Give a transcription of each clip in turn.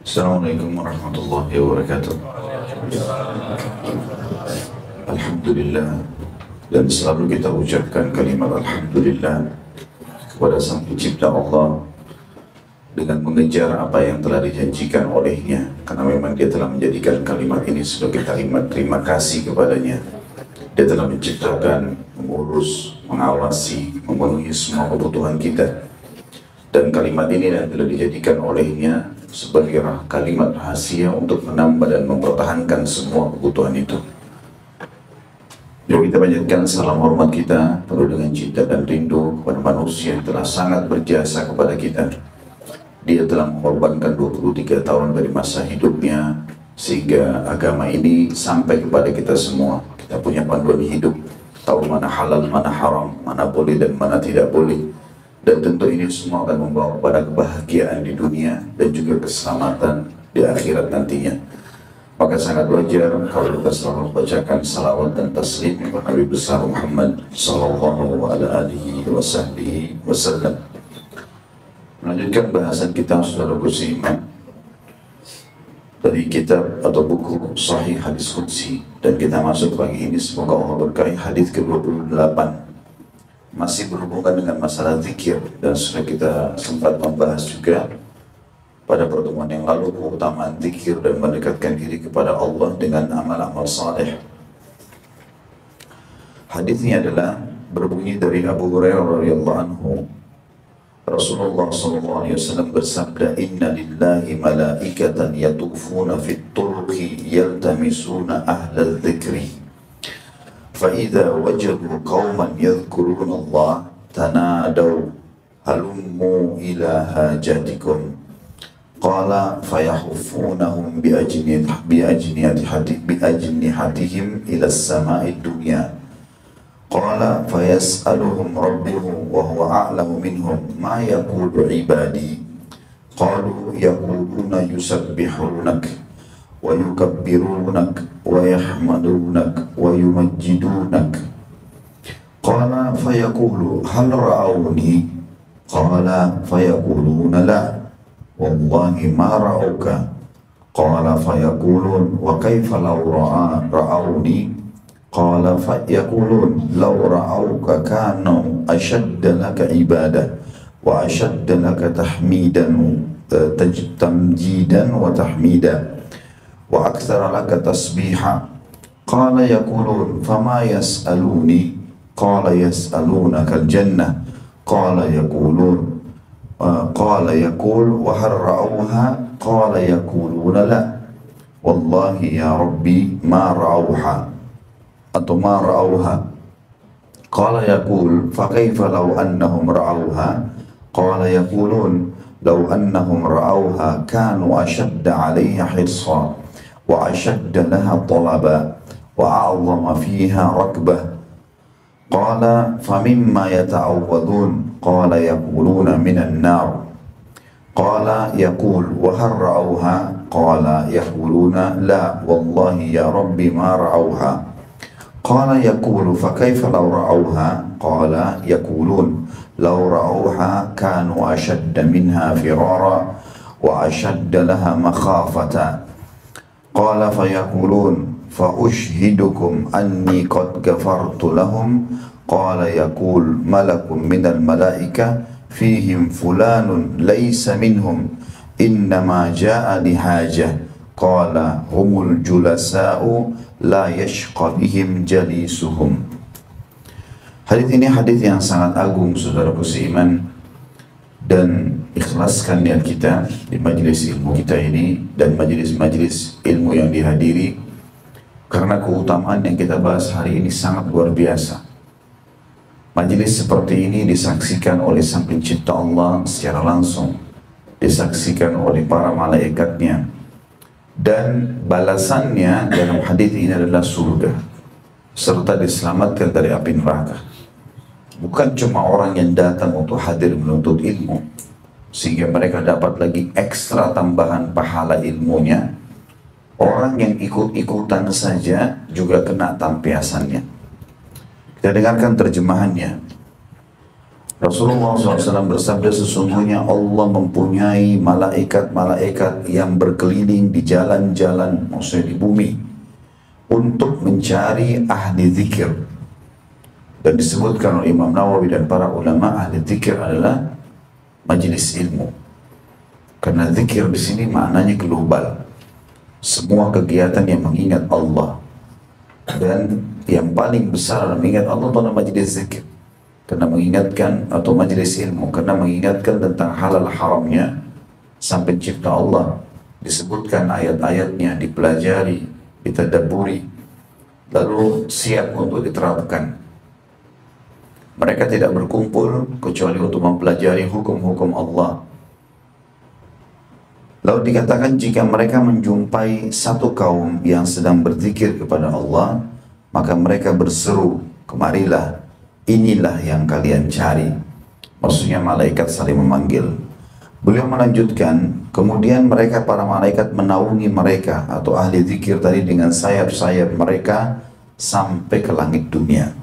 Assalamualaikum warahmatullahi wabarakatuh. Alhamdulillah, dan selalu kita ucapkan kalimat Alhamdulillah kepada Sang Pencipta Allah dengan mengejar apa yang telah dijanjikan olehnya, karena memang Dia telah menjadikan kalimat ini sebagai kalimat terima kasih kepadanya. Dia telah menciptakan, mengurus, mengawasi, memenuhi semua kebutuhan kita, dan kalimat ini telah dijadikan olehnya sebagai kalimat rahasia untuk menambah dan mempertahankan semua kebutuhan itu. Jadi kita panjatkan salam hormat kita penuh dengan cinta dan rindu kepada manusia yang telah sangat berjasa kepada kita. Dia telah mengorbankan 23 tahun dari masa hidupnya sehingga agama ini sampai kepada kita semua. Kita punya panduan hidup, tahu mana halal, mana haram, mana boleh dan mana tidak boleh. Dan tentu ini semua akan membawa kepada kebahagiaan di dunia dan juga keselamatan di akhirat nantinya. Maka sangat wajar kalau kita selalu membacakan salawat dan taslim kepada Nabi besar Muhammad sallallahu alaihi wasallam. Melanjutkan bahasan kita, saudaraku seiman, dari kitab atau buku Sahih Hadis Qudsi, dan kita masuk pagi ini semoga Allah berkahi hadis ke-28. Masih berhubungan dengan masalah zikir, dan sudah kita sempat membahas juga pada pertemuan yang lalu keutamaan zikir dan mendekatkan diri kepada Allah dengan amal-amal saleh. Hadisnya adalah berbunyi dari Abu Hurairah radhiyallahu anhu. Rasulullah SAW bersabda, Inna lillahi malaikatan yatufuna fit turuqi yaltamisuna ahlal dzikri. فَإِذَا وَجَدُوا قَوْمًا يَذْكُرُونَ اللَّهَ تَنَادَوْا هَلُمُّوا إِلَى حَاجَتِكُمْ قَالَ فَيَحُفُّونَهُمْ بِأَجْنِحَتِهِمْ إِلَى السَّمَاءِ الدُّنْيَا قَالَ فَيَسْأَلُهُمْ رَبُّهُمْ وَهُوَ أَعْلَمُ مِنْهُمْ مَا يَقُولُ عِبَادِي قَالُوا يَقُولُونَ يُسَبِّحُونَكَ ويكبرونك ويحمدونك ويمجدونك قال فيقول هل رأوني قال فيقولون لا والله ما رأوك قال فيقولون وكيف لو رأوني قال فيقولون لو رأوك كانوا أشد لك عبادة وأشد لك تمجيدا وتحميدا وأكثر لك تسبيحا قال يقولون فما يسألوني قال يسألونك الجنة قال يقول وهل رأوها قال يقولون لا والله يا ربي ما رأوها ما رأوها قال يقول فكيف لو أنهم رأوها قال يقولون لو أنهم رأوها كانوا أشد عليها حرصا وأشد لها طلبا وأعظم فيها ركبة قال فمما يتعوذون قال يقولون من النار قال يقول وهل رأوها قال يقولون لا والله يا ربي ما رأوها قال يقول فكيف لو رأوها قال يقولون لو رأوها كانوا أشد منها فرارا وأشد لها مخافة قال فيقولون فأشهدكم أني قد غفرت لهم قال يقول ملك من الملائكة فيهم فلان ليس منهم إنما جاء لحاجة قال هم الجلساء لا يشقى بهم جليسهم. Hadis ini hadis yang sangat agung, saudaraku seiman, dan ikhlaskan niat kita di majelis ilmu kita ini dan majelis-majelis ilmu yang dihadiri, karena keutamaan yang kita bahas hari ini sangat luar biasa. Majelis seperti ini disaksikan oleh Sang Pencipta Allah secara langsung, disaksikan oleh para malaikatnya, dan balasannya dalam hadis ini adalah surga serta diselamatkan dari api neraka. Bukan cuma orang yang datang untuk hadir menuntut ilmu sehingga mereka dapat lagi ekstra tambahan pahala ilmunya, orang yang ikut-ikutan saja juga kena tampiasannya. Kita dengarkan terjemahannya. Rasulullah SAW bersabda, sesungguhnya Allah mempunyai malaikat-malaikat yang berkeliling di jalan-jalan, maksudnya di bumi, untuk mencari ahli zikir. Dan disebutkan oleh Imam Nawawi dan para ulama, ahli zikir adalah majelis ilmu. Karena zikir di sini maknanya global, semua kegiatan yang mengingat Allah. Dan yang paling besar dalam mengingat Allah adalah majelis zikir. Karena mengingatkan, atau majelis ilmu, karena mengingatkan tentang halal haramnya sang pencipta Allah. Disebutkan ayat-ayatnya, dipelajari, ditadabburi, lalu siap untuk diterapkan. Mereka tidak berkumpul kecuali untuk mempelajari hukum-hukum Allah. Lalu dikatakan, jika mereka menjumpai satu kaum yang sedang berzikir kepada Allah, maka mereka berseru, kemarilah, inilah yang kalian cari. Maksudnya malaikat saling memanggil. Beliau melanjutkan, kemudian mereka, para malaikat, menaungi mereka atau ahli zikir tadi dengan sayap-sayap mereka sampai ke langit dunia.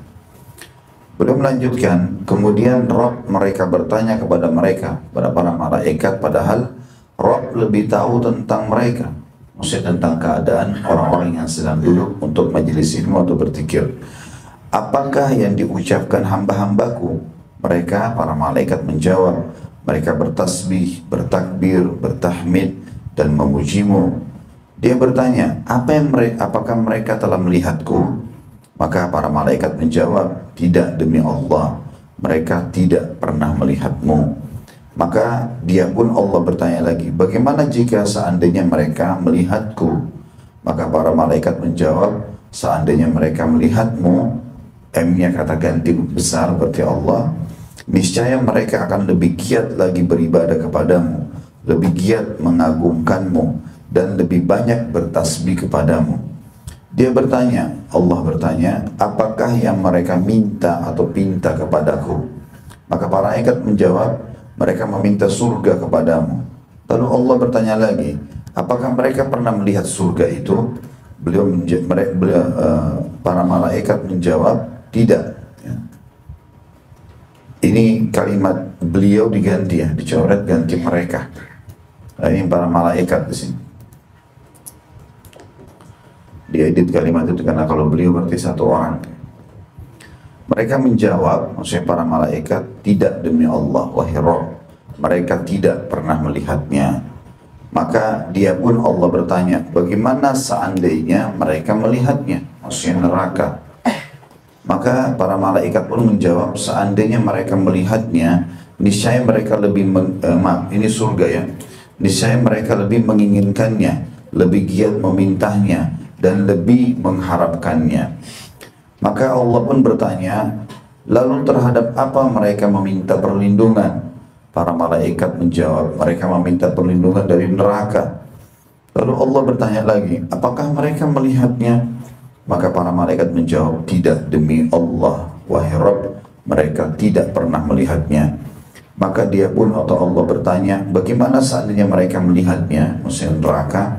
Beliau melanjutkan, kemudian Rabb mereka bertanya kepada mereka, pada para malaikat, padahal Rabb lebih tahu tentang mereka, maksudnya tentang keadaan orang-orang yang sedang duduk untuk majelis ilmu atau berzikir. Apakah yang diucapkan hamba-hambaku? Mereka, para malaikat, menjawab, mereka bertasbih, bertakbir, bertahmid, dan memujimu. Dia bertanya, apakah mereka telah melihatku? Maka para malaikat menjawab, tidak, demi Allah, mereka tidak pernah melihatmu. Maka dia pun, Allah bertanya lagi, bagaimana jika seandainya mereka melihatku? Maka para malaikat menjawab, seandainya mereka melihatmu, M-nya kata ganti besar berarti Allah, niscaya mereka akan lebih giat lagi beribadah kepadamu, lebih giat mengagungkanmu, dan lebih banyak bertasbih kepadamu. Dia bertanya, Allah bertanya, apakah yang mereka minta atau pinta kepadaku? Maka para malaikat menjawab, mereka meminta surga kepadamu. Lalu Allah bertanya lagi, apakah mereka pernah melihat surga itu? Para malaikat menjawab, tidak. Ini kalimat beliau diganti, ya, dicoret ganti mereka. Nah, ini para malaikat di sini. Diedit kalimat itu karena kalau beliau berarti satu orang. Mereka menjawab, maksudnya para malaikat, tidak, demi Allah, wahai Rabb, mereka tidak pernah melihatnya. Maka dia pun, Allah bertanya, bagaimana seandainya mereka melihatnya? Maksudnya neraka. Maka para malaikat pun menjawab, seandainya mereka melihatnya, niscaya mereka lebih ini surga, ya, niscaya mereka lebih menginginkannya, lebih giat memintanya, dan lebih mengharapkannya. Maka Allah pun bertanya, lalu terhadap apa mereka meminta perlindungan? Para malaikat menjawab, mereka meminta perlindungan dari neraka. Lalu Allah bertanya lagi, apakah mereka melihatnya? Maka para malaikat menjawab, tidak, demi Allah, wahai Rabb, mereka tidak pernah melihatnya. Maka dia pun, atau Allah bertanya, bagaimana seandainya mereka melihatnya, maksudnya neraka?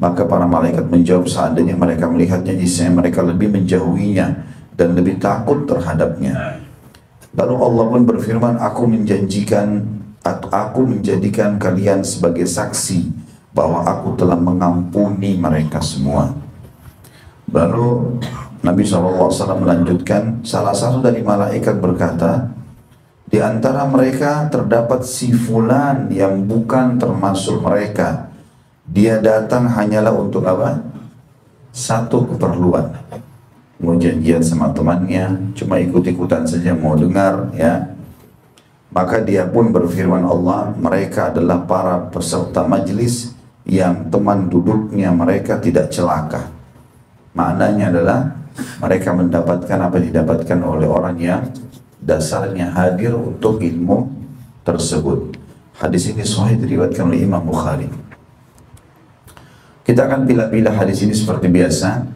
Maka para malaikat menjawab, seandainya mereka melihatnya, niscaya mereka lebih menjauhinya dan lebih takut terhadapnya. Lalu Allah pun berfirman, aku menjadikan kalian sebagai saksi bahwa aku telah mengampuni mereka semua. Lalu Nabi SAW melanjutkan, salah satu dari malaikat berkata, di antara mereka terdapat si fulan yang bukan termasuk mereka. Dia datang hanyalah untuk apa? Satu keperluan. Mau janjian sama temannya, cuma ikut-ikutan saja, mau dengar, ya. Maka dia pun berfirman Allah, mereka adalah para peserta majlis yang teman duduknya mereka tidak celaka. Maknanya adalah mereka mendapatkan apa yang didapatkan oleh orang yang dasarnya hadir untuk ilmu tersebut. Hadis ini sahih diriwayatkan oleh Imam Bukhari. Kita akan pilih-pilih hadis ini seperti biasa.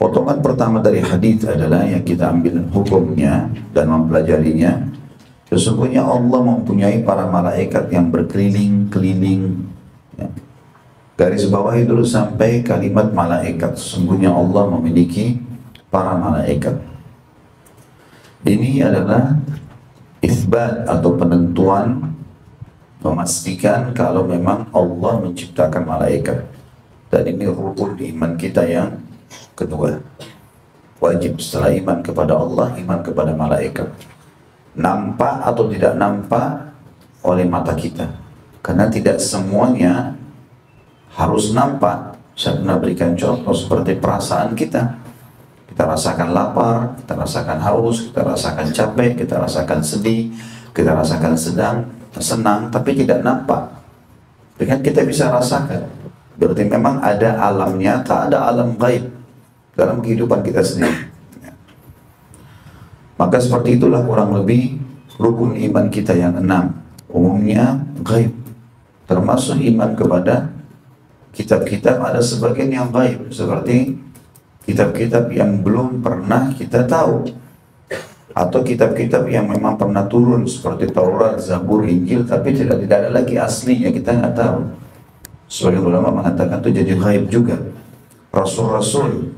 Potongan pertama dari hadis adalah yang kita ambil hukumnya dan mempelajarinya. Sesungguhnya Allah mempunyai para malaikat yang berkeliling-keliling, ya. Garis bawahi dulu sampai kalimat malaikat. Sesungguhnya Allah memiliki para malaikat. Ini adalah Itsbat atau penentuan, memastikan kalau memang Allah menciptakan malaikat. Dan ini rukun iman kita yang kedua. Wajib setelah iman kepada Allah, iman kepada malaikat. Nampak atau tidak nampak oleh mata kita, karena tidak semuanya harus nampak. Saya pernah berikan contoh seperti perasaan kita. Kita rasakan lapar, kita rasakan haus, kita rasakan capek, kita rasakan sedih, kita rasakan senang, tapi tidak nampak. Dengan kita bisa rasakan, berarti memang ada alam nyata, ada alam gaib dalam kehidupan kita sendiri. Maka seperti itulah kurang lebih rukun iman kita yang 6. Umumnya gaib, termasuk iman kepada kitab-kitab. Ada sebagian yang gaib, seperti kitab-kitab yang belum pernah kita tahu, atau kitab-kitab yang memang pernah turun seperti Taurat, Zabur, Injil, tapi tidak ada lagi aslinya, kita nggak tahu. Sebagian ulama mengatakan itu jadi gaib juga. Rasul-rasul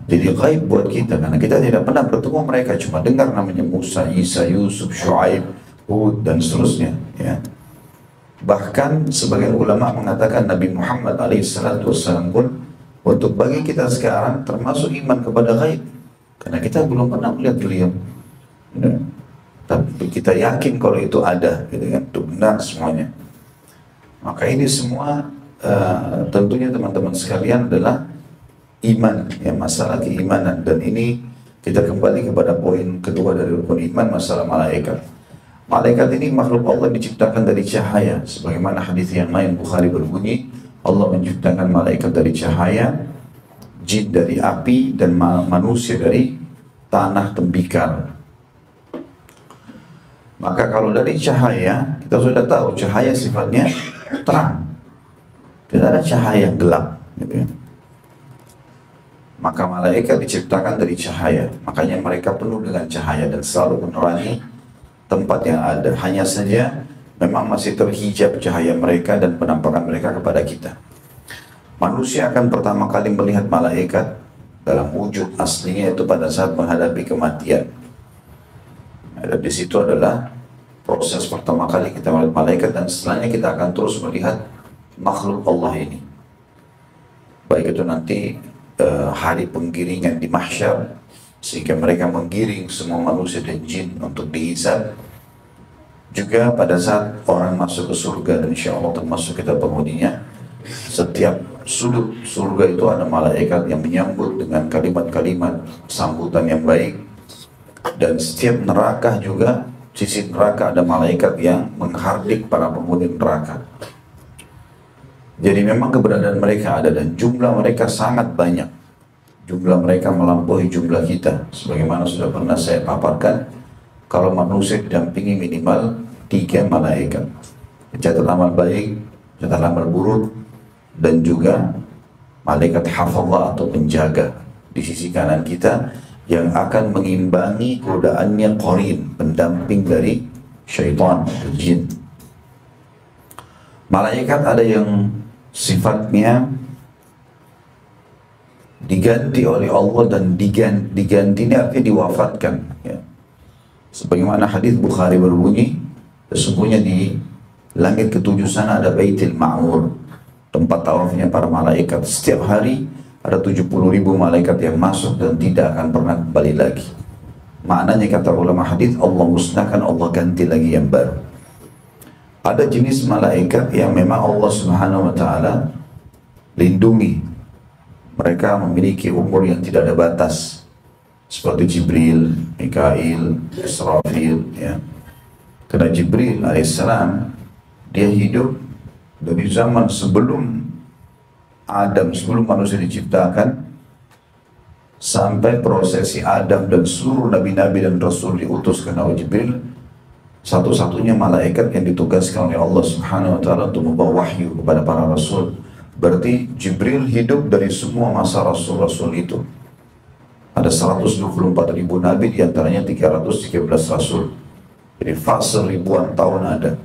jadi gaib buat kita, karena kita tidak pernah bertemu mereka, cuma dengar namanya Musa, Isa, Yusuf, Shu'aib, Hud, dan seterusnya, ya. Bahkan sebagian ulama mengatakan Nabi Muhammad SAW pun untuk bagi kita sekarang termasuk iman kepada gaib, karena kita belum pernah melihat beliau, ya. Tapi kita yakin kalau itu ada, gitu kan, itu benar semuanya. Maka ini semua tentunya teman-teman sekalian adalah iman, ya, masalah keimanan. Dan ini kita kembali kepada poin kedua dari rukun iman, masalah malaikat. Malaikat ini makhluk Allah, diciptakan dari cahaya, sebagaimana hadis yang lain Bukhari berbunyi, Allah menciptakan malaikat dari cahaya, jin dari api, dan manusia dari tanah tembikar. Maka kalau dari cahaya, kita sudah tahu cahaya sifatnya terang, tidak ada cahaya gelap, gitu ya. Maka malaikat diciptakan dari cahaya, makanya mereka penuh dengan cahaya dan selalu menerangi tempat yang ada. Hanya saja memang masih terhijab cahaya mereka dan penampakan mereka kepada kita. Manusia akan pertama kali melihat malaikat dalam wujud aslinya itu pada saat menghadapi kematian. Dan di situ adalah proses pertama kali kita melihat malaikat, dan setelahnya kita akan terus melihat makhluk Allah ini. Baik itu nanti hari penggiringan di mahsyar, sehingga mereka menggiring semua manusia dan jin untuk dihisab. Juga pada saat orang masuk ke surga, dan insya Allah termasuk kita penghuninya, setiap sudut surga itu ada malaikat yang menyambut dengan kalimat-kalimat sambutan yang baik. Dan setiap neraka juga, sisi neraka ada malaikat yang menghardik para penghuni neraka. Jadi memang keberadaan mereka ada, dan jumlah mereka sangat banyak. Jumlah mereka melampaui jumlah kita. Sebagaimana sudah pernah saya paparkan, kalau manusia didampingi minimal 3 malaikat. Pencatat amal baik, pencatat amal buruk, dan juga malaikat hafazah atau penjaga di sisi kanan kita yang akan mengimbangi godaannya qarin, pendamping dari syaitan atau jin. Malaikat ada yang sifatnya diganti oleh Allah, dan diganti ini artinya diwafatkan, ya. Sebagaimana hadis Bukhari berbunyi, sesungguhnya di langit ke-7 sana ada Baitul Ma'mur, tempat tawafnya para malaikat. Setiap hari ada 70.000 malaikat yang masuk dan tidak akan pernah kembali lagi. Maknanya kata ulama hadis, Allah musnahkan, Allah ganti lagi yang baru. Ada jenis malaikat yang memang Allah Subhanahu wa taala lindungi. Mereka memiliki umur yang tidak ada batas, seperti Jibril, Mikail, Israfil, ya. Karena Jibril alaihissalam dia hidup dari zaman sebelum Adam, sebelum manusia diciptakan, sampai prosesi Adam dan seluruh nabi-nabi dan rasul diutus karena Jibril, satu-satunya malaikat yang ditugaskan oleh Allah Subhanahu wa taala untuk membawa wahyu kepada para rasul. Berarti Jibril hidup dari semua masa rasul-rasul itu. Ada 124.000 nabi, diantaranya 313 rasul. Jadi fase ribuan tahun ada.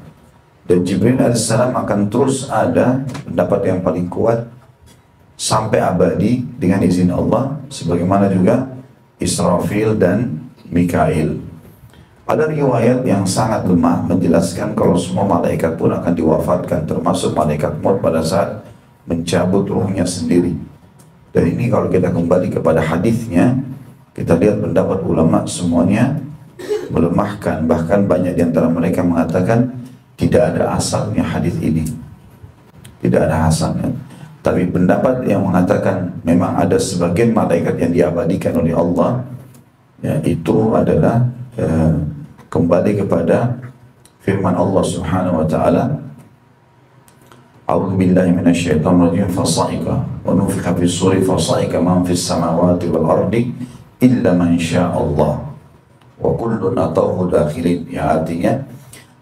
Dan Jibril alaihissalam akan terus ada, pendapat yang paling kuat, sampai abadi dengan izin Allah, sebagaimana juga Israfil dan Mikail. Ada riwayat yang sangat lemah menjelaskan kalau semua malaikat pun akan diwafatkan, termasuk malaikat maut pada saat mencabut ruhnya sendiri. Dan ini kalau kita kembali kepada hadisnya, kita lihat pendapat ulama semuanya melemahkan, bahkan banyak di antara mereka mengatakan tidak ada asalnya hadis ini, tidak ada asalnya. Tapi pendapat yang mengatakan memang ada sebagian malaikat yang diabadikan oleh Allah, ya, itu adalah kembali kepada firman Allah Subhanahu wa taala, A'udzu billahi minasyaitonir rajim, fasa'iqa wa nufikha fis suri fasa'iqa man fis samawati wal ardi illa man syaa Allah wa kullun atauhu dakhilin. Yang artinya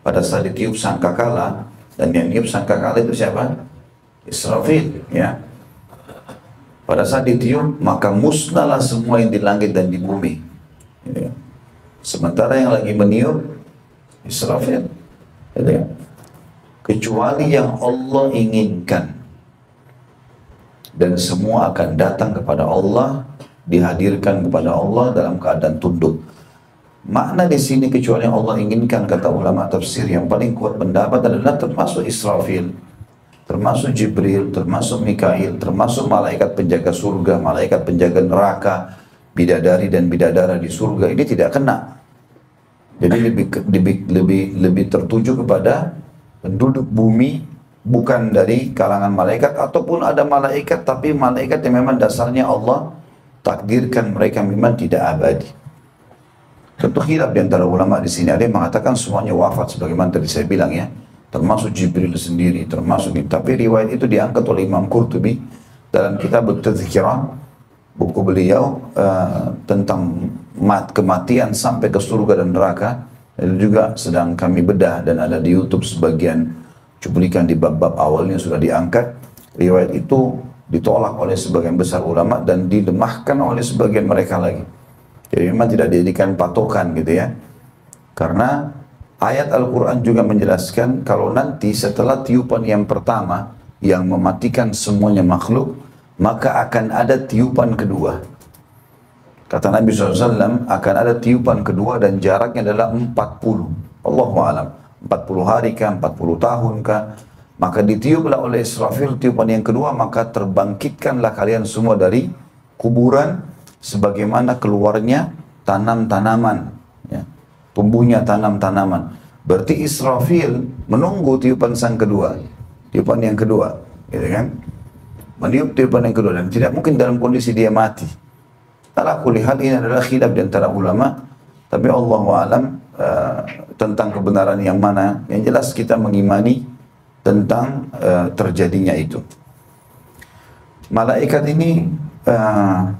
pada saat ditiup sangkakala, dan yang niup sangkakala itu siapa? Israfil, ya. Pada saat ditiup maka musnahlah semua yang di langit dan di bumi, ya. Sementara yang lagi meniup Israfil, ya. Kecuali yang Allah inginkan, dan semua akan datang kepada Allah, dihadirkan kepada Allah dalam keadaan tunduk. Makna di sini kecuali yang Allah inginkan, kata ulama tafsir yang paling kuat pendapat adalah termasuk Israfil, termasuk Jibril, termasuk Mikail, termasuk malaikat penjaga surga, malaikat penjaga neraka, bidadari dan bidadara di surga, ini tidak kena. Jadi lebih tertuju kepada penduduk bumi, bukan dari kalangan malaikat, ataupun ada malaikat tapi malaikat yang memang dasarnya Allah takdirkan mereka memang tidak abadi. Tentu khilaf di antara ulama di sini, ada yang mengatakan semuanya wafat sebagaimana tadi saya bilang, ya, termasuk Jibril sendiri, termasuk ini. Tapi riwayat itu diangkat oleh Imam Qurtubi dalam kitab At-Tadhkirah, buku beliau tentang kematian sampai ke surga dan neraka. Itu juga sedang kami bedah dan ada di YouTube sebagian cuplikan di bab-bab awalnya sudah diangkat. Riwayat itu ditolak oleh sebagian besar ulama dan dilemahkan oleh sebagian mereka lagi. Jadi memang tidak dijadikan patokan gitu, ya. Karena ayat Al-Quran juga menjelaskan kalau nanti setelah tiupan yang pertama yang mematikan semuanya makhluk, maka akan ada tiupan kedua. Kata Nabi SAW, akan ada tiupan kedua dan jaraknya adalah 40. Allahu'alam. 40 hari kah, 40 tahun kah. Maka ditiuplah oleh Israfil tiupan yang kedua, maka terbangkitkanlah kalian semua dari kuburan sebagaimana keluarnya tanam-tanaman, ya, tumbuhnya tanam-tanaman. Berarti Israfil menunggu tiupan sang kedua, tiupan yang kedua, gitu kan? Meniup tiupan yang kedua dan tidak mungkin dalam kondisi dia mati. Ala kulli hal, ini adalah khilaf di antara ulama, tapi Allahu a'lam tentang kebenaran yang mana. Yang jelas kita mengimani tentang terjadinya itu. Malaikat ini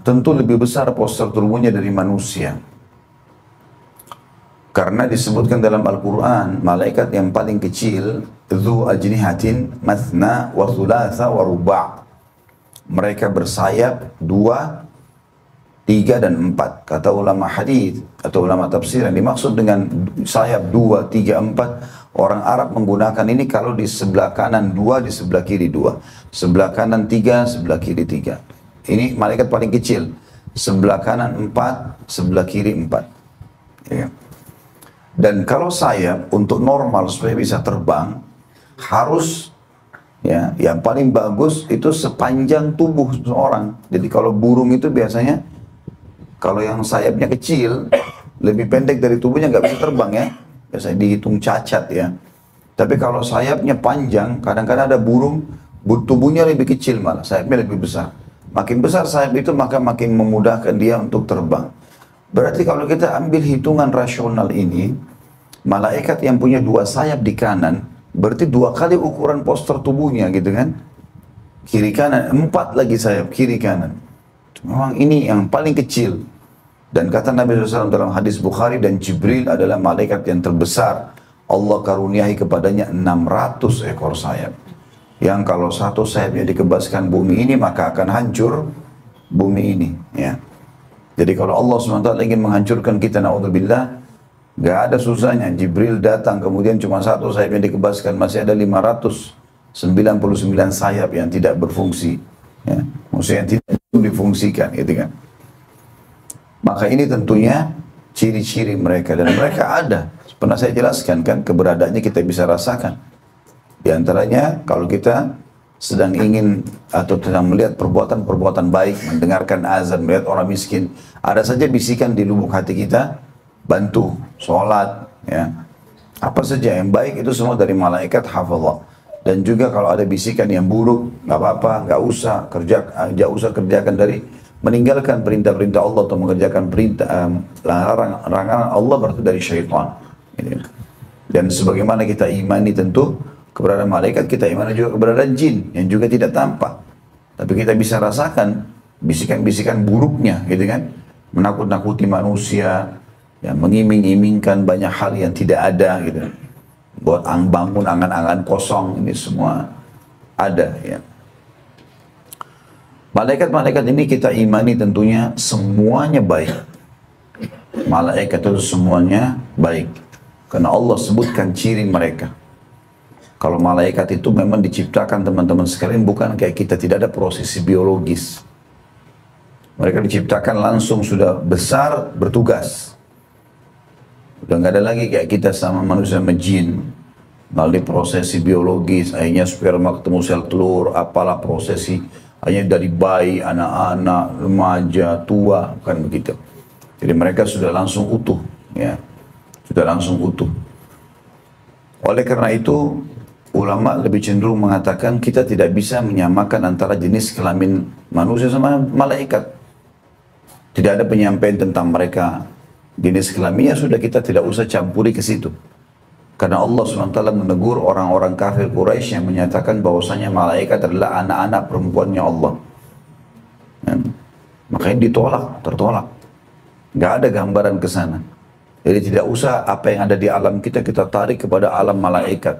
tentu lebih besar postur tubuhnya dari manusia. Karena disebutkan dalam Al-Quran, malaikat yang paling kecil, dzu ajnihatin mathna wa thulatha wa ruba'. Mereka bersayap 2, 3 dan 4. Kata ulama hadis atau ulama tafsir, yang dimaksud dengan sayap 2, 3, 4, orang Arab menggunakan ini kalau di sebelah kanan 2, di sebelah kiri 2. Sebelah kanan 3, sebelah kiri 3. Ini malaikat paling kecil. Sebelah kanan 4, sebelah kiri 4. Ya. Dan kalau sayap untuk normal supaya bisa terbang, harus, ya, yang paling bagus itu sepanjang tubuh seseorang. Jadi kalau burung itu biasanya, kalau yang sayapnya kecil, lebih pendek dari tubuhnya nggak bisa terbang, ya. Biasanya dihitung cacat, ya. Tapi kalau sayapnya panjang, kadang-kadang ada burung, tubuhnya lebih kecil malah, sayapnya lebih besar. Makin besar sayap itu maka makin memudahkan dia untuk terbang. Berarti kalau kita ambil hitungan rasional ini, malaikat yang punya 2 sayap di kanan, berarti 2 kali ukuran postur tubuhnya gitu kan. Kiri kanan, 4 lagi sayap kiri kanan. Memang ini yang paling kecil. Dan kata Nabi SAW dalam hadis Bukhari, dan Jibril adalah malaikat yang terbesar. Allah karuniai kepadanya 600 ekor sayap. Yang kalau satu sayapnya dikebaskan bumi ini, maka akan hancur bumi ini, ya. Jadi kalau Allah SWT ingin menghancurkan kita, na'udzubillah, gak ada susahnya. Jibril datang, kemudian cuma satu sayapnya dikebaskan, masih ada 599 sayap yang tidak berfungsi, ya. Maksudnya yang tidak difungsikan, gitu kan. Maka ini tentunya ciri-ciri mereka, dan mereka ada. Pernah saya jelaskan kan, keberadaannya kita bisa rasakan. Di antaranya kalau kita sedang ingin atau sedang melihat perbuatan-perbuatan baik, mendengarkan azan, melihat orang miskin, ada saja bisikan di lubuk hati kita, bantu, sholat, ya. Apa saja yang baik itu semua dari malaikat hafallah. Dan juga kalau ada bisikan yang buruk, nggak apa-apa, nggak usah kerjakan, dari meninggalkan perintah-perintah Allah atau mengerjakan larangan Allah, berarti dari syaitan. Dan sebagaimana kita imani tentu keberadaan malaikat, kita imani juga keberadaan jin yang juga tidak tampak. Tapi kita bisa rasakan bisikan-bisikan buruknya, gitu kan? Menakut-nakuti manusia, ya, mengiming-imingkan banyak hal yang tidak ada, gitu. Buat bangun angan-angan kosong, ini semua ada, ya. Malaikat-malaikat ini kita imani tentunya semuanya baik. Malaikat itu semuanya baik. Karena Allah sebutkan ciri mereka. Kalau malaikat itu memang diciptakan teman-teman sekalian bukan kayak kita, tidak ada prosesi biologis. Mereka diciptakan langsung sudah besar bertugas. Udah nggak ada lagi kayak kita sama manusia sama jin. Melalui prosesi biologis, akhirnya sperma ketemu sel telur, apalah prosesi. Hanya dari bayi, anak-anak, remaja, tua, bukan begitu. Jadi mereka sudah langsung utuh, ya, sudah langsung utuh. Oleh karena itu, ulama lebih cenderung mengatakan kita tidak bisa menyamakan antara jenis kelamin manusia sama malaikat. Tidak ada penyampaian tentang mereka jenis kelaminnya, sudah kita tidak usah campuri ke situ. Karena Allah SWT menegur orang-orang kafir Quraisy yang menyatakan bahwasanya malaikat adalah anak-anak perempuannya Allah. Makanya tertolak. Nggak ada gambaran ke sana. Jadi tidak usah apa yang ada di alam kita tarik kepada alam malaikat.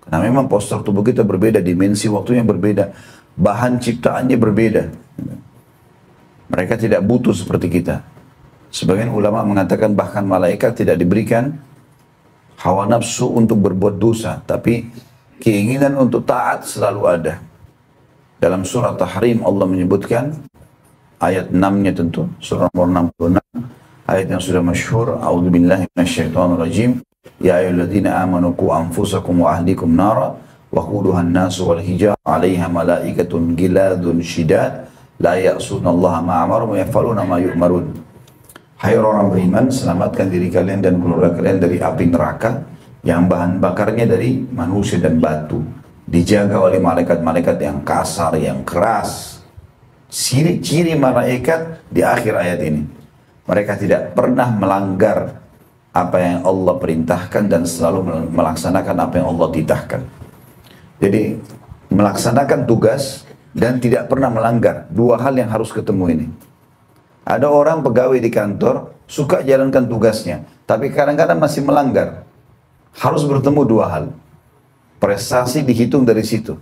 Karena memang postur tubuh kita berbeda, dimensi waktunya berbeda, bahan ciptaannya berbeda. Mereka tidak butuh seperti kita. Sebagian ulama mengatakan bahkan malaikat tidak diberikan hawa nafsu untuk berbuat dosa, tapi keinginan untuk taat selalu ada. Dalam surah Tahrim Allah menyebutkan, ayat 6-nya tentu, surah nomor 66, ayat yang sudah masyhur, a'udzubillahi minasyaitonirrajim, ya ayyuhalladzina amanu qu anfusakum wa ahlikum nara wa quduhan nasu wal hijab 'alaiha malaikatun giladun syidad la ya'sunallaha ma amara wa yaf'aluna ma yu'marun. Hai orang beriman, selamatkan diri kalian dan keluarga kalian dari api neraka yang bahan bakarnya dari manusia dan batu. Dijaga oleh malaikat-malaikat yang kasar, yang keras. Ciri-ciri malaikat di akhir ayat ini. Mereka tidak pernah melanggar apa yang Allah perintahkan dan selalu melaksanakan apa yang Allah titahkan. Jadi melaksanakan tugas dan tidak pernah melanggar. Dua hal yang harus ketemu ini. Ada orang pegawai di kantor, suka jalankan tugasnya, tapi kadang-kadang masih melanggar. Harus bertemu dua hal. Prestasi dihitung dari situ.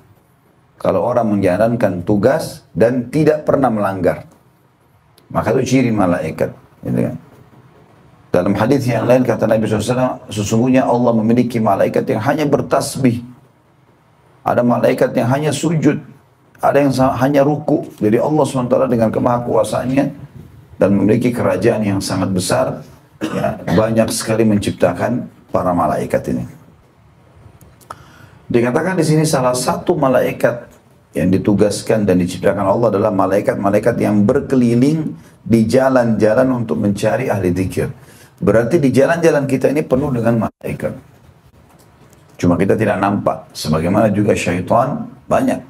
Kalau orang menjalankan tugas dan tidak pernah melanggar, maka itu ciri malaikat. Gitu kan? Dalam hadis yang lain kata Nabi SAW, sesungguhnya Allah memiliki malaikat yang hanya bertasbih. Ada malaikat yang hanya sujud. Ada yang hanya ruku. Jadi Allah SWT dengan kemahakuasaannya dan memiliki kerajaan yang sangat besar, ya, banyak sekali menciptakan para malaikat ini. Dikatakan di sini salah satu malaikat yang ditugaskan dan diciptakan Allah adalah malaikat-malaikat yang berkeliling di jalan-jalan untuk mencari ahli zikir. Berarti di jalan-jalan kita ini penuh dengan malaikat. Cuma kita tidak nampak. Sebagaimana juga syaitan banyak.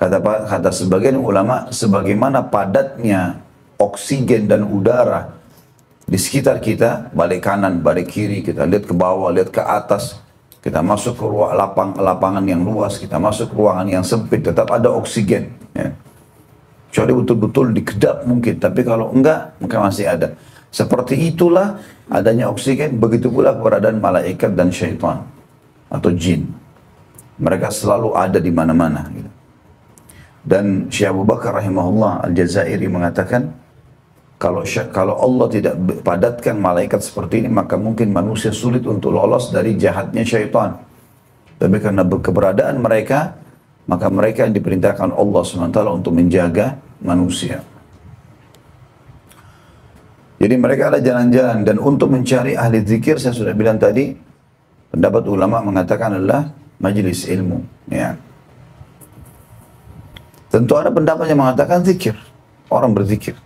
Kata sebagian ulama, sebagaimana padatnya oksigen dan udara di sekitar kita, balik kanan, balik kiri, kita lihat ke bawah, lihat ke atas, kita masuk ke lapangan yang luas, kita masuk ke ruangan yang sempit, tetap ada oksigen. Ya. Kecuali betul-betul dikedap mungkin, tapi kalau enggak, maka masih ada. Seperti itulah adanya oksigen, begitu pula keberadaan malaikat dan syaitan atau jin. Mereka selalu ada di mana-mana. Gitu. Dan Syekh Abu Bakar rahimahullah Al-Jazairi mengatakan, kalau Allah tidak padatkan malaikat seperti ini, maka mungkin manusia sulit untuk lolos dari jahatnya syaitan. Tapi karena keberadaan mereka, maka mereka yang diperintahkan Allah SWT untuk menjaga manusia. Jadi mereka ada jalan-jalan, dan untuk mencari ahli zikir saya sudah bilang tadi, pendapat ulama mengatakan adalah majelis ilmu. Ya. Tentu ada pendapat yang mengatakan zikir, orang berzikir,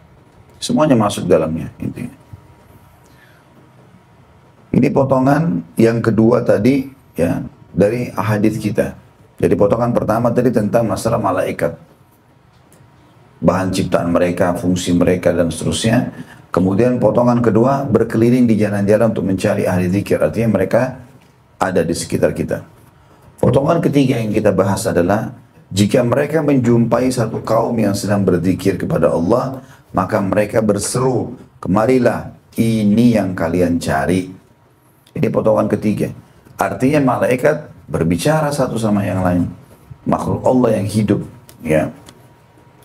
semuanya masuk dalamnya intinya. Ini potongan yang kedua tadi ya dari hadis kita. Jadi potongan pertama tadi tentang masalah malaikat, bahan ciptaan mereka, fungsi mereka dan seterusnya. Kemudian potongan kedua berkeliling di jalan-jalan untuk mencari ahli zikir, artinya mereka ada di sekitar kita. Potongan ketiga yang kita bahas adalah jika mereka menjumpai satu kaum yang sedang berzikir kepada Allah, maka mereka berseru, kemarilah, ini yang kalian cari. Ini potongan ketiga. Artinya malaikat berbicara satu sama yang lain. Makhluk Allah yang hidup. Ya.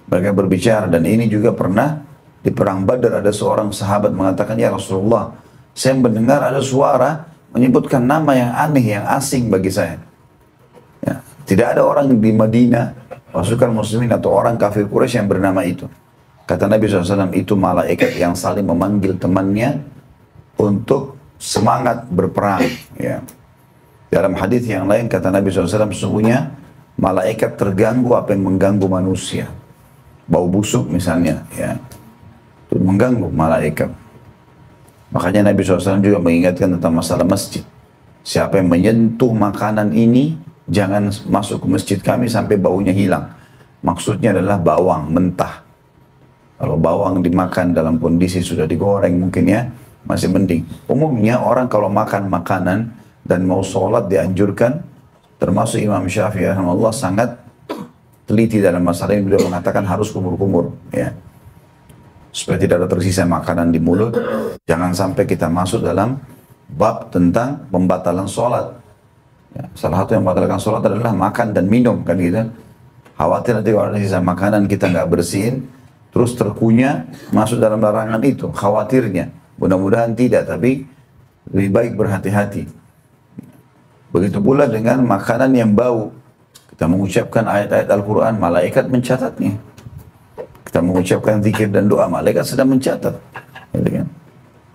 Mereka berbicara, dan ini juga pernah di perang Badar ada seorang sahabat mengatakan, ya Rasulullah, saya mendengar ada suara menyebutkan nama yang aneh, yang asing bagi saya. Ya. Tidak ada orang di Madinah, pasukan muslimin atau orang kafir Quraisy yang bernama itu. Kata Nabi SAW, itu malaikat yang saling memanggil temannya untuk semangat berperang. Ya. Dalam hadis yang lain kata Nabi SAW, sesungguhnya malaikat terganggu apa yang mengganggu manusia. Bau busuk misalnya, ya, itu mengganggu malaikat. Makanya Nabi SAW juga mengingatkan tentang masalah masjid. Siapa yang menyentuh makanan ini, jangan masuk ke masjid kami sampai baunya hilang. Maksudnya adalah bawang mentah. Kalau bawang dimakan dalam kondisi sudah digoreng mungkin ya, masih mending. Umumnya orang kalau makan makanan dan mau sholat dianjurkan, termasuk Imam Syafi'i rahimahullah sangat teliti dalam masalah ini, beliau mengatakan harus kumur-kumur, ya, supaya tidak ada tersisa makanan di mulut. Jangan sampai kita masuk dalam bab tentang pembatalan sholat. Ya, salah satu yang membatalkan sholat adalah makan dan minum, kan gitu. Khawatir nanti kalau ada sisa makanan kita nggak bersihin, terus terkunyah masuk dalam larangan itu. Khawatirnya, mudah-mudahan tidak, tapi lebih baik berhati-hati. Begitu pula dengan makanan yang bau. Kita mengucapkan ayat-ayat Al-Quran, malaikat mencatatnya. Kita mengucapkan zikir dan doa, malaikat sedang mencatat. Gitu kan?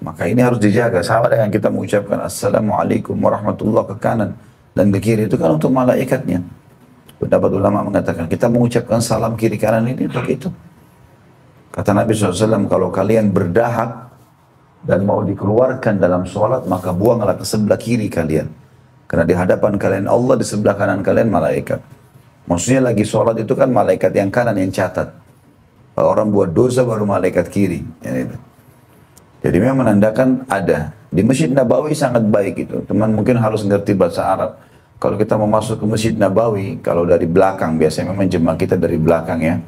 Maka ini harus dijaga. Sama dengan kita mengucapkan Assalamualaikum warahmatullahi ke kanan dan ke kiri, itu kan untuk malaikatnya. Pendapat ulama mengatakan kita mengucapkan salam kiri kanan ini untuk itu. Kata Nabi SAW, kalau kalian berdahak dan mau dikeluarkan dalam sholat, maka buanglah ke sebelah kiri kalian. Karena di hadapan kalian Allah, di sebelah kanan kalian malaikat. Maksudnya lagi sholat itu kan malaikat yang kanan yang catat. Kalau orang buat dosa baru malaikat kiri. Jadi memang menandakan ada. Di Masjid Nabawi sangat baik itu. Teman mungkin harus ngerti bahasa Arab. Kalau kita mau masuk ke Masjid Nabawi, kalau dari belakang, biasanya memang jemaah kita dari belakang ya,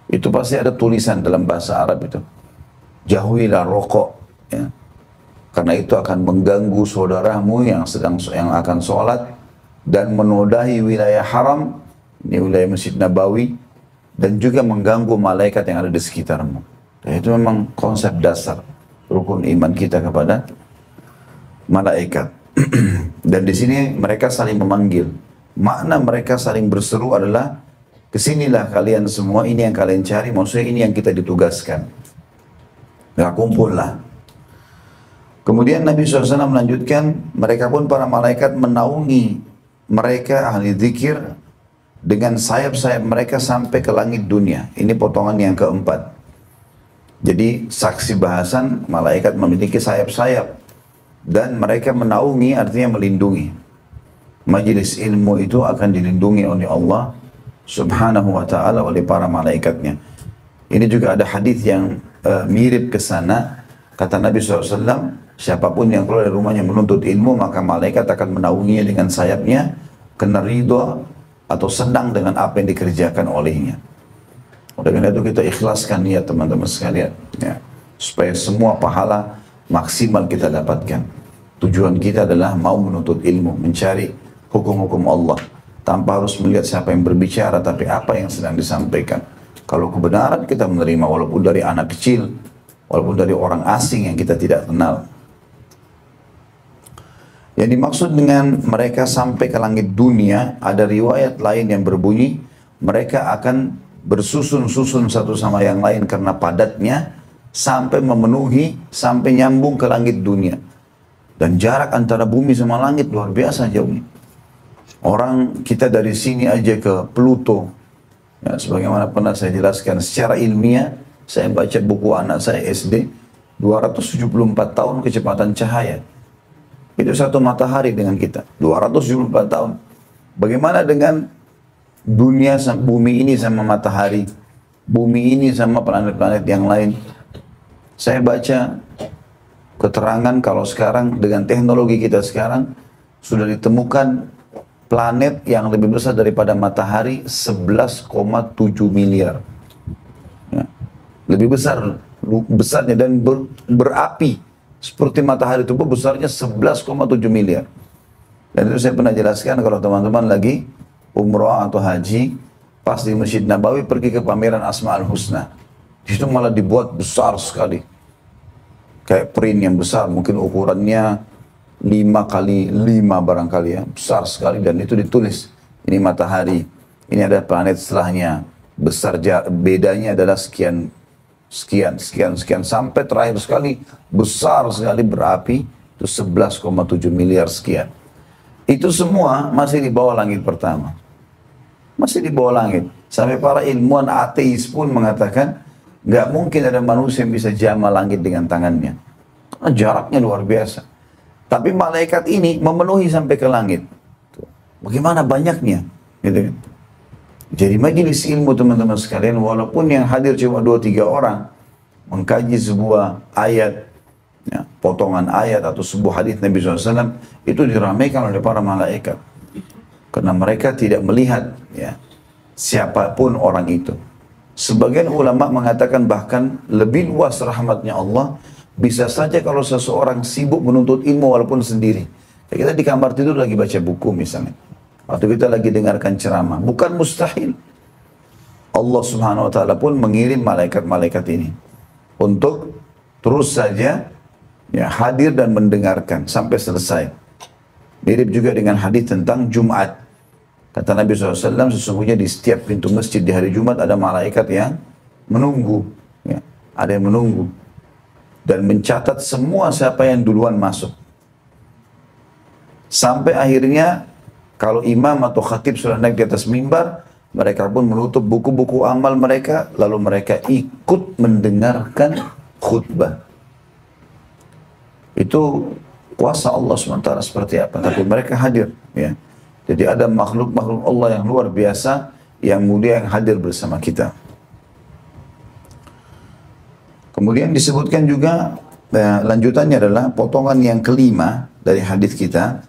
itu pasti ada tulisan dalam bahasa Arab itu. Jauhilah rokok. Ya. Karena itu akan mengganggu saudaramu yang akan sholat dan menodai wilayah haram, ini wilayah Masjid Nabawi, dan juga mengganggu malaikat yang ada di sekitarmu. Dan itu memang konsep dasar rukun iman kita kepada malaikat. Dan di sini mereka saling memanggil. Makna mereka saling berseru adalah, kesinilah kalian semua, ini yang kalian cari, maksudnya ini yang kita ditugaskan. Nah, kumpullah. Kemudian Nabi SAW melanjutkan, mereka pun para malaikat menaungi mereka ahli zikir dengan sayap-sayap mereka sampai ke langit dunia. Ini potongan yang keempat. Jadi saksi bahasan, malaikat memiliki sayap-sayap dan mereka menaungi, artinya melindungi. Majelis ilmu itu akan dilindungi oleh Allah Subhanahu wa ta'ala, oleh para malaikatnya. Ini juga ada hadis yang mirip ke sana. Kata Nabi SAW, siapapun yang keluar dari rumahnya menuntut ilmu, maka malaikat akan menaunginya dengan sayapnya, kena ridho atau senang dengan apa yang dikerjakan olehnya. Oleh karena itu kita ikhlaskan niat teman-teman sekalian, ya, supaya semua pahala maksimal kita dapatkan. Tujuan kita adalah mau menuntut ilmu, mencari hukum-hukum Allah, tanpa harus melihat siapa yang berbicara, tapi apa yang sedang disampaikan. Kalau kebenaran kita menerima, walaupun dari anak kecil, walaupun dari orang asing yang kita tidak kenal. Yang dimaksud dengan mereka sampai ke langit dunia, ada riwayat lain yang berbunyi, mereka akan bersusun-susun satu sama yang lain karena padatnya, sampai memenuhi, sampai nyambung ke langit dunia. Dan jarak antara bumi sama langit luar biasa jauhnya. Orang kita dari sini aja ke Pluto, ya, sebagaimana pernah saya jelaskan secara ilmiah, saya baca buku anak saya SD, 274 tahun kecepatan cahaya. Itu satu matahari dengan kita, 274 tahun. Bagaimana dengan dunia, bumi ini sama matahari, bumi ini sama planet-planet yang lain? Saya baca keterangan kalau sekarang dengan teknologi kita sekarang sudah ditemukan planet yang lebih besar daripada matahari 11,7 miliar. Ya. Lebih besar, besarnya dan berapi seperti matahari itu besarnya 11,7 miliar. Dan itu saya pernah jelaskan kalau teman-teman lagi umroh atau haji, pas di Masjid Nabawi pergi ke pameran Asma'ul Husna. Di situ malah dibuat besar sekali. Kayak print yang besar, mungkin ukurannya 5 kali 5 barangkali ya, besar sekali, dan itu ditulis ini matahari, ini ada planet setelahnya, besar bedanya adalah sekian sampai terakhir sekali besar sekali berapi itu 11,7 miliar sekian. Itu semua masih di bawah langit pertama, masih di bawah langit. Sampai para ilmuwan ateis pun mengatakan nggak mungkin ada manusia yang bisa jamah langit dengan tangannya. Jaraknya luar biasa. Tapi malaikat ini memenuhi sampai ke langit. Bagaimana banyaknya? Gitu kan? Jadi majelis ilmu teman-teman sekalian, walaupun yang hadir cuma 2-3 orang, mengkaji sebuah ayat, ya, potongan ayat atau sebuah hadis Nabi SAW, itu diramaikan oleh para malaikat. Karena mereka tidak melihat ya, siapapun orang itu. Sebagian ulama mengatakan bahkan lebih luas rahmatnya Allah, bisa saja kalau seseorang sibuk menuntut ilmu walaupun sendiri. Kita di kamar tidur lagi baca buku misalnya, atau kita lagi dengarkan ceramah, bukan mustahil. Allah Subhanahu wa Ta'ala pun mengirim malaikat-malaikat ini untuk terus saja ya, hadir dan mendengarkan sampai selesai. Mirip juga dengan hadis tentang Jumat. Kata Nabi SAW, sesungguhnya di setiap pintu masjid di hari Jumat ada malaikat yang menunggu. Ya, ada yang menunggu. Dan mencatat semua siapa yang duluan masuk. Sampai akhirnya, kalau imam atau khatib sudah naik di atas mimbar, mereka pun menutup buku-buku amal mereka, lalu mereka ikut mendengarkan khutbah. Itu kuasa Allah SWT seperti apa. Tapi mereka hadir. Ya. Jadi ada makhluk-makhluk Allah yang luar biasa, yang mulia, yang hadir bersama kita. Kemudian disebutkan juga, lanjutannya adalah potongan yang kelima dari hadis kita.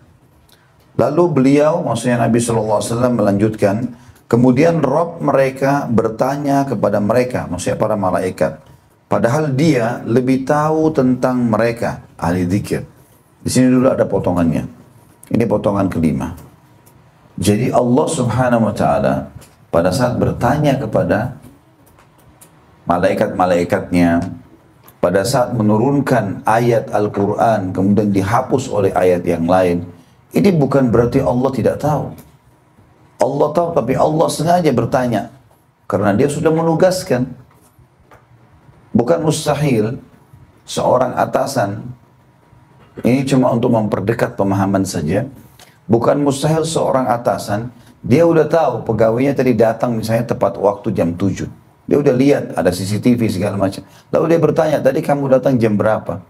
Lalu beliau, maksudnya Nabi SAW melanjutkan, kemudian Rabb mereka bertanya kepada mereka, maksudnya para malaikat. Padahal dia lebih tahu tentang mereka, ahli zikir. Di sini dulu ada potongannya. Ini potongan kelima. Jadi Allah Subhanahu wa Ta'ala pada saat bertanya kepada malaikat-malaikatnya, pada saat menurunkan ayat Al-Quran kemudian dihapus oleh ayat yang lain, ini bukan berarti Allah tidak tahu. Allah tahu, tapi Allah sengaja bertanya karena dia sudah menugaskan. Bukan mustahil seorang atasan, ini cuma untuk memperdekat pemahaman saja. Bukan mustahil seorang atasan, dia udah tahu pegawainya tadi datang misalnya tepat waktu jam 7. Dia udah lihat ada CCTV segala macam. Lalu dia bertanya, tadi kamu datang jam berapa?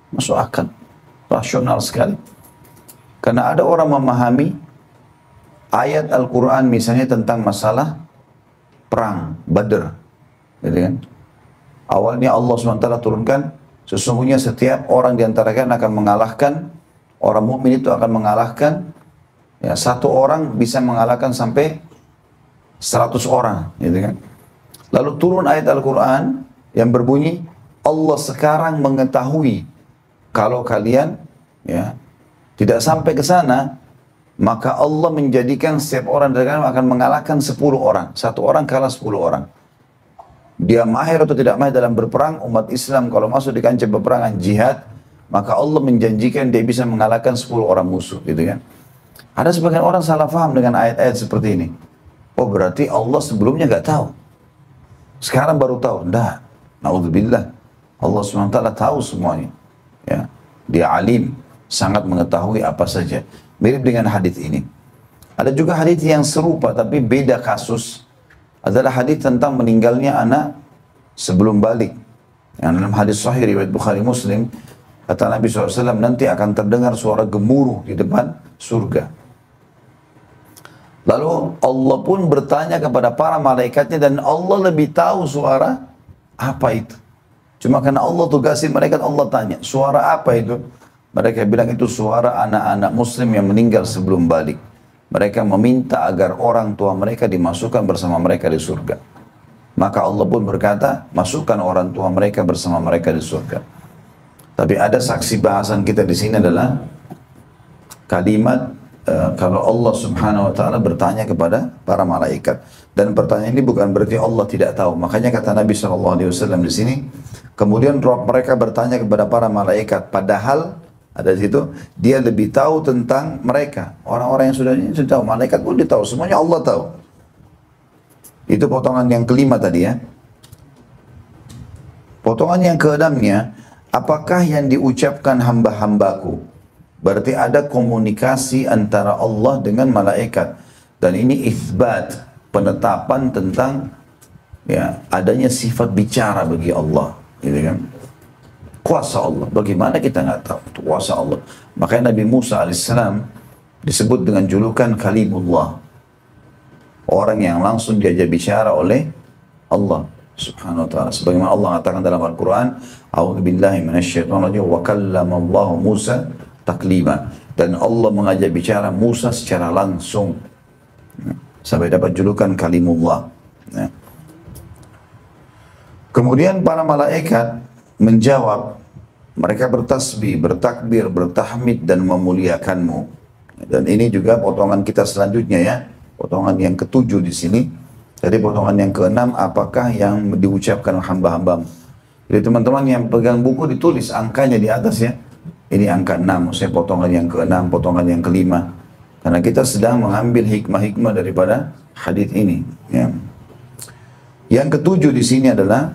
Masuk akal, rasional sekali. Karena ada orang memahami ayat Al-Quran misalnya tentang masalah perang, Badr. Gitu kan? Awalnya Allah SWT turunkan, sesungguhnya setiap orang di antara kalian akan mengalahkan, orang mukmin itu akan mengalahkan, ya, satu orang bisa mengalahkan sampai 100 orang, gitu kan. Lalu turun ayat Al-Quran yang berbunyi, Allah sekarang mengetahui kalau kalian ya tidak sampai ke sana, maka Allah menjadikan setiap orang dari kalian akan mengalahkan 10 orang. Satu orang kalah 10 orang. Dia mahir atau tidak mahir dalam berperang, umat Islam kalau masuk di kancah peperangan jihad, maka Allah menjanjikan dia bisa mengalahkan 10 orang musuh, gitu kan. Ada sebagian orang salah paham dengan ayat-ayat seperti ini. Oh berarti Allah sebelumnya nggak tahu. Sekarang baru tahu. Enggak. Naudzubillah. Allah SWT tahu semuanya. Ya. Dia alim, sangat mengetahui apa saja. Mirip dengan hadis ini. Ada juga hadis yang serupa tapi beda kasus. Adalah hadis tentang meninggalnya anak sebelum balik. Yang dalam hadis sahih riwayat Bukhari Muslim, kata Nabi SAW, nanti akan terdengar suara gemuruh di depan surga. Lalu Allah pun bertanya kepada para malaikatnya dan Allah lebih tahu suara apa itu. Cuma karena Allah tugasi malaikat, Allah tanya, suara apa itu? Mereka bilang itu suara anak-anak muslim yang meninggal sebelum balik. Mereka meminta agar orang tua mereka dimasukkan bersama mereka di surga. Maka Allah pun berkata, masukkan orang tua mereka bersama mereka di surga. Tapi ada saksi bahasan kita di sini adalah kalimat kalau Allah Subhanahu wa taala bertanya kepada para malaikat. Dan pertanyaan ini bukan berarti Allah tidak tahu. Makanya kata Nabi SAW di sini, kemudian Rabb mereka bertanya kepada para malaikat, padahal ada di situ dia lebih tahu tentang mereka. Orang-orang yang sudah tahu, malaikat pun dia tahu, semuanya Allah tahu. Itu potongan yang kelima tadi ya. Potongan yang keenamnya, apakah yang diucapkan hamba-hambaku? Berarti ada komunikasi antara Allah dengan malaikat. Dan ini itsbat, penetapan tentang ya adanya sifat bicara bagi Allah, gitu kan? Kuasa Allah, bagaimana kita nggak tahu itu kuasa Allah. Makanya Nabi Musa alaihissalam disebut dengan julukan Kalimullah, orang yang langsung diajak bicara oleh Allah Subhanahu wa taala. Sebagaimana Allah mengatakan dalam Al-Qur'an, "A'udzubillahi minasyaitonirrajim wa kallamallahu Musa taklima." Dan Allah mengajak bicara Musa secara langsung. Sampai dapat julukan Kalimullah. Kemudian para malaikat menjawab, mereka bertasbih, bertakbir, bertahmid dan memuliakanmu. Dan ini juga potongan kita selanjutnya ya, potongan yang ketujuh di sini. Jadi potongan yang keenam, apakah yang diucapkan hamba-hambamu. Jadi teman-teman yang pegang buku ditulis angkanya di atas ya. Ini angka 6, saya potongan yang keenam, potongan yang kelima. Karena kita sedang mengambil hikmah-hikmah daripada hadis ini. Ya. Yang ketujuh di sini adalah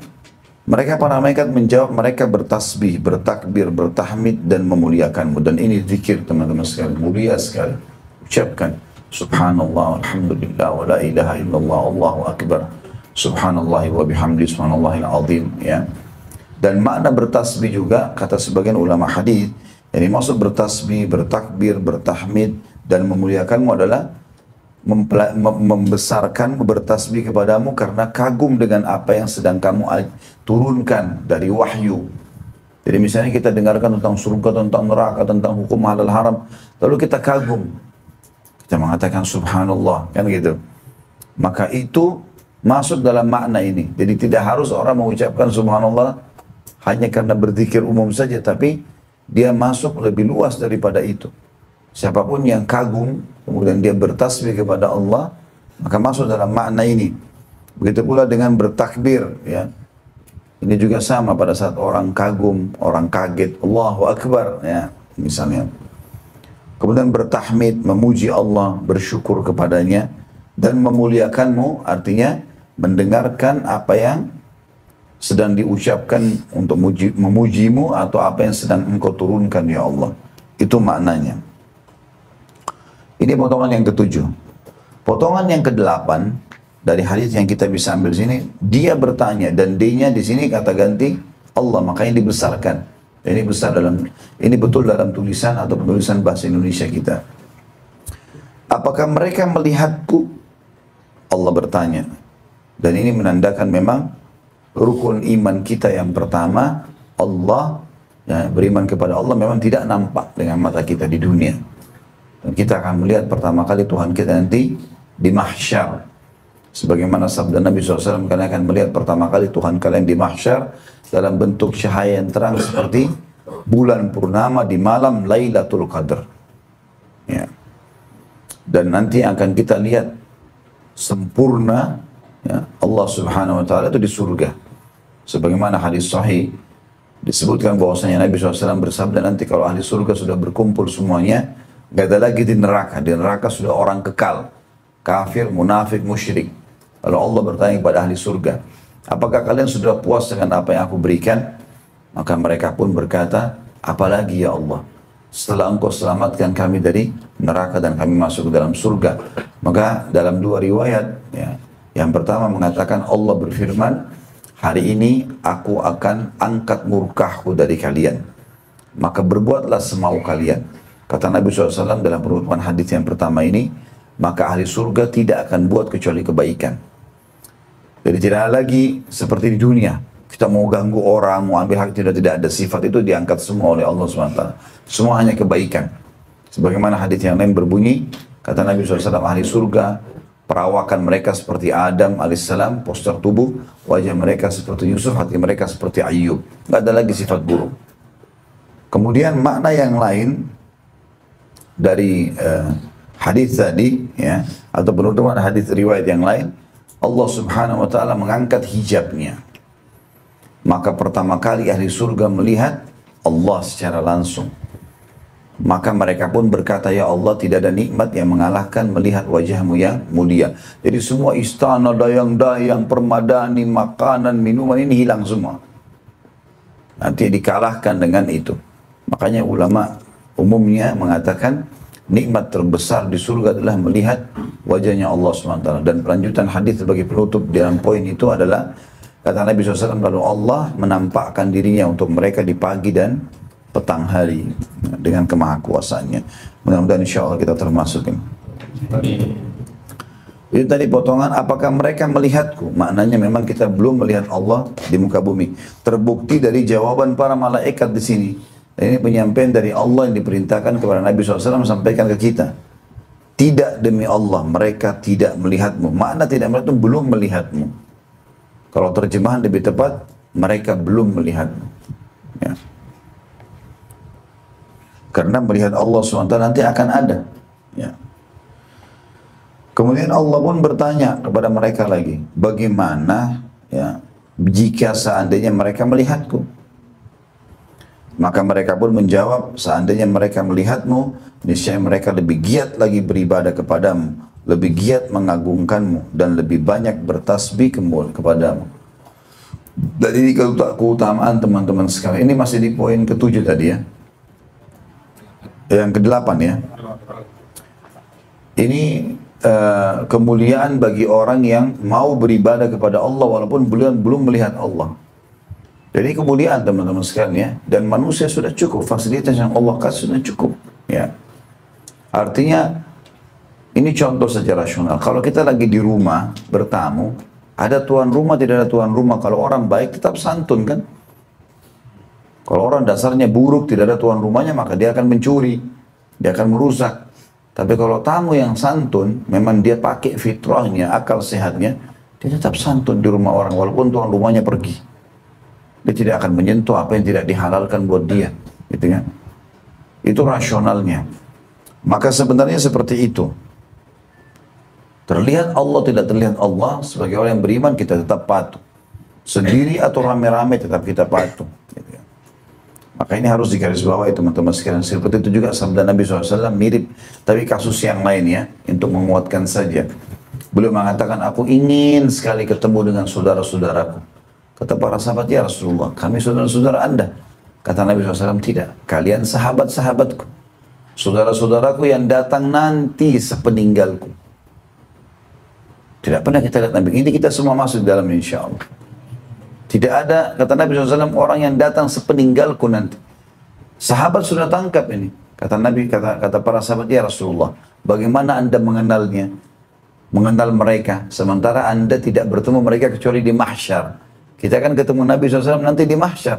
mereka para malaikat menjawab, mereka bertasbih, bertakbir, bertahmid dan memuliakanmu. Dan ini zikir teman-teman sekalian, mulia sekali. Ucapkan subhanallah, alhamdulillah, wa la ilaha illallah, Allahu akbar. Subhanallah wa bihamdi, subhanallahil azim. Ya. Dan makna bertasbih juga, kata sebagian ulama hadis, yang dimaksud bertasbih, bertakbir, bertahmid dan memuliakanmu adalah membesarkan, bertasbih kepadamu karena kagum dengan apa yang sedang kamu turunkan dari wahyu. Jadi misalnya kita dengarkan tentang surga, tentang neraka, tentang hukum halal haram, lalu kita kagum, kita mengatakan subhanallah, kan gitu. Maka itu masuk dalam makna ini. Jadi tidak harus orang mengucapkan subhanallah hanya karena berzikir umum saja, tapi dia masuk lebih luas daripada itu. Siapapun yang kagum, kemudian dia bertasbih kepada Allah, maka masuk dalam makna ini. Begitu pula dengan bertakbir, ya. Ini juga sama pada saat orang kagum, orang kaget, Allahu Akbar, ya, misalnya. Kemudian bertahmid, memuji Allah, bersyukur kepadanya, dan memuliakanmu, artinya mendengarkan apa yang sedang diucapkan untuk memujimu atau apa yang sedang engkau turunkan, ya Allah. Itu maknanya. Ini potongan yang ketujuh. Potongan yang kedelapan dari hadis yang kita bisa ambil sini, dia bertanya dan D-nya di sini kata ganti Allah, makanya dibesarkan. Ini besar ini betul dalam tulisan atau penulisan bahasa Indonesia kita. Apakah mereka melihatku? Allah bertanya. Dan ini menandakan memang rukun iman kita yang pertama, Allah, ya, beriman kepada Allah memang tidak nampak dengan mata kita di dunia. Dan kita akan melihat pertama kali Tuhan kita nanti di mahsyar. Sebagaimana sabda Nabi SAW, kalian akan melihat pertama kali Tuhan kalian di mahsyar dalam bentuk cahaya yang terang seperti bulan purnama di malam Lailatul Qadar. Ya. Dan nanti akan kita lihat sempurna, ya, Allah Subhanahu Wa Taala itu di surga. Sebagaimana hadis sahih disebutkan bahwasanya Nabi SAW bersabda, nanti kalau ahli surga sudah berkumpul semuanya, gak ada lagi di neraka. Di neraka sudah orang kekal, kafir, munafik, musyrik. Lalu Allah bertanya kepada ahli surga, Apakah kalian sudah puas dengan apa yang aku berikan? Maka mereka pun berkata, apalagi ya Allah, setelah engkau selamatkan kami dari neraka dan kami masuk ke dalam surga. Maka dalam dua riwayat, ya, yang pertama mengatakan Allah berfirman, hari ini aku akan angkat murkahku dari kalian, maka berbuatlah semau kalian. Kata Nabi SAW dalam penutupan hadis yang pertama ini, maka ahli surga tidak akan buat kecuali kebaikan. Jadi tidak lagi seperti di dunia, kita mau ganggu orang, mau ambil hak, tidak ada. Sifat itu diangkat semua oleh Allah SWT. Semua hanya kebaikan. Sebagaimana hadis yang lain berbunyi, kata Nabi SAW, ahli surga, perawakan mereka seperti Adam alaihissalam, postur tubuh, wajah mereka seperti Yusuf, hati mereka seperti Ayyub. Tidak ada lagi sifat buruk. Kemudian makna yang lain dari hadis tadi, ya, atau penutupan hadis riwayat yang lain, Allah Subhanahu wa taala mengangkat hijabnya. Maka pertama kali ahli surga melihat Allah secara langsung. Maka mereka pun berkata, ya Allah, tidak ada nikmat yang mengalahkan melihat wajahmu yang mulia. Jadi semua istana, dayang-dayang, permadani, makanan, minuman ini hilang semua. Nanti dikalahkan dengan itu. Makanya ulama umumnya mengatakan nikmat terbesar di surga adalah melihat wajahnya Allah SWT. Dan pelanjutan hadis sebagai penutup dalam poin itu adalah, kata Nabi SAW, lalu Allah menampakkan dirinya untuk mereka di pagi dan petang hari dengan kemahakuasaannya. Mudah-mudahan insya Allah kita termasuk ini. Itu tadi potongan, apakah mereka melihatku? Maknanya memang kita belum melihat Allah di muka bumi. Terbukti dari jawaban para malaikat di sini. Dan ini penyampaian dari Allah yang diperintahkan kepada Nabi SAW sampaikan ke kita. Tidak demi Allah, mereka tidak melihatmu. Makna tidak melihatmu, belum melihatmu. Kalau terjemahan lebih tepat, mereka belum melihatmu. Ya. Karena melihat Allah SWT nanti akan ada. Ya. Kemudian Allah pun bertanya kepada mereka lagi, bagaimana ya, jika seandainya mereka melihatku? Maka mereka pun menjawab, seandainya mereka melihatmu, niscaya mereka lebih giat lagi beribadah kepadamu, lebih giat mengagungkanmu, dan lebih banyak bertasbih kepadamu. Dan ini keutamaan teman-teman sekalian. Ini masih di poin ke-7 tadi ya. Yang ke-8 ya. Ini kemuliaan bagi orang yang mau beribadah kepada Allah walaupun belum melihat Allah. Jadi kemuliaan teman-teman sekalian ya, dan manusia sudah cukup, fasilitas yang Allah kasih sudah cukup ya. Artinya ini contoh secara rasional. Kalau kita lagi di rumah bertamu, ada tuan rumah, tidak ada tuan rumah, kalau orang baik tetap santun kan. Kalau orang dasarnya buruk, tidak ada tuan rumahnya, maka dia akan mencuri, dia akan merusak. Tapi kalau tamu yang santun, memang dia pakai fitrahnya, akal sehatnya, dia tetap santun di rumah orang walaupun tuan rumahnya pergi. Dia tidak akan menyentuh apa yang tidak dihalalkan buat dia, gitu kan? Itu rasionalnya. Maka sebenarnya seperti itu. Terlihat Allah, tidak terlihat Allah, sebagai orang yang beriman kita tetap patuh. Sendiri atau rame-rame tetap kita patuh. Gitu kan? Maka ini harus digarisbawahi teman-teman sekalian. Seperti itu juga sabda Nabi SAW mirip, tapi kasus yang lain ya, untuk menguatkan saja. Beliau mengatakan, aku ingin sekali ketemu dengan saudara-saudaraku. Kata para sahabat, ya Rasulullah, kami saudara-saudara Anda. Kata Nabi SAW, tidak. Kalian sahabat-sahabatku. Saudara-saudaraku yang datang nanti sepeninggalku. Tidak pernah kita lihat Nabi. Ini kita semua masuk dalam insya Allah. Tidak ada, kata Nabi SAW, orang yang datang sepeninggalku nanti. Sahabat sudah tangkap ini. Kata Nabi, kata para sahabat, ya Rasulullah, bagaimana Anda mengenalnya? Mengenal mereka. Sementara Anda tidak bertemu mereka kecuali di mahsyar. Kita akan ketemu Nabi SAW nanti di mahsyar.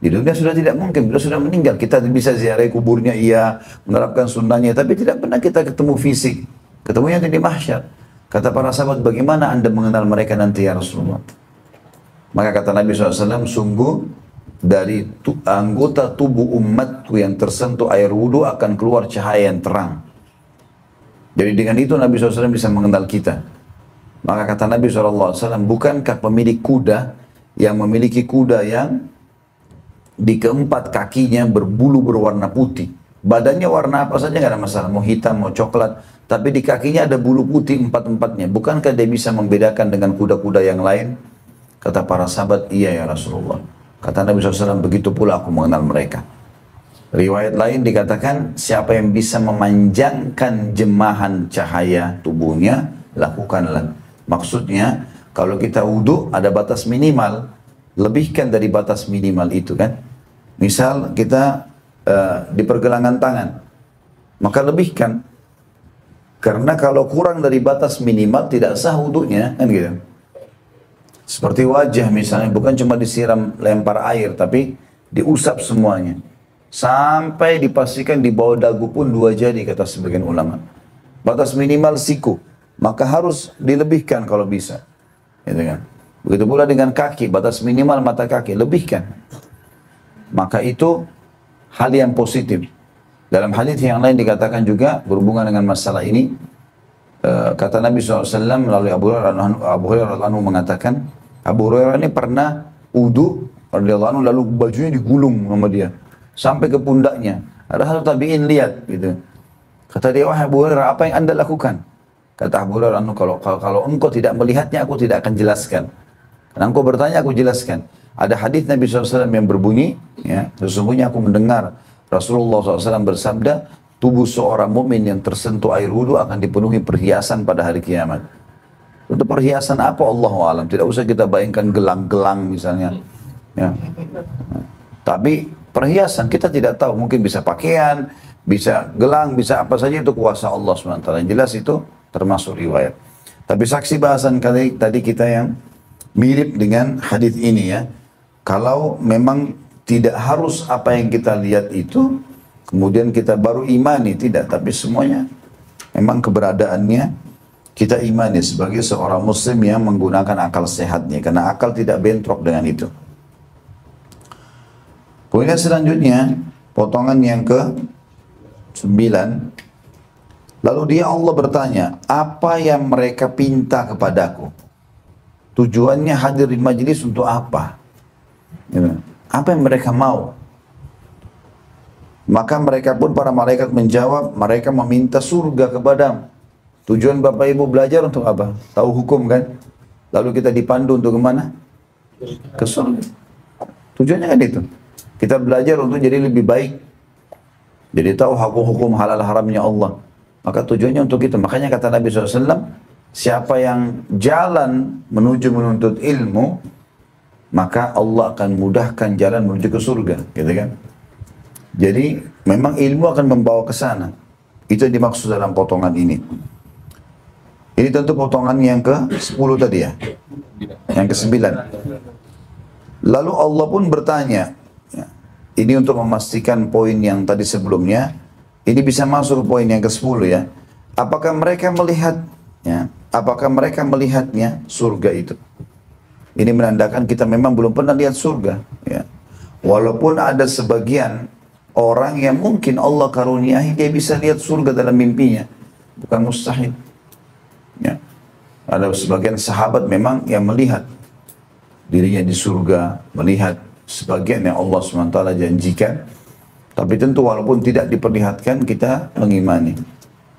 Di dunia sudah tidak mungkin, beliau sudah meninggal. Kita bisa ziarahi kuburnya, iya, menerapkan sunnahnya, tapi tidak pernah kita ketemu fisik. Ketemunya nanti di mahsyar. Kata para sahabat, bagaimana Anda mengenal mereka nanti ya Rasulullah? Maka kata Nabi SAW, sungguh dari anggota tubuh umatku yang tersentuh air wudhu akan keluar cahaya yang terang. Jadi dengan itu Nabi SAW bisa mengenal kita. Maka kata Nabi SAW, bukankah pemilik kuda yang memiliki kuda yang di keempat kakinya berbulu berwarna putih. Badannya warna apa saja nggak ada masalah, mau hitam, mau coklat. Tapi di kakinya ada bulu putih empat-empatnya. Bukankah dia bisa membedakan dengan kuda-kuda yang lain? Kata para sahabat, iya ya Rasulullah. Kata Nabi SAW, begitu pula aku mengenal mereka. Riwayat lain dikatakan, siapa yang bisa memanjangkan jemahan cahaya tubuhnya, lakukanlah. Maksudnya, kalau kita wudhu ada batas minimal, lebihkan dari batas minimal itu kan. Misal kita di pergelangan tangan, maka lebihkan. Karena kalau kurang dari batas minimal tidak sah wudhunya, kan gitu. Seperti wajah misalnya, bukan cuma disiram lempar air, tapi diusap semuanya. Sampai dipastikan di bawah dagu pun 2 jari, kata sebagian ulama. Batas minimal siku, maka harus dilebihkan kalau bisa. Gitu kan. Begitu pula dengan kaki, batas minimal mata kaki, lebihkan. Maka itu hal yang positif. Dalam hadis yang lain dikatakan juga berhubungan dengan masalah ini, kata Nabi SAW melalui Abu Hurairah radhiyallahu anhu mengatakan, Abu Hurairah ini pernah wudu radhiyallahu anhu lalu bajunya digulung sama dia sampai ke pundaknya. Ada satu tabi'in lihat gitu. Kata dia, wahai Abu Hurairah, apa yang Anda lakukan? Kata Abu Hurairah, kalau engkau tidak melihatnya, aku tidak akan jelaskan. Karena engkau bertanya, aku jelaskan. Ada hadis Nabi SAW yang berbunyi, ya, sesungguhnya aku mendengar Rasulullah SAW bersabda, tubuh seorang mukmin yang tersentuh air wudu akan dipenuhi perhiasan pada hari kiamat. Untuk perhiasan apa? Allahu a'lam. Tidak usah kita bayangkan gelang-gelang misalnya. Ya. Tapi perhiasan kita tidak tahu. Mungkin bisa pakaian, bisa gelang, bisa apa saja, itu kuasa Allah SWT. Yang jelas itu termasuk riwayat. Tapi saksi bahasan tadi kita yang mirip dengan hadis ini ya. Kalau memang tidak harus apa yang kita lihat itu, kemudian kita baru imani, tidak. Tapi semuanya memang keberadaannya kita imani sebagai seorang muslim yang menggunakan akal sehatnya. Karena akal tidak bentrok dengan itu. Poin selanjutnya, potongan yang ke-9. Lalu dia Allah bertanya, apa yang mereka pinta kepadaku? Tujuannya hadir di majelis untuk apa? Apa yang mereka mau? Maka mereka pun, para malaikat menjawab, mereka meminta surga kepadamu. Tujuan Bapak Ibu belajar untuk apa? Tahu hukum kan? Lalu kita dipandu untuk kemana? Ke surga. Tujuannya kan itu. Kita belajar untuk jadi lebih baik. Jadi tahu hukum halal haramnya Allah. Maka tujuannya untuk itu. Makanya kata Nabi SAW, siapa yang jalan menuju menuntut ilmu, maka Allah akan mudahkan jalan menuju ke surga, gitu kan? Jadi memang ilmu akan membawa ke sana. Itu yang dimaksud dalam potongan ini. Ini tentu potongan yang ke-10 tadi ya. Yang ke-9. Lalu Allah pun bertanya, ya, ini untuk memastikan poin yang tadi sebelumnya, ini bisa masuk poin yang ke-10 ya. Apakah mereka melihat, ya, apakah mereka melihatnya surga itu? Ini menandakan kita memang belum pernah lihat surga. Ya. Walaupun ada sebagian orang yang mungkin Allah karuniai, dia bisa lihat surga dalam mimpinya. Bukan mustahil. Ya. Ada sebagian sahabat memang yang melihat dirinya di surga, melihat sebagian yang Allah SWT janjikan. Tapi tentu walaupun tidak diperlihatkan, kita mengimani.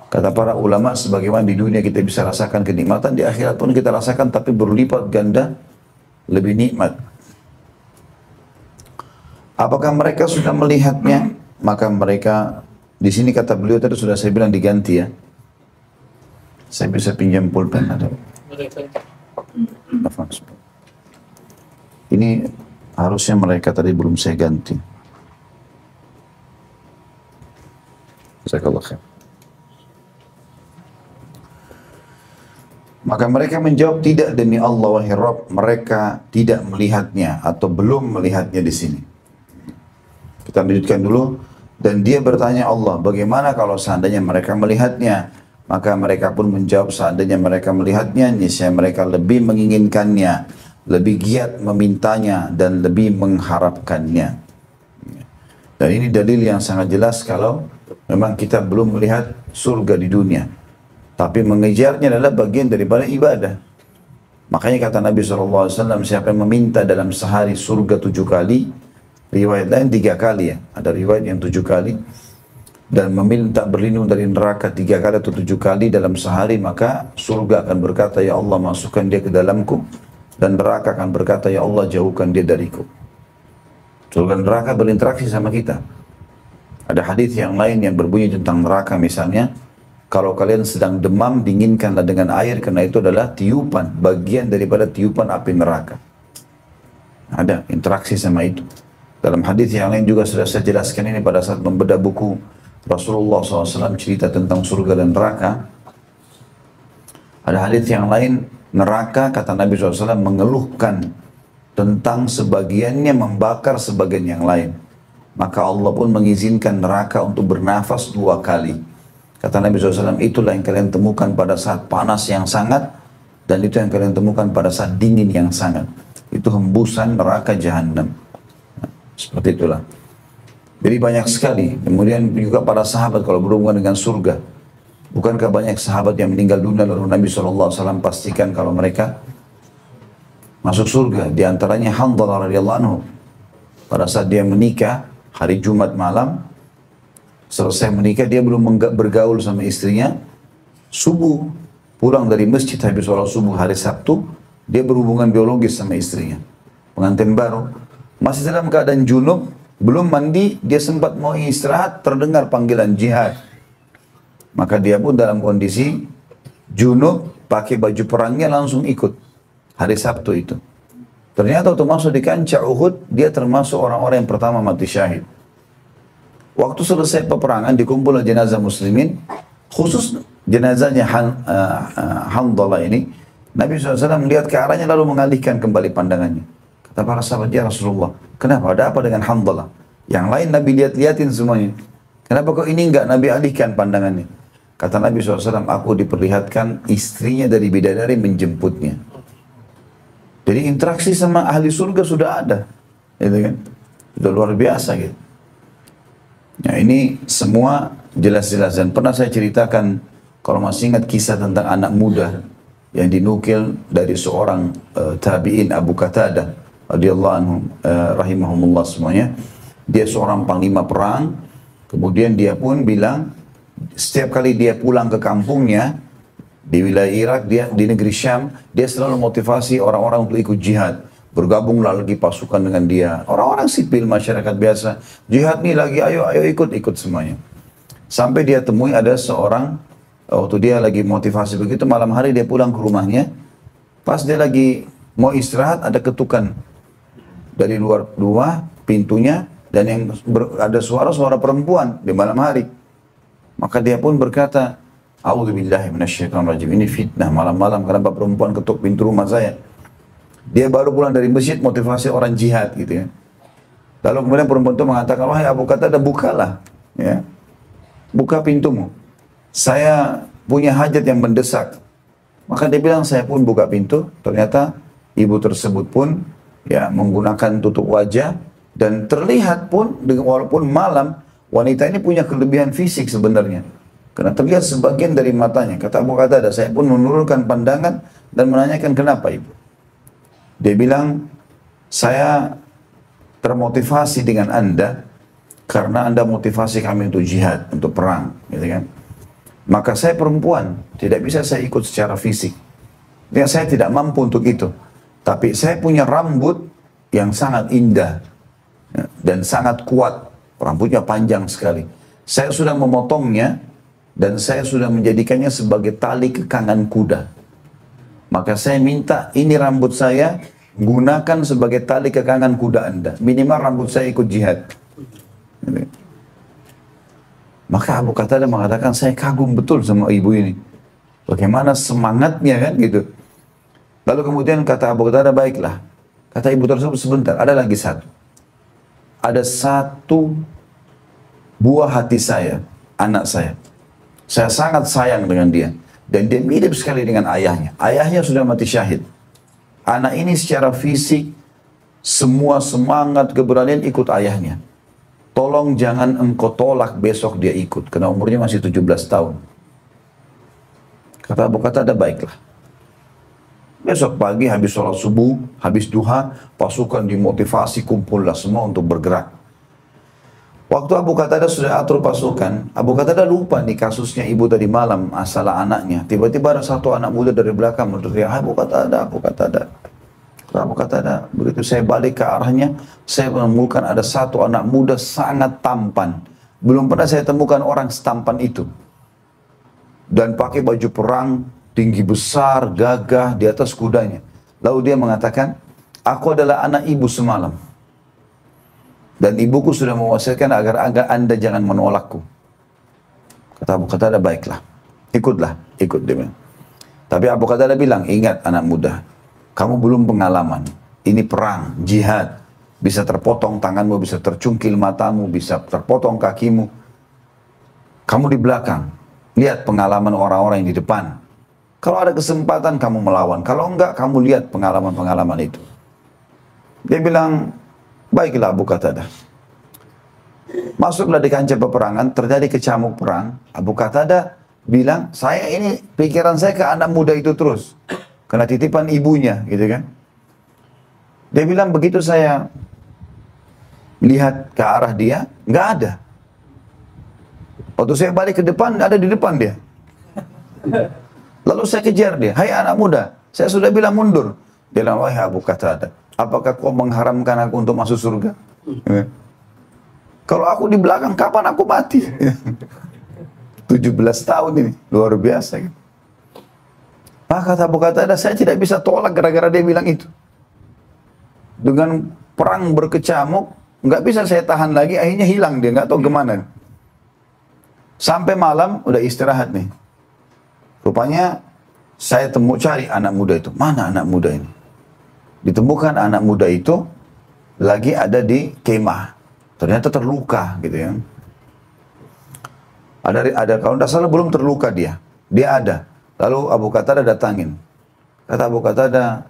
Kata para ulama, sebagaimana di dunia kita bisa rasakan kenikmatan, di akhirat pun kita rasakan, tapi berlipat ganda lebih nikmat. Apakah mereka sudah melihatnya? Maka mereka, di sini kata beliau tadi sudah saya bilang diganti ya. Saya bisa pinjam pulpen ada. Ini harusnya mereka tadi belum saya ganti. Jazakallah khair. Maka mereka menjawab, tidak demi Allah wahai Rabb, mereka tidak melihatnya atau belum melihatnya di sini. Kita lanjutkan dulu. Dan dia bertanya Allah, bagaimana kalau seandainya mereka melihatnya? Maka mereka pun menjawab, seandainya mereka melihatnya, niscaya mereka lebih menginginkannya, lebih giat memintanya, dan lebih mengharapkannya. Dan ini dalil yang sangat jelas kalau memang kita belum melihat surga di dunia. Tapi mengejarnya adalah bagian daripada ibadah. Makanya kata Nabi SAW, siapa yang meminta dalam sehari surga 7 kali, riwayat lain 3 kali ya, ada riwayat yang 7 kali, dan meminta berlindung dari neraka 3 kali atau 7 kali dalam sehari, maka surga akan berkata, ya Allah masukkan dia ke dalamku. dan neraka akan berkata, ya Allah jauhkan dia dariku. Surga dan neraka berinteraksi sama kita. Ada hadis yang lain yang berbunyi tentang neraka misalnya, kalau kalian sedang demam, dinginkanlah dengan air, karena itu adalah tiupan, bagian daripada tiupan api neraka. Ada interaksi sama itu. Dalam hadis yang lain juga sudah saya jelaskan ini pada saat membedah buku Rasulullah SAW cerita tentang surga dan neraka. Ada hadis yang lain, neraka kata Nabi SAW mengeluhkan tentang sebagiannya membakar sebagian yang lain. Maka Allah pun mengizinkan neraka untuk bernafas 2 kali. Kata Nabi SAW, itulah yang kalian temukan pada saat panas yang sangat, dan itu yang kalian temukan pada saat dingin yang sangat. Itu hembusan neraka jahanam. Seperti itulah. Jadi banyak sekali. Kemudian juga para sahabat kalau berhubungan dengan surga. Bukankah banyak sahabat yang meninggal dunia lalu Nabi SAW pastikan kalau mereka masuk surga. Di antaranya Hanzalah radhiyallahu anhu. Pada saat dia menikah, hari Jumat malam, selesai menikah, dia belum bergaul sama istrinya. Subuh, pulang dari masjid habis sholat subuh hari Sabtu, dia berhubungan biologis sama istrinya. Pengantin baru. Masih dalam keadaan junub, belum mandi, dia sempat mau istirahat, terdengar panggilan jihad. Maka dia pun dalam kondisi junub, pakai baju perangnya langsung ikut. Hari Sabtu itu. Ternyata waktu masuk di kancah Uhud, dia termasuk orang-orang yang pertama mati syahid. Waktu selesai peperangan, dikumpul jenazah muslimin, khusus jenazahnya Hanzalah ini, Nabi SAW melihat ke arahnya lalu mengalihkan kembali pandangannya. Kata para sahabat, ya Rasulullah, kenapa? Ada apa dengan Hanzalah? Yang lain Nabi lihat-liatin semuanya. Kenapa kok ini enggak Nabi alihkan pandangannya? Kata Nabi SAW, aku diperlihatkan istrinya dari bidadari menjemputnya. Jadi interaksi sama ahli surga sudah ada. Gitu kan? Sudah luar biasa gitu. Ya, ini semua jelas-jelas, dan pernah saya ceritakan kalau masih ingat kisah tentang anak muda yang dinukil dari seorang tabi'in Abu Qatadah radhiyallahu anhu rahimahumullah semuanya. Dia seorang panglima perang, kemudian dia pun bilang setiap kali dia pulang ke kampungnya di wilayah Irak, dia di negeri Syam, dia selalu motivasi orang-orang untuk ikut jihad. Bergabunglah lagi pasukan dengan dia. Orang-orang sipil, masyarakat biasa. Jihad nih lagi, ayo ikut semuanya. Sampai dia temui ada seorang, waktu dia lagi motivasi begitu, malam hari dia pulang ke rumahnya. Pas dia lagi mau istirahat, ada ketukan dari luar pintunya, dan yang ada suara-suara perempuan di malam hari. Maka dia pun berkata, A'udzubillahi minasyaitonirrajim, ini fitnah malam-malam kenapa perempuan ketuk pintu rumah saya. Dia baru pulang dari masjid motivasi orang jihad gitu ya. Lalu kemudian perempuan itu mengatakan, wahai Abu Qatadah, bukalah ya. Buka pintumu. Saya punya hajat yang mendesak. Maka dia bilang, saya pun buka pintu. Ternyata ibu tersebut pun ya menggunakan tutup wajah, dan terlihat pun walaupun malam, wanita ini punya kelebihan fisik sebenarnya. Karena terlihat sebagian dari matanya. Kata Abu Qatadah, saya pun menurunkan pandangan dan menanyakan, kenapa ibu? Dia bilang, saya termotivasi dengan Anda karena Anda motivasi kami untuk jihad, untuk perang, gitu kan? Maka saya perempuan, tidak bisa saya ikut secara fisik. Ya, saya tidak mampu untuk itu. Tapi saya punya rambut yang sangat indah ya, dan sangat kuat. Rambutnya panjang sekali. Saya sudah memotongnya dan saya sudah menjadikannya sebagai tali kekangan kuda. Maka saya minta ini rambut saya gunakan sebagai tali kekangan kuda Anda. Minimal rambut saya ikut jihad. Maka Abu Qatadah mengatakan, saya kagum betul sama ibu ini. Bagaimana semangatnya kan gitu. Lalu kemudian kata Abu Qatadah, baiklah. Kata ibu tersebut, sebentar, ada lagi satu. Ada satu buah hati saya, anak saya. Saya sangat sayang dengan dia. Dan dia mirip sekali dengan ayahnya. Ayahnya sudah mati syahid. Anak ini secara fisik, semua semangat, keberanian ikut ayahnya. Tolong jangan engkau tolak besok dia ikut. Karena umurnya masih 17 tahun. Kata Abu Qatadah, baiklah. Besok pagi habis sholat subuh, habis duha, pasukan dimotivasi, kumpullah semua untuk bergerak. Waktu Abu Qatadah sudah atur pasukan, Abu Qatadah lupa nih kasusnya ibu tadi malam, masalah anaknya. Tiba-tiba ada satu anak muda dari belakang berteriak, Abu Qatadah, Abu Qatadah. Abu Qatadah, begitu saya balik ke arahnya, saya menemukan ada satu anak muda sangat tampan. Belum pernah saya temukan orang setampan itu. Dan pakai baju perang, tinggi besar, gagah di atas kudanya. Lalu dia mengatakan, aku adalah anak ibu semalam. Dan ibuku sudah mewasiatkan agar anda jangan menolakku. Kata Abu Qatadah, baiklah, ikutlah, ikut dia. Tapi Abu Qatadah bilang, ingat anak muda, kamu belum pengalaman. Ini perang, jihad. Bisa terpotong tanganmu, bisa tercungkil matamu, bisa terpotong kakimu. Kamu di belakang. Lihat pengalaman orang-orang yang di depan. Kalau ada kesempatan kamu melawan. Kalau enggak, kamu lihat pengalaman-pengalaman itu. Dia bilang, baiklah Abu Qatadah. Masuklah di kancah peperangan, terjadi kecamuk perang. Abu Qatadah bilang, saya ini, pikiran saya ke anak muda itu terus. Kena titipan ibunya, gitu kan. Dia bilang, begitu saya lihat ke arah dia, nggak ada. Waktu saya balik ke depan, ada di depan dia. Lalu saya kejar dia, hai anak muda, saya sudah bilang mundur. Dia bilang, wahai Abu Qatadah, apakah kau mengharamkan aku untuk masuk surga? Kalau aku di belakang, kapan aku mati? 17 tahun ini, luar biasa. Maka kata Abu Qatadah, saya tidak bisa tolak gara-gara dia bilang itu. Dengan perang berkecamuk, nggak bisa saya tahan lagi, akhirnya hilang dia, nggak tahu kemana. Sampai malam, udah istirahat nih. Rupanya, saya cari anak muda itu. Mana anak muda ini? Ditemukan anak muda itu, lagi ada di kemah. Ternyata terluka, gitu ya. Ada kalau tidak salah belum terluka dia. Dia ada. Lalu Abu Qatadah datangin. Kata Abu Qatadah,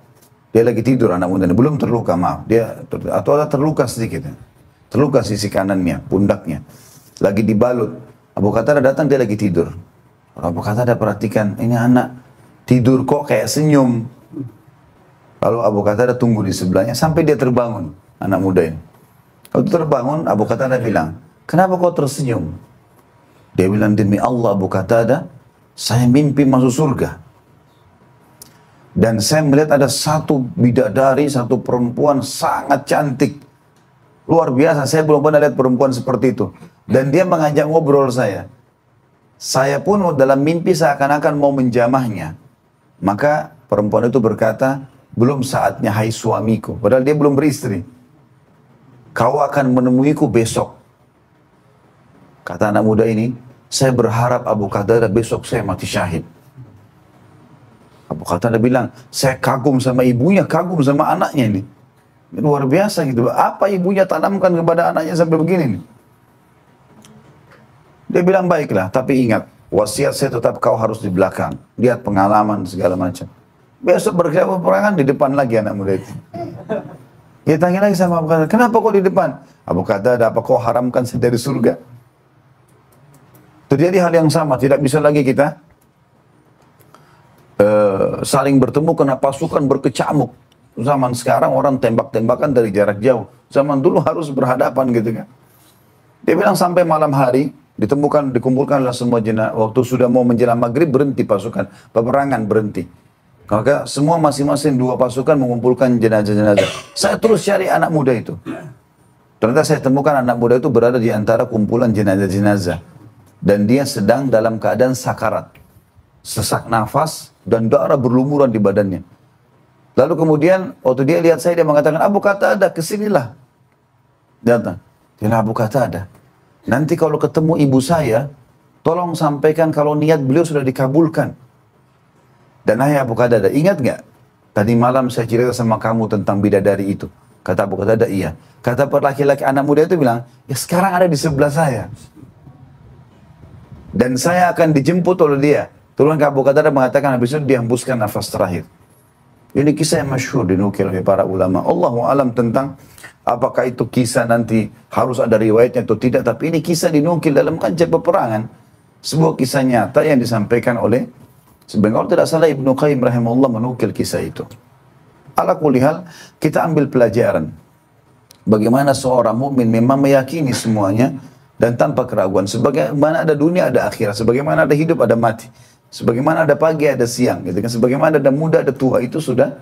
dia lagi tidur anak muda ini, belum terluka, maaf. Dia atau ada terluka sedikit. Terluka sisi kanannya, pundaknya. Lagi dibalut. Abu Qatadah datang, dia lagi tidur. Abu Qatadah perhatikan, ini anak tidur kok kayak senyum. Lalu Abu Qatadah tunggu di sebelahnya sampai dia terbangun, anak muda ini. Waktu terbangun, Abu Qatadah bilang, kenapa kau tersenyum? Dia bilang, demi Allah Abu Qatadah, saya mimpi masuk surga. Dan saya melihat ada satu bidadari, satu perempuan sangat cantik. Luar biasa, saya belum pernah lihat perempuan seperti itu. Dan dia mengajak ngobrol saya. Saya pun dalam mimpi seakan-akan mau menjamahnya. Maka perempuan itu berkata, belum saatnya hai suamiku. Padahal dia belum beristri. Kau akan menemuiku besok. Kata anak muda ini, saya berharap Abu Qatadah besok saya mati syahid. Abu Qatadah bilang, saya kagum sama ibunya, kagum sama anaknya ini. Ini luar biasa gitu. Apa ibunya tanamkan kepada anaknya sampai begini nih? Dia bilang, baiklah, tapi ingat, wasiat saya tetap kau harus di belakang. Lihat pengalaman segala macam. Besok berkata peperangan di depan lagi anak muda itu. Dia tanya lagi sama Abu Qatadah, kenapa kau di depan? Abu Qatadah, apa kau haramkan saya dari surga? Terjadi hal yang sama, tidak bisa lagi kita saling bertemu karena pasukan berkecamuk. Zaman sekarang orang tembak-tembakan dari jarak jauh. Zaman dulu harus berhadapan gitu kan. Dia bilang sampai malam hari, dikumpulkanlah semua jenazah. Waktu sudah mau menjelang maghrib berhenti pasukan, peperangan berhenti. Maka semua masing-masing dua pasukan mengumpulkan jenazah-jenazah. Saya terus cari anak muda itu. Ternyata saya temukan anak muda itu berada di antara kumpulan jenazah-jenazah. Dan dia sedang dalam keadaan sakarat. Sesak nafas dan darah berlumuran di badannya. Lalu kemudian waktu dia lihat saya, dia mengatakan, Abu Qatadah kesinilah. Datang. Dia Abu Qatadah, nanti kalau ketemu ibu saya, tolong sampaikan kalau niat beliau sudah dikabulkan. Dan ayah Abu Qatadah, ingat gak? Tadi malam saya cerita sama kamu tentang bidadari itu. Kata Abu Qatadah, iya. Kata laki-laki anak muda itu bilang, ya sekarang ada di sebelah saya. Dan saya akan dijemput oleh dia. Turun ke Abu Qatadah mengatakan, habis itu dihembuskan nafas terakhir. Ini kisah yang masyhur dinukil oleh para ulama. Allahu alam tentang apakah itu kisah nanti harus ada riwayatnya atau tidak. Tapi ini kisah dinukil dalam kancah peperangan. Sebuah kisah nyata yang disampaikan oleh, sebenarnya kalau tidak salah Ibnu Qayyim rahimahullah menukil kisah itu. Ala kulli hal, kita ambil pelajaran. Bagaimana seorang mukmin memang meyakini semuanya dan tanpa keraguan. Sebagaimana ada dunia, ada akhirat. Sebagaimana ada hidup, ada mati. Sebagaimana ada pagi, ada siang. Gitu kan? Sebagaimana ada muda, ada tua. Itu sudah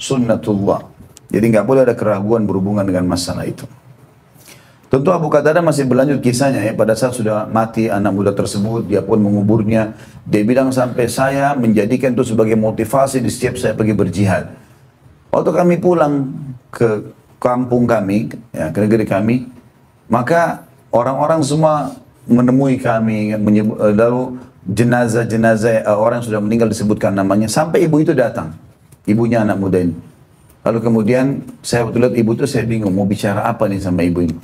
sunnatullah. Jadi nggak boleh ada keraguan berhubungan dengan masalah itu. Tentu Abu Qatadah masih berlanjut kisahnya ya. Pada saat sudah mati anak muda tersebut, dia pun menguburnya. Dia bilang sampai saya menjadikan itu sebagai motivasi di setiap saya pergi berjihad. Waktu kami pulang ke kampung kami, ya, ke negeri kami, maka orang-orang semua menemui kami, lalu jenazah-jenazah orang yang sudah meninggal disebutkan namanya, sampai ibu itu datang, ibunya anak muda ini. Lalu kemudian saya waktu lihat ibu itu, saya bingung mau bicara apa nih sama ibu ini.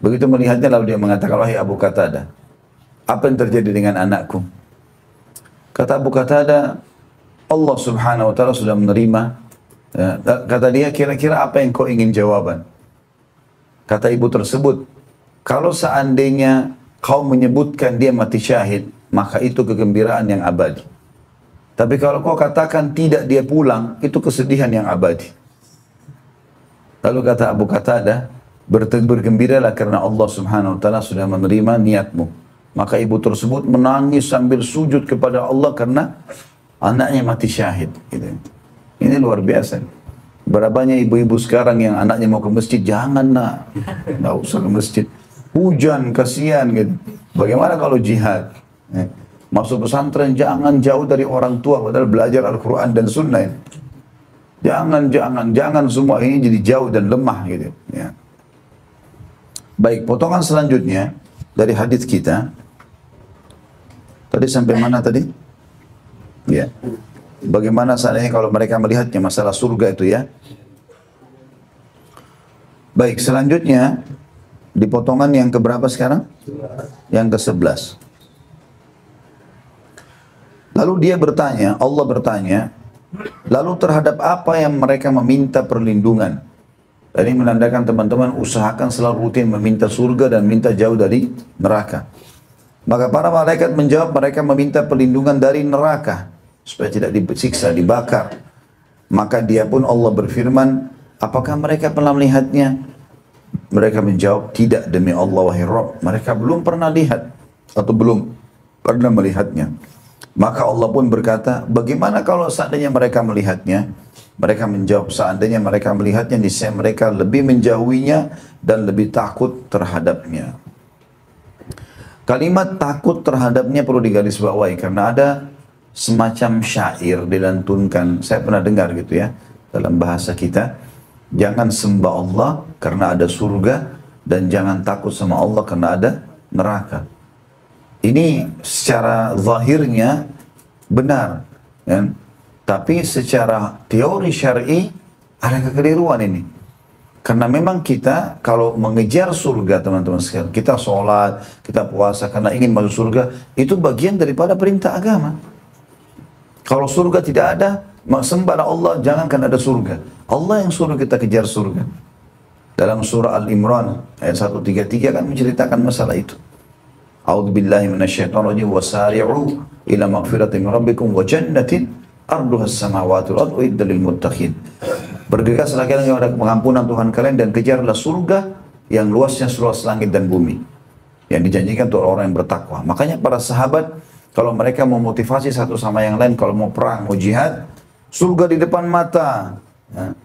Begitu melihatnya lalu dia mengatakan, wahai Abu Qatadah, apa yang terjadi dengan anakku? Kata Abu Qatadah, Allah subhanahu wa ta'ala sudah menerima. Ya, kata dia, kira-kira apa yang kau ingin jawaban? Kata ibu tersebut, kalau seandainya kau menyebutkan dia mati syahid, maka itu kegembiraan yang abadi. Tapi kalau kau katakan tidak dia pulang, itu kesedihan yang abadi. Lalu kata Abu Qatadah, bergembiralah karena Allah subhanahu wa ta'ala sudah menerima niatmu. Maka ibu tersebut menangis sambil sujud kepada Allah karena anaknya mati syahid. Gitu. Ini luar biasa. Berapa banyak ibu-ibu sekarang yang anaknya mau ke masjid, jangan nak, nggak usah ke masjid. Hujan, kasihan gitu. Bagaimana kalau jihad? Masuk pesantren, jangan jauh dari orang tua, padahal belajar Al-Quran dan Sunnah. Jangan semua ini jadi jauh dan lemah gitu. Ya. Baik, potongan selanjutnya dari hadis kita. Tadi sampai mana tadi? Ya. Bagaimana seandainya kalau mereka melihatnya, masalah surga itu ya. Baik, selanjutnya di potongan yang keberapa sekarang? Yang ke-11. Lalu dia bertanya, Allah bertanya, lalu terhadap apa yang mereka meminta perlindungan? Ini menandakan teman-teman usahakan selalu rutin meminta surga dan minta jauh dari neraka. Maka para malaikat menjawab, mereka meminta perlindungan dari neraka supaya tidak disiksa, dibakar. Maka dia pun Allah berfirman, apakah mereka pernah melihatnya? Mereka menjawab, tidak demi Allah wahai Rabb. Mereka belum pernah lihat atau belum pernah melihatnya. Maka Allah pun berkata, bagaimana kalau seandainya mereka melihatnya? Mereka menjawab, seandainya mereka melihatnya, niscaya mereka lebih menjauhinya dan lebih takut terhadapnya. Kalimat takut terhadapnya perlu digarisbawahi karena ada semacam syair dilantunkan. Saya pernah dengar gitu ya, dalam bahasa kita, jangan sembah Allah karena ada surga dan jangan takut sama Allah karena ada neraka. Ini secara zahirnya benar, kan? Tapi secara teori syar'i ada kekeliruan ini. Karena memang kita kalau mengejar surga teman-teman sekalian, kita sholat, kita puasa karena ingin masuk surga, itu bagian daripada perintah agama. Kalau surga tidak ada, sembahlah Allah, jangankan ada surga. Allah yang suruh kita kejar surga. Dalam surah Al-Imran ayat 133 kan menceritakan masalah itu. A'udzubillahi minasyaitonirrajim wasari'u ila maghfiratin min rabbikum wa jannatin arduha as-samawati wal ardu uiddat lil muttaqin. Bergegaslah kalian kepada pengampunan Tuhan kalian dan kejarlah surga yang luasnya seluas langit dan bumi, yang dijanjikan untuk orang yang bertakwa. Makanya para sahabat kalau mereka mau motivasi satu sama yang lain, kalau mau perang, mau jihad, surga di depan mata, ya.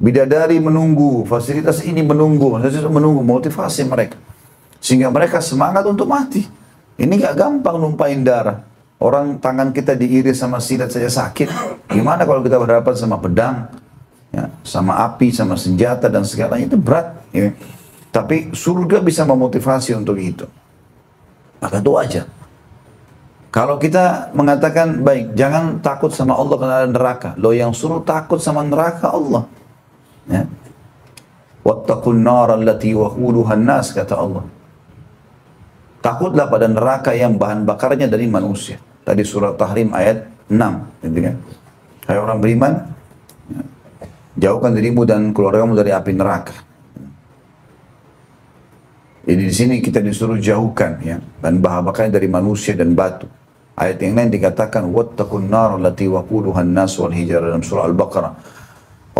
Bidadari menunggu, fasilitas ini menunggu, motivasi mereka. Sehingga mereka semangat untuk mati. Ini gak gampang numpain darah. Orang tangan kita diiris sama silat saja sakit. Gimana kalau kita berhadapan sama pedang, ya, sama api, sama senjata dan segalanya, itu berat. Ya. Tapi surga bisa memotivasi untuk itu. Maka itu aja. Kalau kita mengatakan, baik, jangan takut sama Allah karena ada neraka. Loh, yang suruh takut sama neraka Allah. Ya. Wattaqun nar allati waquduha an-nas, kata Allah. Takutlah pada neraka yang bahan bakarnya dari manusia. Tadi surah Tahrim ayat 6. Gitu kan? Hai orang beriman, ya, jauhkan dirimu dan keluargamu dari api neraka. Jadi di sini kita disuruh jauhkan, ya, dan bahan bakarnya dari manusia dan batu. Ayat yang lain dikatakan wattaqun nar allati waquduha an-nas wal hijarah dalam surah Al-Baqarah.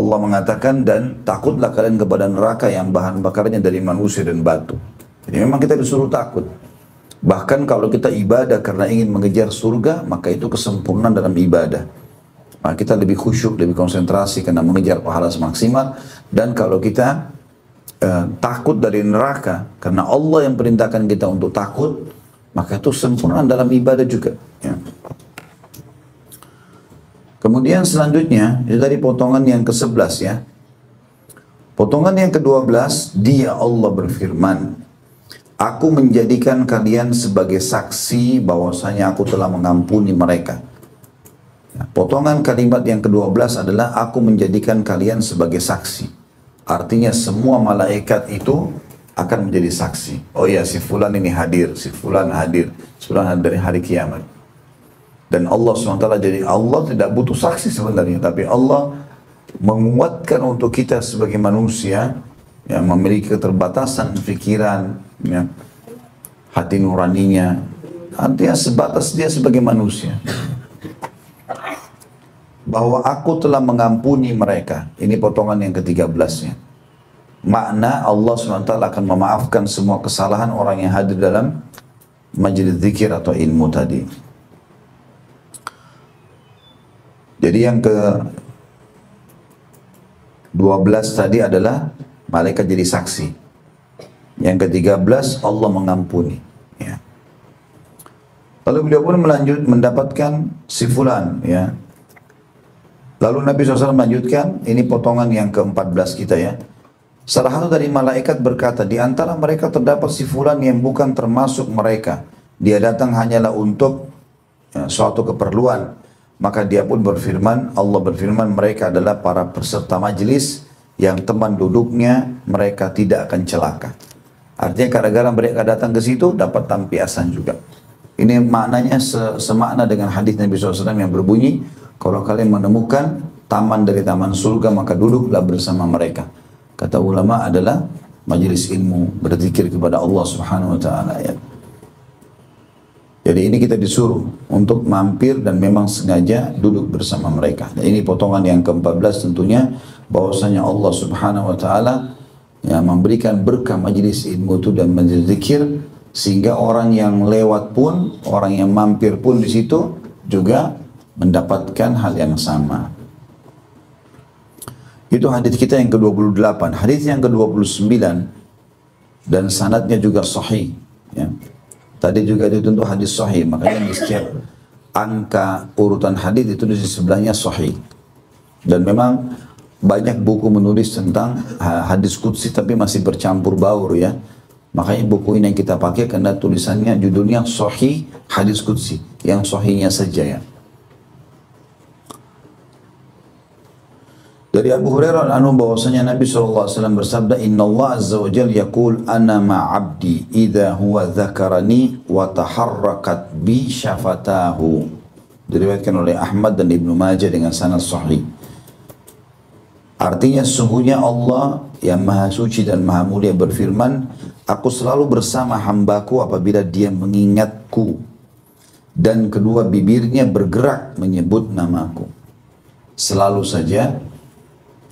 Allah mengatakan dan takutlah kalian kepada neraka yang bahan bakarnya dari manusia dan batu. Jadi memang kita disuruh takut. Bahkan kalau kita ibadah karena ingin mengejar surga, maka itu kesempurnaan dalam ibadah. Maka kita lebih khusyuk, lebih konsentrasi karena mengejar pahala semaksimal. Dan kalau kita takut dari neraka, karena Allah yang perintahkan kita untuk takut, maka itu sempurna dalam ibadah juga. Ya. Kemudian selanjutnya, itu tadi potongan yang ke-11 ya. Potongan yang ke-12, dia Allah berfirman, aku menjadikan kalian sebagai saksi bahwasanya aku telah mengampuni mereka. Ya, potongan kalimat yang ke-12 adalah aku menjadikan kalian sebagai saksi. Artinya semua malaikat itu akan menjadi saksi. Oh ya, si fulan ini hadir, si fulan hadir dari hari kiamat. Dan Allah SWT, jadi Allah tidak butuh saksi sebenarnya, tapi Allah menguatkan untuk kita sebagai manusia yang memiliki keterbatasan pikiran, ya, hati nuraninya, artinya sebatas dia sebagai manusia. Bahwa aku telah mengampuni mereka. Ini potongan yang ke-13-nya. Makna Allah SWT akan memaafkan semua kesalahan orang yang hadir dalam majelis zikir atau ilmu tadi. Jadi yang ke-12 tadi adalah malaikat jadi saksi. Yang ke-13 Allah mengampuni. Ya. Lalu beliau pun mendapatkan si fulan. Ya. Lalu Nabi SAW melanjutkan, ini potongan yang ke-14 kita ya. Salah satu dari malaikat berkata, di antara mereka terdapat si fulan yang bukan termasuk mereka. Dia datang hanyalah untuk suatu keperluan. Maka dia pun berfirman, Allah berfirman, mereka adalah para peserta majelis yang teman duduknya mereka tidak akan celaka. Artinya gara-gara mereka datang ke situ dapat tampiasan juga. Ini maknanya semakna dengan hadis Nabi SAW yang berbunyi, kalau kalian menemukan taman dari taman surga maka duduklah bersama mereka. Kata ulama adalah majelis ilmu, berzikir kepada Allah Subhanahu Wa Taala. Ya. Jadi ini kita disuruh untuk mampir dan memang sengaja duduk bersama mereka. Dan ini potongan yang ke-14 tentunya bahwasanya Allah Subhanahu Wa Taala ya, memberikan berkah majelis ilmu itu dan majelis zikir sehingga orang yang lewat pun, orang yang mampir pun di situ juga mendapatkan hal yang sama. Itu hadis kita yang ke-28. Hadis yang ke-29 dan sanadnya juga sahih. Ya. Tadi juga dituntut hadis sahih, makanya di setiap angka urutan hadis itu di sebelahnya sahih. Dan memang banyak buku menulis tentang hadis qudsi tapi masih bercampur baur ya. Makanya buku ini yang kita pakai karena tulisannya judulnya Sahih Hadis Qudsi, yang sahihnya saja ya. Dari Abu Hurairah anhu bahwasanya Nabi SAW bersabda, Inna Allah Azza wa Jal yaqul ana ma'abdi idha huwa dhakarani wa taharrakat bi syafatahu. Diriwayatkan oleh Ahmad dan Ibnu Majah dengan sanad sahih. Artinya sesungguhnya Allah yang maha suci dan maha mulia berfirman, aku selalu bersama hambaku apabila dia mengingatku dan kedua bibirnya bergerak menyebut namaku. Selalu saja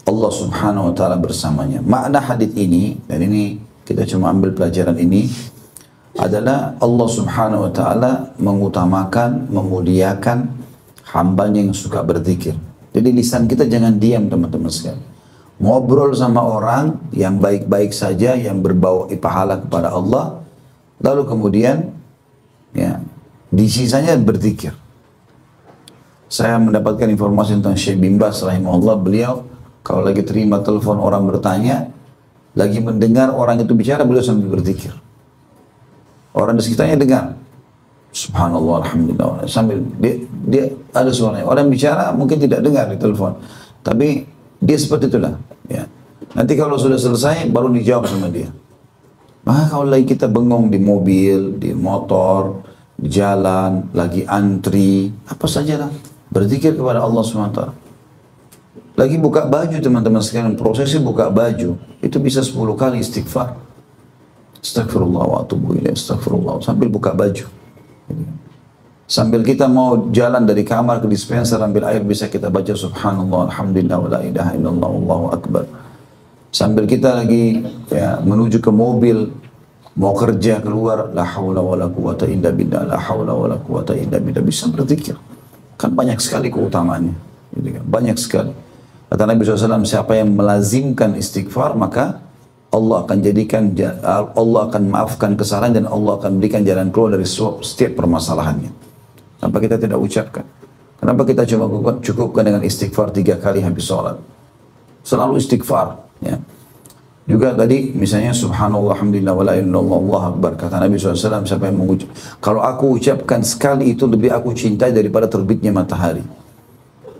Allah Subhanahu Wa Taala bersamanya. Makna hadis ini, dan ini kita cuma ambil pelajaran ini, adalah Allah Subhanahu Wa Taala mengutamakan, memuliakan hambanya yang suka berzikir. Jadi lisan kita jangan diam teman-teman sekalian. Ngobrol sama orang yang baik-baik saja, yang berbau pahala kepada Allah, lalu kemudian ya di sisanya berzikir. Saya mendapatkan informasi tentang Syekh bin Baz rahimahullah, beliau kalau lagi terima telepon orang bertanya, lagi mendengar orang itu bicara, beliau sambil berzikir. Orang di sekitarnya dengar, subhanallah, alhamdulillah, sambil dia ada suaranya. Orang bicara mungkin tidak dengar di telepon, tapi dia seperti itulah. Ya. Nanti kalau sudah selesai, baru dijawab sama dia. Maka kalau lagi kita bengong di mobil, di motor, di jalan, lagi antri, apa sajalah, berzikir kepada Allah SWT. Lagi buka baju teman-teman sekalian, prosesnya buka baju, itu bisa 10 kali istighfar. Astagfirullah wa atubu ilaih, astagfirullah, sambil buka baju. Sambil kita mau jalan dari kamar ke dispenser ambil air, bisa kita baca subhanallah, alhamdulillah, wa la ilaha illallah, Allahu akbar. Sambil kita lagi ya, menuju ke mobil, mau kerja keluar, la haula wa la quwata illa billah, la haula wa la quwata illa billah, bisa berzikir. Kan banyak sekali keutamaannya. Gitu kan. Banyak sekali. Kata Nabi SAW, siapa yang melazimkan istighfar, maka Allah akan jadikan, Allah akan maafkan kesalahan dan Allah akan berikan jalan keluar dari setiap permasalahannya. Kenapa kita tidak ucapkan? Kenapa kita cuma cukupkan dengan istighfar 3 kali habis sholat? Selalu istighfar. Ya. Juga tadi misalnya subhanallah, alhamdulillah, wa la ilaha illallah, Allahu akbar. Kata Nabi SAW, siapa yang mengucap, kalau aku ucapkan sekali itu lebih aku cintai daripada terbitnya matahari.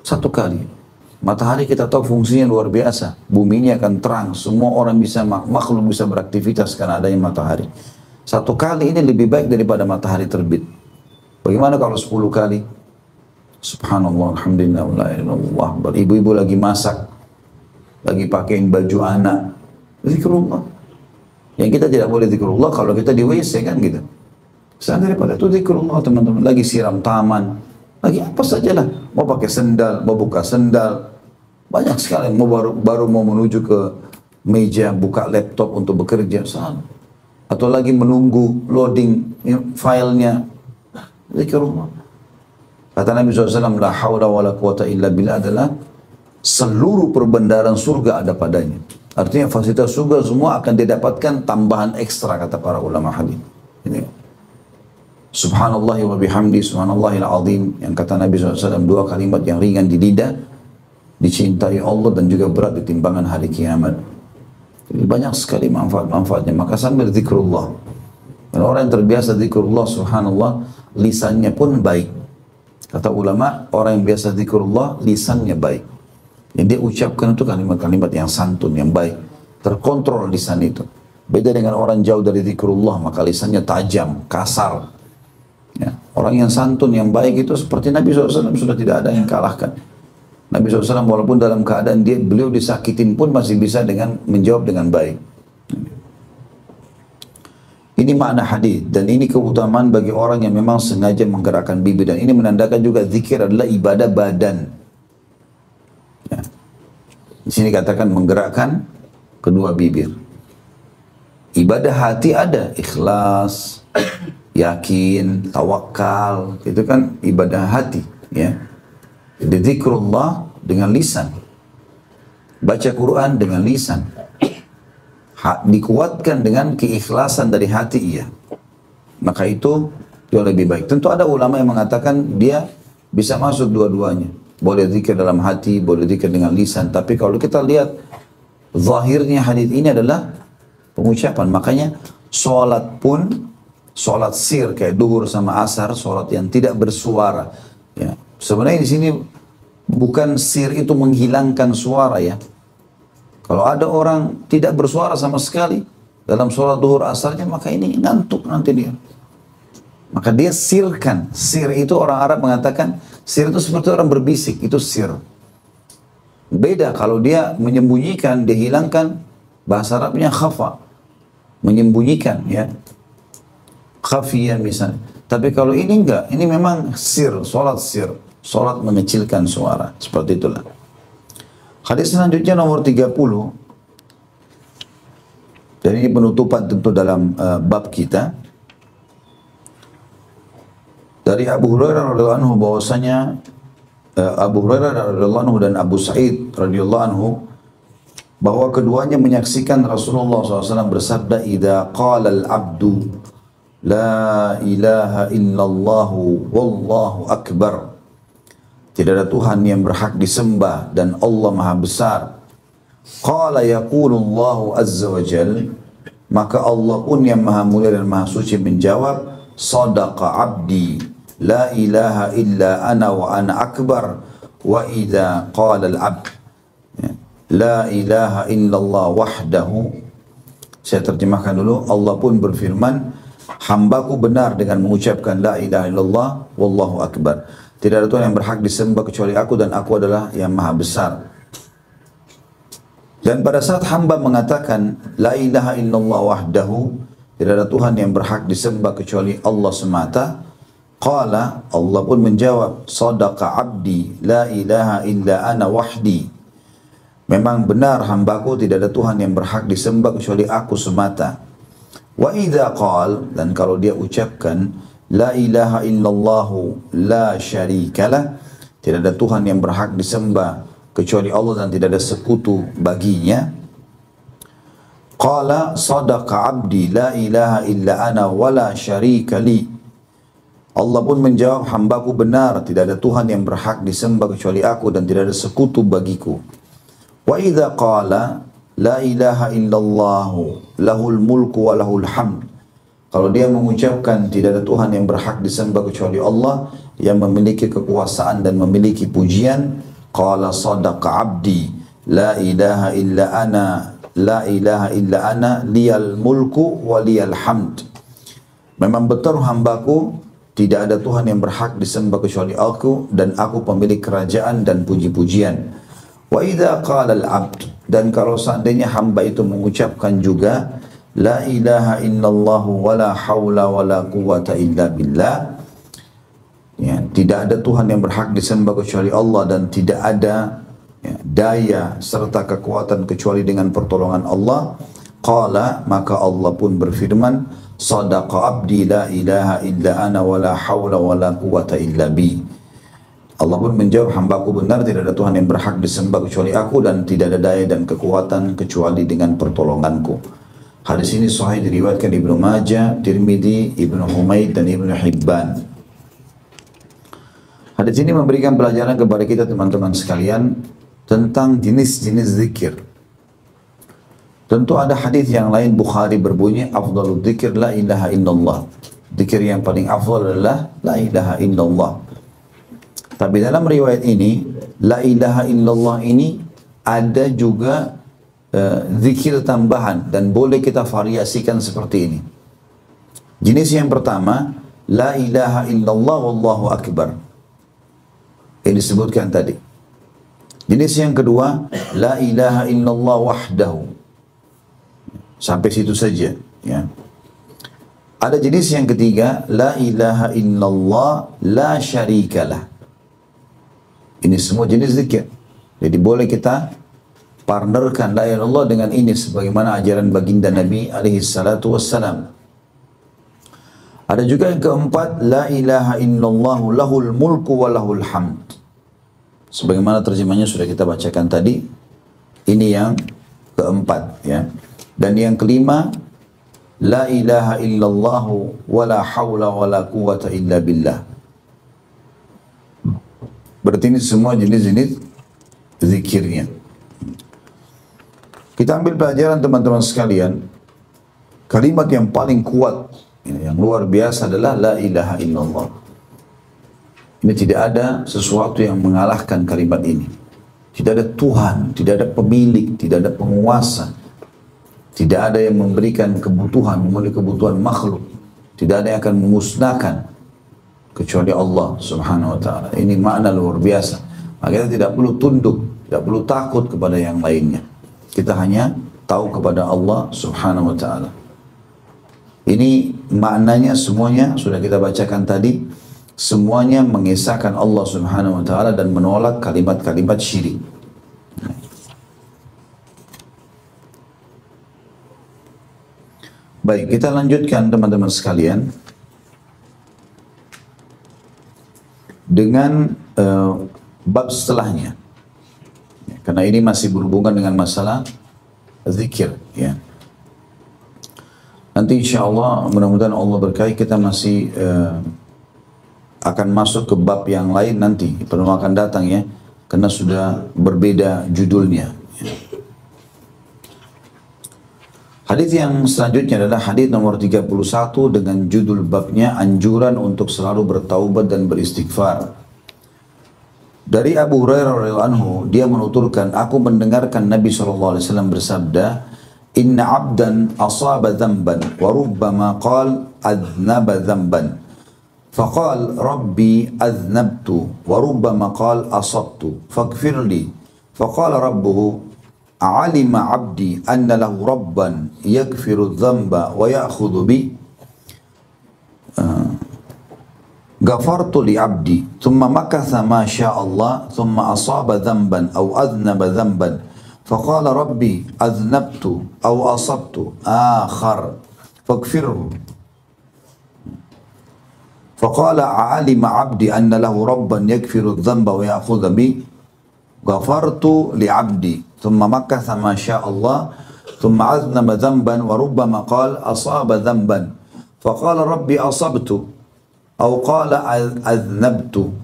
1 kali. Matahari kita tahu fungsinya luar biasa. Bumi ini akan terang. Semua orang bisa, makhluk bisa beraktivitas karena adanya matahari. 1 kali ini lebih baik daripada matahari terbit. Bagaimana kalau 10 kali? Subhanallah, alhamdulillah, wa la ilaha illallah. Ibu-ibu lagi masak, lagi pakaiin baju anak, zikrullah. Yang kita tidak boleh zikrullah kalau kita di WC kan gitu. Selain daripada itu zikrullah teman-teman. Lagi siram taman, lagi apa sajalah, mau pakai sendal, mau buka sendal, banyak sekali, mau baru mau menuju ke meja, buka laptop untuk bekerja, salah. Atau lagi menunggu loading filenya, zikrullah. Kata Nabi SAW, la hawla wa la quwata illa billah adalah seluruh perbendaharaan surga ada padanya. Artinya fasilitas surga semua akan didapatkan tambahan ekstra, kata para ulama hadis. Ini. Subhanallah wa bihamdi, subhanallahil azim, yang kata Nabi SAW 2 kalimat yang ringan di lidah, dicintai Allah dan juga berat di timbangan hari kiamat. Jadi banyak sekali manfaat-manfaatnya. Maka sambil zikrullah. Dan orang yang terbiasa zikrullah, subhanallah, lisannya pun baik. Kata ulama, orang yang biasa zikrullah, lisannya baik. Yang dia ucapkan itu kalimat-kalimat yang santun, yang baik. Terkontrol lisan itu. Beda dengan orang jauh dari zikrullah, maka lisannya tajam, kasar. Ya. Orang yang santun, yang baik itu seperti Nabi SAW sudah tidak ada yang kalahkan. Nabi SAW walaupun dalam keadaan beliau disakitin pun masih bisa dengan menjawab dengan baik. Ini makna hadis dan ini keutamaan bagi orang yang memang sengaja menggerakkan bibir, dan ini menandakan juga zikir adalah ibadah badan. Ya. Di sini katakan menggerakkan kedua bibir. Ibadah hati ada, ikhlas, yakin, tawakal, itu kan ibadah hati. Ya. Jadi zikrullah dengan lisan, baca Quran dengan lisan. Dikuatkan dengan keikhlasan dari hati ia, maka itu jauh lebih baik. Tentu ada ulama yang mengatakan dia bisa masuk dua-duanya, boleh zikir dalam hati, boleh zikir dengan lisan. Tapi kalau kita lihat zahirnya hadis ini adalah pengucapan. Makanya sholat pun, sholat sir kayak duhur sama asar, sholat yang tidak bersuara. Ya. Sebenarnya di sini bukan sir itu menghilangkan suara ya. Kalau ada orang tidak bersuara sama sekali dalam sholat duhur asarnya, maka ini ngantuk nanti dia. Maka dia sirkan. Sir itu orang Arab mengatakan, sir itu seperti orang berbisik, itu sir. Beda kalau dia menyembunyikan, dia hilangkan, bahasa Arabnya khafa. Menyembunyikan ya. Khafiyah misalnya. Tapi kalau ini enggak, ini memang sir, sholat sir. Sholat mengecilkan suara, seperti itulah. Hadis selanjutnya nomor 30. Dan ini penutupan tentu dalam bab kita. Dari Abu Hurairah radhiyallahu anhu bahwasanya Abu Hurairah radhiyallahu anhu dan Abu Sa'id radhiyallahu anhu bahwa keduanya menyaksikan Rasulullah SAW bersabda, "Idza qala al-'abdu la ilaha illallah wallahu akbar." Tidak ada Tuhan yang berhak disembah dan Allah Maha Besar. Qala yaqulullahu azza wa jal, maka Allah pun yang Maha Mulia dan Maha Suci menjawab, sadaqa abdi la ilaha illa ana wa ana akbar. Wa idza qala al-abd la ilaha illallah wahdahu. Saya terjemahkan dulu. Allah pun berfirman, hambaku benar dengan mengucapkan la ilaha illallah wallahu akbar. Tidak ada Tuhan yang berhak disembah kecuali aku dan aku adalah yang maha besar. Dan pada saat hamba mengatakan la ilaha illallah wahdahu, tidak ada Tuhan yang berhak disembah kecuali Allah semata, qala, Allah pun menjawab, sadaqa abdi la ilaha illa ana wahdi. Memang benar hambaku, tidak ada Tuhan yang berhak disembah kecuali aku semata. Wa idza qal, dan kalau dia ucapkan la ilaha illallah la syarikalah, tidak ada Tuhan yang berhak disembah kecuali Allah dan tidak ada sekutu baginya. Qala sadaqa abdi la ilaha illa ana wa la syarika li. Allah pun menjawab, hambaku benar, tidak ada Tuhan yang berhak disembah kecuali aku dan tidak ada sekutu bagiku. Wa idza qala la ilaha illallah lahul mulku wa lahul hamd. Kalau dia mengucapkan tidak ada Tuhan yang berhak disembah kecuali Allah yang memiliki kekuasaan dan memiliki pujian, qala sadaqa abdi la ilaha illa ana la ilaha illa ana liyal mulku wa liyal hamd. Memang betul hambaku, tidak ada Tuhan yang berhak disembah kecuali aku dan aku pemilik kerajaan dan puji-pujian. Wa idza qala al-'abd, dan kalau seandainya hamba itu mengucapkan juga la ilaha illallah wa la haula wa la quwata illa billah, ya, tidak ada Tuhan yang berhak disembah kecuali Allah dan tidak ada daya serta kekuatan kecuali dengan pertolongan Allah. Qala, maka Allah pun berfirman, sadaqa abdi la ilaha illa ana wa la hawla wa la quwata illa bi. Allah pun menjawab, hambaku benar, tidak ada Tuhan yang berhak disembah kecuali aku dan tidak ada daya dan kekuatan kecuali dengan pertolonganku. Hadis ini sahih diriwayatkan Ibnu Majah, Tirmidzi, Ibnu Humaid dan Ibnu Hibban. Hadis ini memberikan pelajaran kepada kita teman-teman sekalian tentang jenis-jenis zikir. Tentu ada hadis yang lain Bukhari berbunyi afdalul dzikir la ilaha illallah. Zikir yang paling afdal adalah la ilaha illallah. Tapi dalam riwayat ini la ilaha illallah ini ada juga zikir tambahan dan boleh kita variasikan seperti ini. Jenis yang pertama la ilaha illallah wallahu akbar. Ini disebutkan tadi. Jenis yang kedua la ilaha illallah wahdahu. Sampai situ saja, ya. Ada jenis yang ketiga, la ilaha illallah la syarikalah. Ini semua jenis zikir. Jadi boleh kita partnerkan la ilaha illallah dengan ini sebagaimana ajaran baginda Nabi alaihi salatu wassalam. Ada juga yang keempat, la ilaha illallah lahul mulku wa lahul hamd. Sebagaimana terjemahnya sudah kita bacakan tadi. Ini yang keempat, ya. Dan yang kelima, la ilaha illallah wa la hawla wa la quwata illa billah. Berarti ini semua jenis-jenis zikirnya. Kita ambil pelajaran teman-teman sekalian. Kalimat yang paling kuat, yang luar biasa adalah la ilaha illallah. Ini tidak ada sesuatu yang mengalahkan kalimat ini. Tidak ada Tuhan, tidak ada pemilik, tidak ada penguasa. Tidak ada yang memberikan kebutuhan, memenuhi kebutuhan makhluk. Tidak ada yang akan memusnahkan kecuali Allah subhanahu wa ta'ala. Ini makna luar biasa. Maka kita tidak perlu tunduk, tidak perlu takut kepada yang lainnya. Kita hanya tahu kepada Allah subhanahu wa ta'ala. Ini maknanya semuanya sudah kita bacakan tadi. Semuanya mengisahkan Allah subhanahu wa ta'ala dan menolak kalimat-kalimat syirik. Baik, kita lanjutkan teman-teman sekalian dengan bab setelahnya. Karena ini masih berhubungan dengan masalah zikir, ya. Nanti insya Allah mudah-mudahan Allah berkahi, kita masih akan masuk ke bab yang lain nanti, penuh akan datang, ya, karena sudah berbeda judulnya. Hadis yang selanjutnya adalah hadis nomor 31 dengan judul babnya anjuran untuk selalu bertaubat dan beristighfar. Dari Abu Hurairah radhiyallahu anhu, dia menuturkan, aku mendengarkan Nabi SAW bersabda, inna abdan asaba dhanban wa rubbama qala adnaba dhanban. Faqal rabbi adnabtu wa rubbama qala asabtu faghfir li. Faqala rabbuhu alima abdi anna lahu rabban yaghfiru dhanba wa ya'khudhu bi. Ghafartu li abdi thumma makatha ma syaa Allah thumma asaba dhanban aw adhnaba dhanban faqala rabbi adhnabtu aw asabtu akhar faghfirhu. Faqala a'alima 'abdi anna lahu rabban yakfiru adh-dhanba wa ya'khudha bi ghafartu li 'abdi thumma makatha ma syaa Allah thumma 'aznaba dhanban wa rubbama qala asaba dhanban faqala rabbi asabtu aw qala aznabtu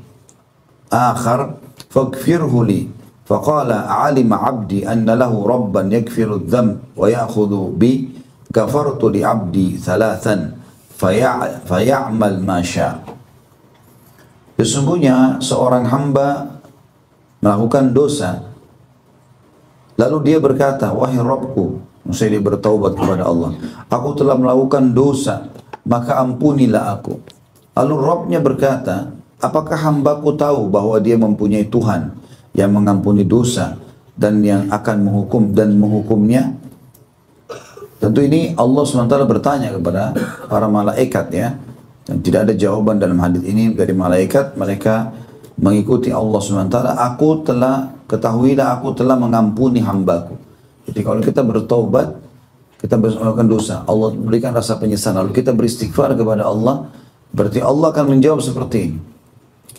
akhar faghfirhu li faqala a'alima 'abdi anna lahu rabban yakfiru adh-dhanba wa ya'khudhu bi ghafartu li 'abdi thalathan faya'mal ma syaa. Sesungguhnya seorang hamba melakukan dosa, lalu dia berkata, wahai Rabbku, maksudnya dia bertaubat kepada Allah, aku telah melakukan dosa, maka ampunilah aku. Lalu Rabbnya berkata, apakah hambaku tahu bahwa dia mempunyai Tuhan yang mengampuni dosa dan yang akan menghukum dan menghukumnya? Tentu ini Allah SWT bertanya kepada para malaikat ya. Dan tidak ada jawaban dalam hadis ini dari malaikat. Mereka mengikuti Allah SWT. Ketahuilah aku telah mengampuni hambaku. Jadi kalau kita bertaubat, kita melakukan dosa, Allah berikan rasa penyesalan, lalu kita beristighfar kepada Allah, berarti Allah akan menjawab seperti ini.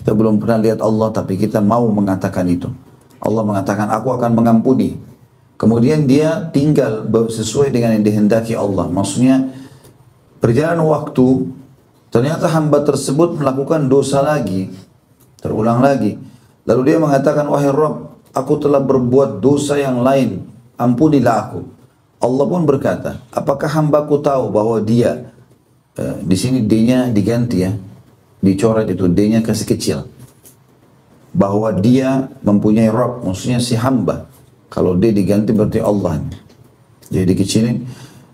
Kita belum pernah lihat Allah, tapi kita mau mengatakan itu. Allah mengatakan, aku akan mengampuni. Kemudian dia tinggal sesuai dengan yang dihendaki Allah. Maksudnya berjalan waktu, ternyata hamba tersebut melakukan dosa lagi, terulang lagi. Lalu dia mengatakan, wahai Rabb, aku telah berbuat dosa yang lain, ampunilah aku. Allah pun berkata, apakah hambaku tahu bahwa dia, di sini D-nya diganti ya, dicoret itu, D-nya kasih kecil. Bahwa dia mempunyai Rabb, maksudnya si hamba. Kalau dia diganti berarti Allah. Jadi dikecilin.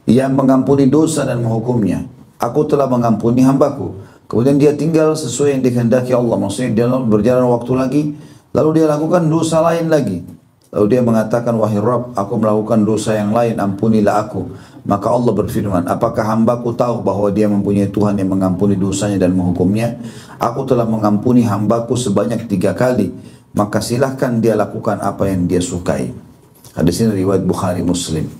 Yang mengampuni dosa dan menghukumnya. Aku telah mengampuni hambaku. Kemudian dia tinggal sesuai yang dikehendaki Allah. Maksudnya dia berjalan waktu lagi. Lalu dia lakukan dosa lain lagi. Lalu dia mengatakan, wahai Rabb, aku melakukan dosa yang lain, ampunilah aku. Maka Allah berfirman, apakah hambaku tahu bahwa dia mempunyai Tuhan yang mengampuni dosanya dan menghukumnya? Aku telah mengampuni hambaku sebanyak 3 kali. Maka silahkan dia lakukan apa yang dia sukai. Hadis ini riwayat Bukhari Muslim.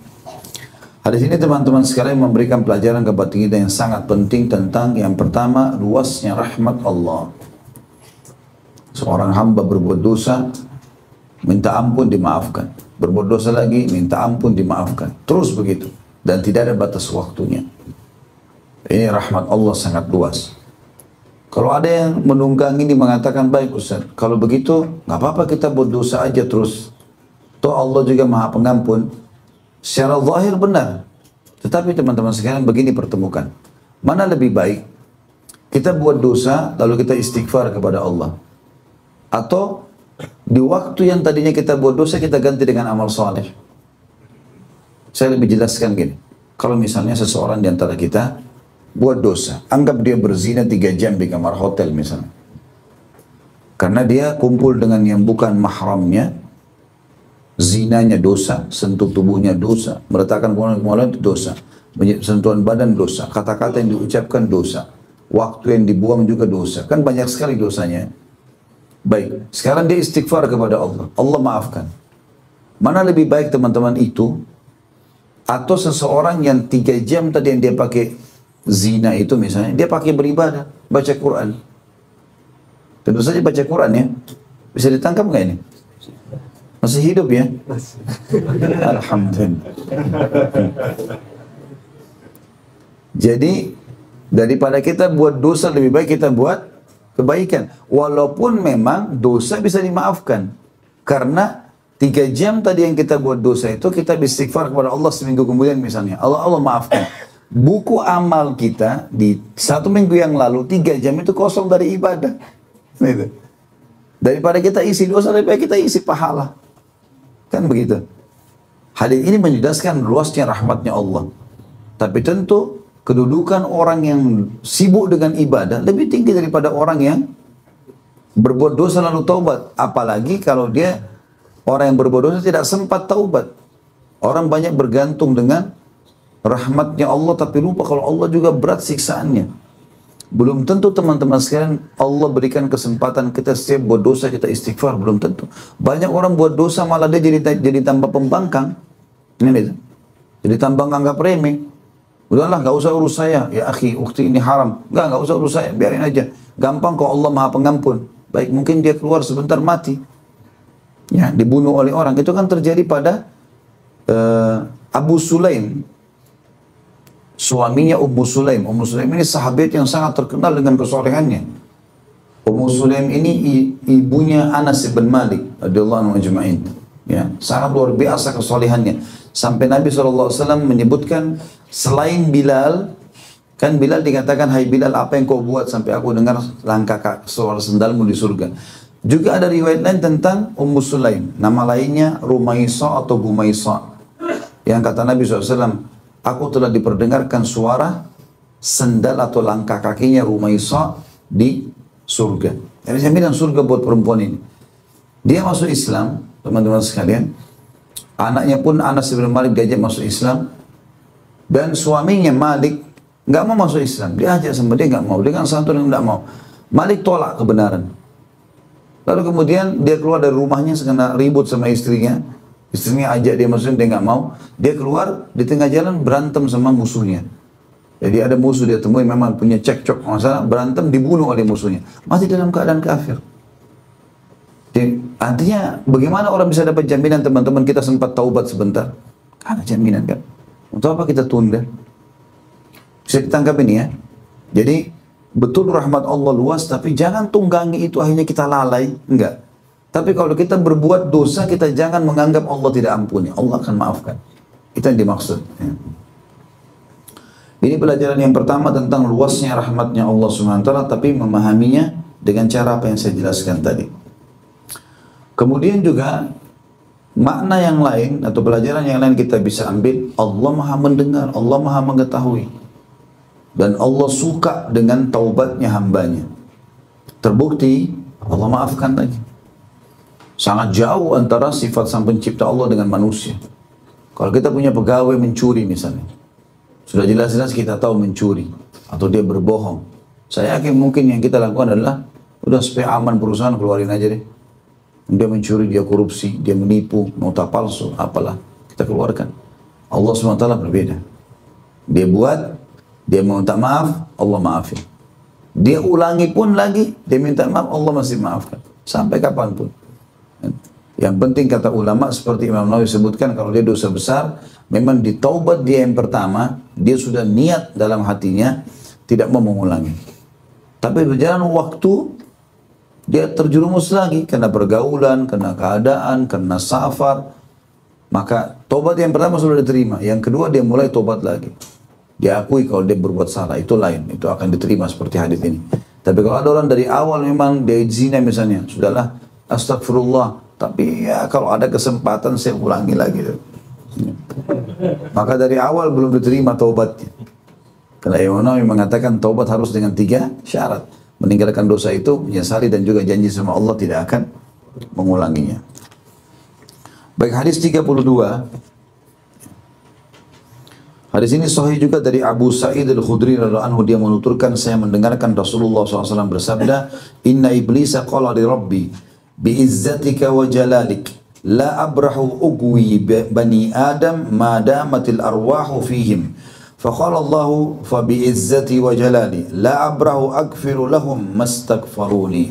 Hadis ini teman-teman sekalian memberikan pelajaran kepada kita yang sangat penting tentang yang pertama, luasnya rahmat Allah. Seorang hamba berbuat dosa, minta ampun, dimaafkan. Berbuat dosa lagi, minta ampun, dimaafkan. Terus begitu. Dan tidak ada batas waktunya. Ini rahmat Allah sangat luas. Kalau ada yang menunggang ini mengatakan, baik Ustaz, kalau begitu nggak apa-apa kita buat dosa aja terus. Toh Allah juga Maha Pengampun. Secara zahir benar. Tetapi teman-teman sekalian begini pertemukan. Mana lebih baik? Kita buat dosa lalu kita istighfar kepada Allah. Atau di waktu yang tadinya kita buat dosa kita ganti dengan amal saleh. Saya lebih jelaskan gini. Kalau misalnya seseorang di antara kita buat dosa, anggap dia berzina 3 jam di kamar hotel misalnya. Karena dia kumpul dengan yang bukan mahramnya, zinanya dosa, sentuh tubuhnya dosa, meletakkan kemaluan itu dosa, sentuhan badan dosa, kata-kata yang diucapkan dosa, waktu yang dibuang juga dosa, kan banyak sekali dosanya. Baik, sekarang dia istighfar kepada Allah, Allah maafkan. Mana lebih baik teman-teman itu, atau seseorang yang 3 jam tadi yang dia pakai zina itu misalnya, dia pakai beribadah, baca Quran. Tentu saja baca Quran ya. Bisa ditangkap nggak ini? Masih hidup ya? Alhamdulillah. Jadi daripada kita buat dosa, lebih baik kita buat kebaikan. Walaupun memang dosa bisa dimaafkan. Karena 3 jam tadi yang kita buat dosa itu, kita beristighfar kepada Allah seminggu kemudian misalnya. Allah maafkan. Buku amal kita di 1 minggu yang lalu, 3 jam itu kosong dari ibadah. Gitu. Daripada kita isi dosa, lebih baik kita isi pahala. Kan begitu. Hadis ini menjelaskan luasnya rahmatnya Allah. Tapi tentu kedudukan orang yang sibuk dengan ibadah lebih tinggi daripada orang yang berbuat dosa lalu taubat. Apalagi kalau dia orang yang berbuat dosa tidak sempat taubat. Orang banyak bergantung dengan rahmatnya Allah tapi lupa kalau Allah juga berat siksaannya. Belum tentu teman-teman sekalian Allah berikan kesempatan kita setiap buat dosa kita istighfar, belum tentu. Banyak orang buat dosa malah dia jadi tambah pembangkang. Ini itu. Jadi tambah anggap remeh. Udahlah, nggak usah urus saya. Ya akhi, ukti ini haram. Nggak usah urus saya, biarin aja. Gampang kok, Allah Maha Pengampun. Baik, mungkin dia keluar sebentar mati. Ya, dibunuh oleh orang. Itu kan terjadi pada Abu Sulaim. Suaminya Ummu Sulaim. Ummu Sulaim ini sahabat yang sangat terkenal dengan kesolehannya. Ummu Sulaim ini ibunya Anas bin Malik radhiyallahu anhu ajma'in. Ya, sangat luar biasa kesolehannya. Sampai Nabi SAW menyebutkan selain Bilal, kan Bilal dikatakan, hai Bilal, apa yang kau buat sampai aku dengar langkah suara sendalmu di surga. Juga ada riwayat lain tentang Ummu Sulaim, nama lainnya Rumaisa atau Gumaisa, yang kata Nabi SAW, aku telah diperdengarkan suara sendal atau langkah kakinya Rumaisa di surga. Jadi saya bilang surga buat perempuan ini. Dia masuk Islam, teman-teman sekalian. Anaknya pun Anas bin Malik diajak masuk Islam. Dan suaminya Malik nggak mau masuk Islam. Dia ajak sama dia nggak mau. Dia kan santun yang nggak mau. Malik tolak kebenaran. Lalu kemudian dia keluar dari rumahnya karena ribut sama istrinya. Istrinya ajak dia masuk, dia nggak mau. Dia keluar di tengah jalan berantem sama musuhnya. Jadi ada musuh dia temui, memang punya cekcok masalah, berantem, dibunuh oleh musuhnya. Mati dalam keadaan kafir. Jadi, artinya bagaimana orang bisa dapat jaminan teman-teman kita sempat taubat sebentar? Ada jaminan kan? Untuk apa kita tunda? Bisa ditangkap ini ya. Jadi betul rahmat Allah luas, tapi jangan tunggangi itu akhirnya kita lalai. Enggak. Tapi kalau kita berbuat dosa, kita jangan menganggap Allah tidak ampuni. Allah akan maafkan. Itu yang dimaksud. Ya. Ini pelajaran yang pertama tentang luasnya rahmatnya Allah SWT, tapi memahaminya dengan cara apa yang saya jelaskan tadi. Kemudian juga makna yang lain atau pelajaran yang lain kita bisa ambil, Allah Maha mendengar, Allah Maha mengetahui. Dan Allah suka dengan taubatnya hambanya. Terbukti Allah maafkan lagi. Sangat jauh antara sifat sang pencipta Allah dengan manusia. Kalau kita punya pegawai mencuri misalnya, sudah jelas-jelas kita tahu mencuri atau dia berbohong. Saya yakin mungkin yang kita lakukan adalah, udah supaya aman perusahaan, keluarin aja deh. Dia mencuri, dia korupsi, dia menipu, nota palsu, apalah, kita keluarkan. Allah SWT berbeda. Dia buat, dia minta maaf, Allah maafin. Dia ulangi pun lagi, dia minta maaf, Allah masih maafkan. Sampai kapanpun. Yang penting kata ulama, seperti Imam Nawawi sebutkan, kalau dia dosa besar, memang di taubat dia yang pertama, dia sudah niat dalam hatinya, tidak mau mengulangi. Tapi berjalan waktu, dia terjerumus lagi karena pergaulan, karena keadaan, karena safar. Maka tobat yang pertama sudah diterima. Yang kedua dia mulai tobat lagi. Dia akui kalau dia berbuat salah, itu lain. Itu akan diterima seperti hadis ini. Tapi kalau ada orang dari awal memang dia zina misalnya, sudahlah, astagfirullah. Tapi ya kalau ada kesempatan saya ulangi lagi. Maka dari awal belum diterima taubatnya. Karena Imam Nawawi mengatakan taubat harus dengan 3 syarat. Meninggalkan dosa itu, menyesali dan juga janji sama Allah tidak akan mengulanginya. Baik, hadis 32. Hadis ini sahih juga dari Abu Sa'id Al-Khudri radhiyallahu anhu, dia menuturkan, saya mendengarkan Rasulullah SAW bersabda, Inna iblisa qala li rabbi biizzatika wa jalalik la abrahu ugwi bani adam ma damatil arwahu fihim. فقال الله فبعزتي وجلالي لا أبرح أغفر لهم ما استغفروني.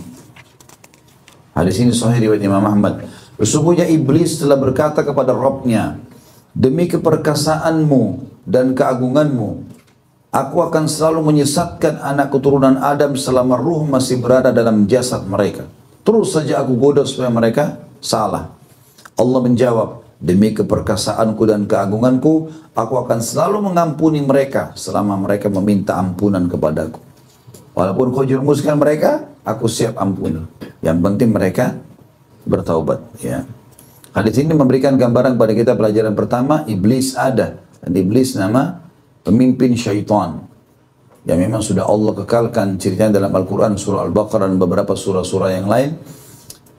Hadis ini sahih riwayat Imam Ahmad. Sesungguhnya iblis telah berkata kepada Rabbnya, demi keperkasaanmu dan keagunganmu, aku akan selalu menyesatkan anak keturunan Adam selama ruh masih berada dalam jasad mereka. Terus saja aku goda supaya mereka salah. Allah menjawab, demi keperkasaanku dan keagunganku, aku akan selalu mengampuni mereka selama mereka meminta ampunan kepadaku. Walaupun kau jerumuskan mereka, aku siap ampuni. Yang penting mereka bertaubat. Ya. Hadis ini memberikan gambaran pada kita pelajaran pertama, iblis ada. Dan iblis nama pemimpin syaitan. Yang memang sudah Allah kekalkan ceritanya dalam Al-Quran, surah Al-Baqarah dan beberapa surah-surah yang lain.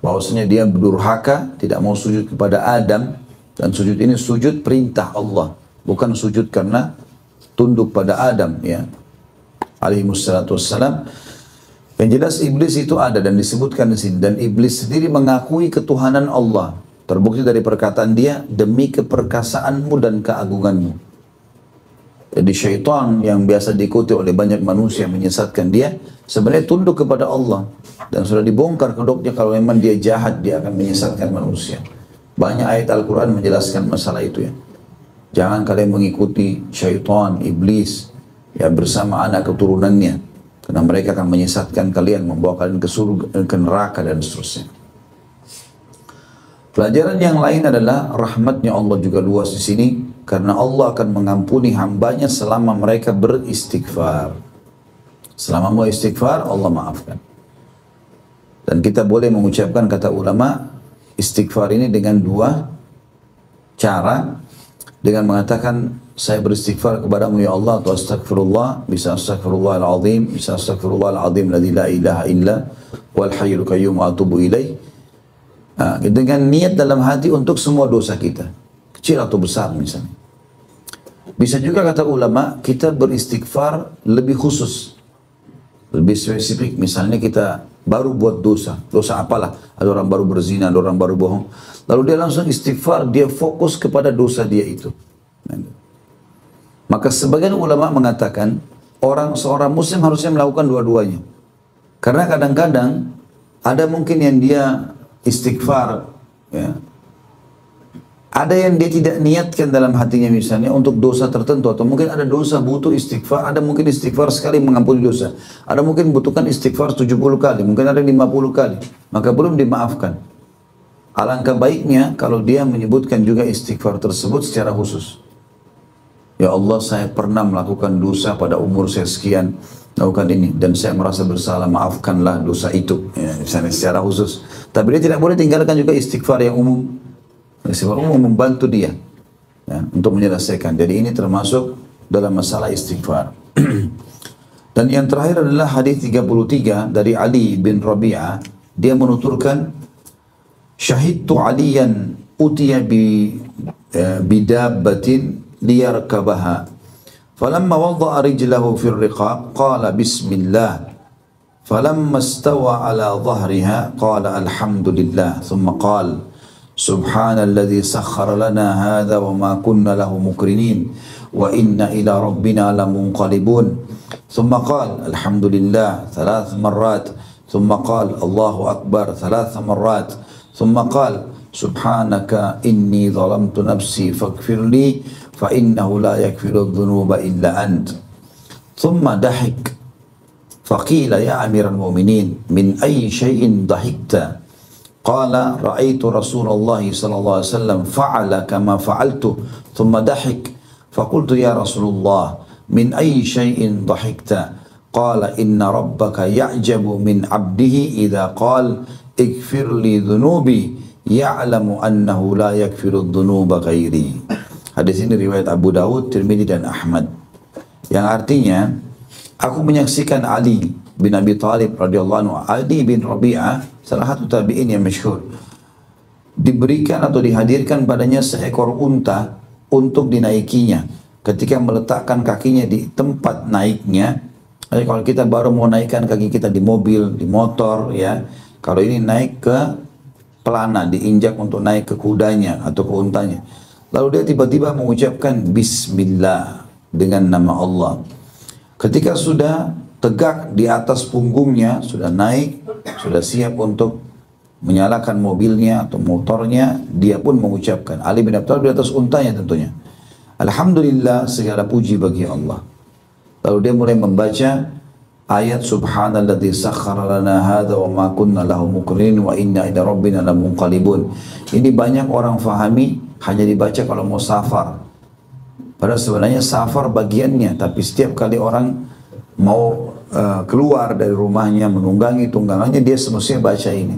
Bahwasanya dia berdurhaka, tidak mau sujud kepada Adam. Dan sujud ini sujud perintah Allah, bukan sujud karena tunduk pada Adam, ya. Alaihissalatu wassalam. Yang jelas iblis itu ada dan disebutkan di sini, dan iblis sendiri mengakui ketuhanan Allah. Terbukti dari perkataan dia, demi keperkasaanmu dan keagunganmu. Jadi syaitan yang biasa diikuti oleh banyak manusia menyesatkan dia, sebenarnya tunduk kepada Allah. Dan sudah dibongkar kedoknya kalau memang dia jahat, dia akan menyesatkan manusia. Banyak ayat Al-Quran menjelaskan masalah itu ya. Jangan kalian mengikuti syaitan, iblis, ya bersama anak keturunannya. Karena mereka akan menyesatkan kalian, membawa kalian ke surga, ke neraka dan seterusnya. Pelajaran yang lain adalah rahmatnya Allah juga luas di sini. Karena Allah akan mengampuni hambanya selama mereka beristighfar. Selama mau istighfar, Allah maafkan. Dan kita boleh mengucapkan kata ulama, istighfar ini dengan dua cara. Dengan mengatakan, saya beristighfar kepadamu ya Allah, atau astagfirullah, bisa astagfirullahaladzim, bisa astagfirullahaladzim, ladzi la ilaha illa, wal hayyul qayyum wa atubu ilaih. Dengan niat dalam hati untuk semua dosa kita, kecil atau besar misalnya. Bisa juga kata ulama, kita beristighfar lebih khusus, lebih spesifik. Misalnya kita baru buat dosa apalah, ada orang baru berzina, ada orang baru bohong, lalu dia langsung istighfar, dia fokus kepada dosa dia itu. Maka sebagian ulama mengatakan, seorang muslim harusnya melakukan dua-duanya. Karena kadang-kadang ada mungkin yang dia istighfar, ya, ada yang dia tidak niatkan dalam hatinya misalnya untuk dosa tertentu, atau mungkin ada dosa butuh istighfar, ada mungkin istighfar sekali mengampuni dosa, ada mungkin butuhkan istighfar 70 kali, mungkin ada 50 kali, maka belum dimaafkan. Alangkah baiknya kalau dia menyebutkan juga istighfar tersebut secara khusus. Ya Allah, saya pernah melakukan dosa pada umur saya sekian, melakukan ini, dan saya merasa bersalah, maafkanlah dosa itu, ya, misalnya secara khusus. Tapi dia tidak boleh tinggalkan juga istighfar yang umum. Istighfar umum membantu dia, ya, untuk menyelesaikan. Jadi ini termasuk dalam masalah istighfar. Dan yang terakhir adalah hadis 33 dari Ali bin Rabi'ah. Dia menuturkan, syahidtu aliyan utiya bidabbatin liyarkabaha. Falamma wada'a rijlahu fil riqab, qala bismillah. Falamma istawa ala dhahriha, qala alhamdulillah. Thumma qala, subhanalladzi sakhkhara lana hadha wa ma kunna lahu muqrinin wa inna ila rabbina lamunqalibun. Thumma qala alhamdulillah 3 marrat. Thumma qala Allahu akbar 3 marrat. Thumma qala subhanaka inni zalamtu nafsi faghfirli fa innahu la yaghfiru dhunuba illa ant. Thumma dahik faqila ya amiral mu'minin min ayyi shay'in dahikta? Qala ra'aitu Rasulullah sallallahu alaihi wasallam fa'ala kama fa'altu. Thumma dahik faqultu ya Rasulullah min ayyi shay'in dahikta? Qala inna rabbaka ya'jabu min 'abdihi idza qala ighfir li dhunubi ya'lamu annahu la yaghfiru dhunuba ghairi. Hadis ini riwayat Abu Dawud, Tirmidzi dan Ahmad. Yang artinya, aku menyaksikan Ali bin Abi Thalib radhiyallahu anhu, Ali bin Rabi'ah, salah satu tabi'in yang masyhur, diberikan atau dihadirkan padanya seekor unta untuk dinaikinya. Ketika meletakkan kakinya di tempat naiknya, kalau kita baru mau naikkan kaki kita di mobil, di motor, ya, kalau ini naik ke pelana, diinjak untuk naik ke kudanya atau ke untanya, lalu dia tiba-tiba mengucapkan Bismillah dengan nama Allah. Ketika sudah tegak di atas punggungnya, sudah naik, sudah siap untuk menyalakan mobilnya atau motornya, dia pun mengucapkan, Ali bin Abi Thalib di atas untanya tentunya, alhamdulillah, segala puji bagi Allah. Lalu dia mulai membaca ayat subhanalladzi sakhkhara lana hadza wa ma kunna lahu muqrinin wa inna ila rabbina lamunqalibun. Ini banyak orang fahami hanya dibaca kalau mau safar. Padahal sebenarnya safar bagiannya, tapi setiap kali orang mau keluar dari rumahnya, menunggangi tunggangannya, dia semestinya baca ini.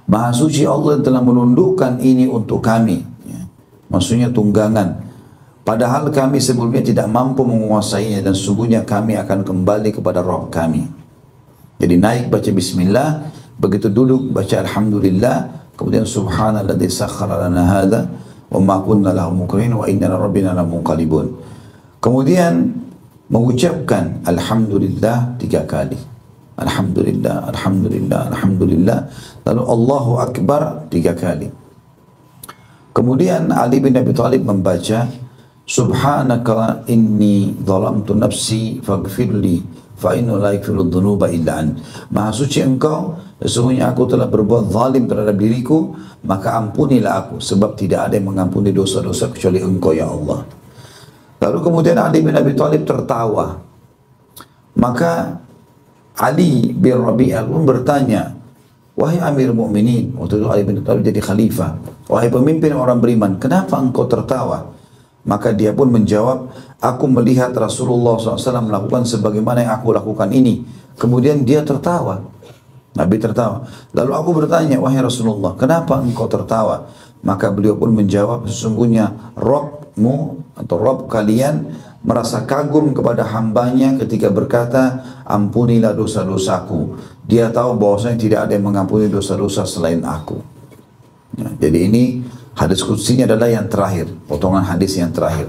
Maha suci Allah telah menundukkan ini untuk kami, ya. Maksudnya tunggangan. Padahal kami sebelumnya tidak mampu menguasainya, dan sesungguhnya kami akan kembali kepada Rabb kami. Jadi naik baca bismillah, begitu duduk baca alhamdulillah, kemudian subhanalladzi sakhkhara lana hadza wa ma kunna lahu muqrinin wa inna ila rabbina lamunqalibun. Kemudian mengucapkan alhamdulillah 3 kali. Alhamdulillah, alhamdulillah, alhamdulillah. Lalu Allahu akbar 3 kali. Kemudian Ali bin Abi Thalib membaca Subhanaka inni zalamtu nafsi faghfirli fa innahu la yaghfiru dzunuba illa ant. Maha suci engkau, sesungguhnya aku telah berbuat zalim terhadap diriku, maka ampunilah aku, sebab tidak ada yang mengampuni dosa-dosa kecuali engkau ya Allah. Lalu kemudian Ali bin Abi Thalib tertawa. Maka Ali bin Rabi'ah pun bertanya, wahai Amir Mu'minin, waktu itu Ali bin Abi Thalib jadi khalifah, wahai pemimpin orang beriman, kenapa engkau tertawa? Maka dia pun menjawab, aku melihat Rasulullah SAW melakukan sebagaimana yang aku lakukan ini. Kemudian dia tertawa. Nabi tertawa. Lalu aku bertanya, wahai Rasulullah, kenapa engkau tertawa? Maka beliau pun menjawab, sesungguhnya Rabbmu atau Rabb kalian merasa kagum kepada hambanya ketika berkata, ampunilah dosa-dosaku. Dia tahu bahwasanya tidak ada yang mengampuni dosa-dosa selain aku. Ya, jadi ini hadis qudsinya adalah yang terakhir, potongan hadis yang terakhir.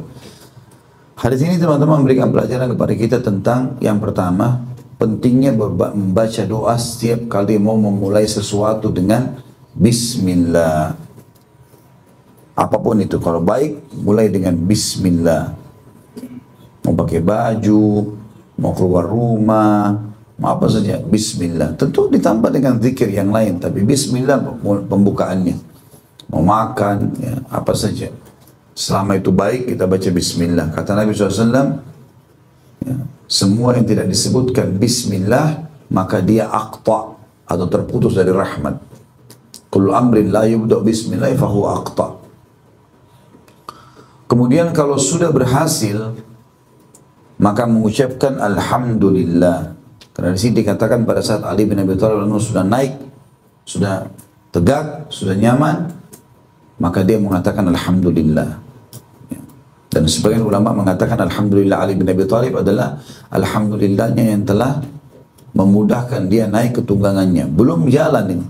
Hadis ini teman-teman memberikan pelajaran kepada kita tentang yang pertama, pentingnya membaca doa setiap kali mau memulai sesuatu dengan Bismillah. Apapun itu, kalau baik mulai dengan Bismillah. Mau pakai baju, mau keluar rumah, mau apa saja, Bismillah. Tentu ditambah dengan zikir yang lain, tapi Bismillah pembukaannya. Mau makan, ya, apa saja. Selama itu baik, kita baca Bismillah. Kata Nabi SAW, ya, semua yang tidak disebutkan Bismillah, maka dia aqta, atau terputus dari rahmat. Kullu amrin la yubda' Bismillah, fahuwa aqta. Kemudian kalau sudah berhasil, maka mengucapkan Alhamdulillah. Karena di sini dikatakan pada saat Ali bin Abi Thalib sudah naik, sudah tegak, sudah nyaman, maka dia mengatakan Alhamdulillah. Dan sebagian ulama mengatakan Alhamdulillah Ali bin Abi Thalib adalah Alhamdulillahnya yang telah memudahkan dia naik ke tunggangannya. Belum jalan ini.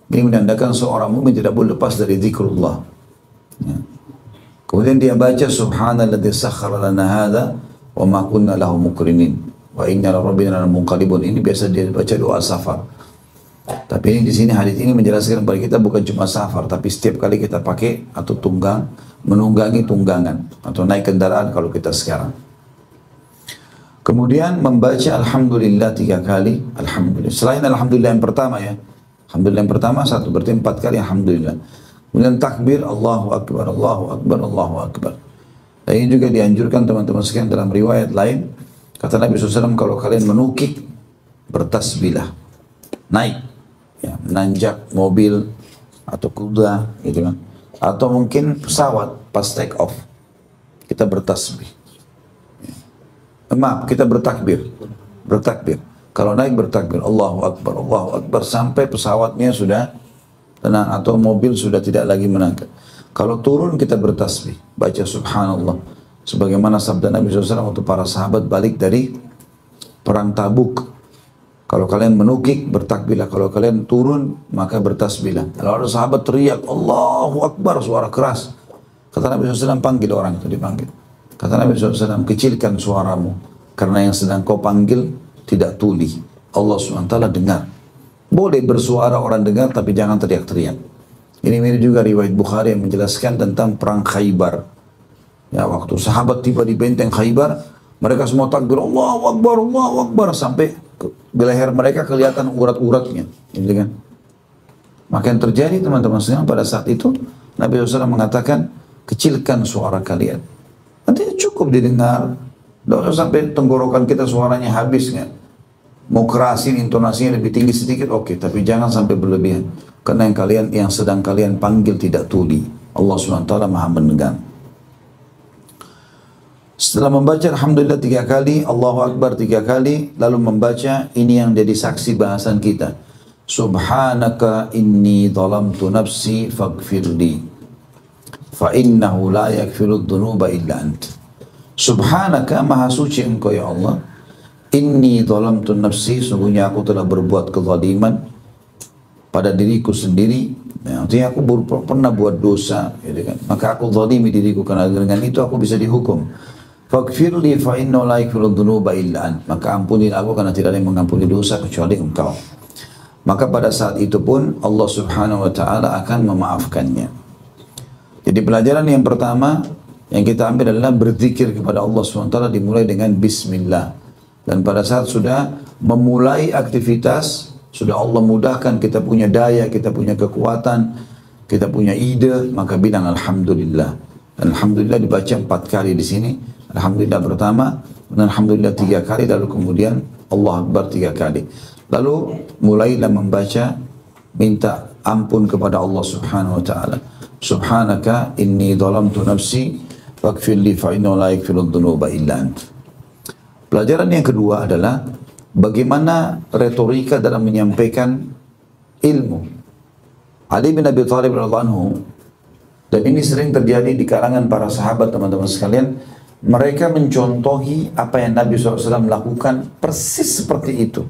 Ini menandakan seorang mukmin tidak boleh lepas dari zikrullah. Ya. Kemudian dia baca Subhanalladzi sakhkhara lana hadza wa ma kunna lahu muqrinin wa inna ila rabbina lamunqalibun. Ini biasa dia baca doa safar. Tapi ini di sini hadis ini menjelaskan kepada kita bukan cuma safar, tapi setiap kali kita pakai atau tunggang, menunggangi tunggangan atau naik kendaraan kalau kita sekarang. Kemudian membaca Alhamdulillah 3 kali. Alhamdulillah. Selain Alhamdulillah yang pertama ya. Alhamdulillah yang pertama 1, berarti 4 kali Alhamdulillah. Kemudian takbir Allahu Akbar, Allahu Akbar, Allahu Akbar. Dan ini juga dianjurkan teman-teman sekalian dalam riwayat lain. Kata Nabi SAW, kalau kalian menukik, bertasbihlah. Naik. Ya, menanjak mobil atau kuda gitu kan, atau mungkin pesawat pas take off kita bertasbih, maaf kita bertakbir, kalau naik bertakbir Allahu Akbar sampai pesawatnya sudah tenang atau mobil sudah tidak lagi menangkap. Kalau turun kita bertasbih, baca Subhanallah, sebagaimana sabda Nabi SAW waktu para sahabat balik dari perang Tabuk. Kalau kalian menukik, bertakbirlah. Kalau kalian turun, maka bertasbihlah. Kalau ada sahabat teriak, Allahu Akbar, suara keras. Kata Nabi SAW, panggil orang itu, dipanggil. Kata Nabi SAW, kecilkan suaramu. Karena yang sedang kau panggil, tidak tuli. Allah SWT dengar. Boleh bersuara orang dengar, tapi jangan teriak-teriak. Ini mirip juga riwayat Bukhari yang menjelaskan tentang perang Khaybar. Ya, waktu sahabat tiba di benteng Khaybar, mereka semua takbir, Allahu Akbar, sampai di leher mereka kelihatan urat-uratnya, gitu kan? Maka yang terjadi teman-teman sekalian pada saat itu Nabi SAW mengatakan kecilkan suara kalian. Nanti cukup didengar, tidak usah sampai tenggorokan kita suaranya habis kan? Mau kerasin intonasinya lebih tinggi sedikit, oke, tapi jangan sampai berlebihan. Karena yang sedang kalian panggil tidak tuli. Allah SWT Maha mendengar. Setelah membaca Alhamdulillah 3 kali, Allahu Akbar 3 kali, lalu membaca ini yang jadi saksi bahasan kita. Subhanaka inni zalamtu nafsi faghfirli fa innahu la yaghfiru dzunuba illa ant. Subhanaka, maha suci engkau ya Allah. Inni zalamtu nafsi, sungguhnya aku telah berbuat kezaliman pada diriku sendiri. Artinya aku pernah buat dosa, gitu kan? Maka aku zalimi diriku, karena dengan itu aku bisa dihukum. Faghfirli fa innahu la yaghfiru dzunuba illa ant. Maka ampunilah aku karena tidak ada yang mengampuni dosa kecuali engkau. Maka pada saat itu pun Allah Subhanahu wa taala akan memaafkannya. Jadi pelajaran yang pertama, Yang kita ambil adalah berzikir kepada Allah SWT dimulai dengan Bismillah. Dan pada saat sudah memulai aktivitas, sudah Allah mudahkan, kita punya daya, kita punya kekuatan, kita punya ide, maka bilang Alhamdulillah. Dan Alhamdulillah dibaca 4 kali di sini. Alhamdulillah pertama, dan Alhamdulillah 3 kali, lalu kemudian Allah Akbar 3 kali. Lalu mulailah membaca, minta ampun kepada Allah Subhanahu wa Ta'ala. Subhanaka inni dhalamtu nafsi faghfirli fa innahu la yaghfiru dzunuba illa ant. Pelajaran yang kedua adalah bagaimana retorika dalam menyampaikan ilmu. Ali bin Abi Thalib radhiyallahu anhu, dan ini sering terjadi di kalangan para sahabat, teman-teman sekalian, mereka mencontohi apa yang Nabi SAW lakukan persis seperti itu.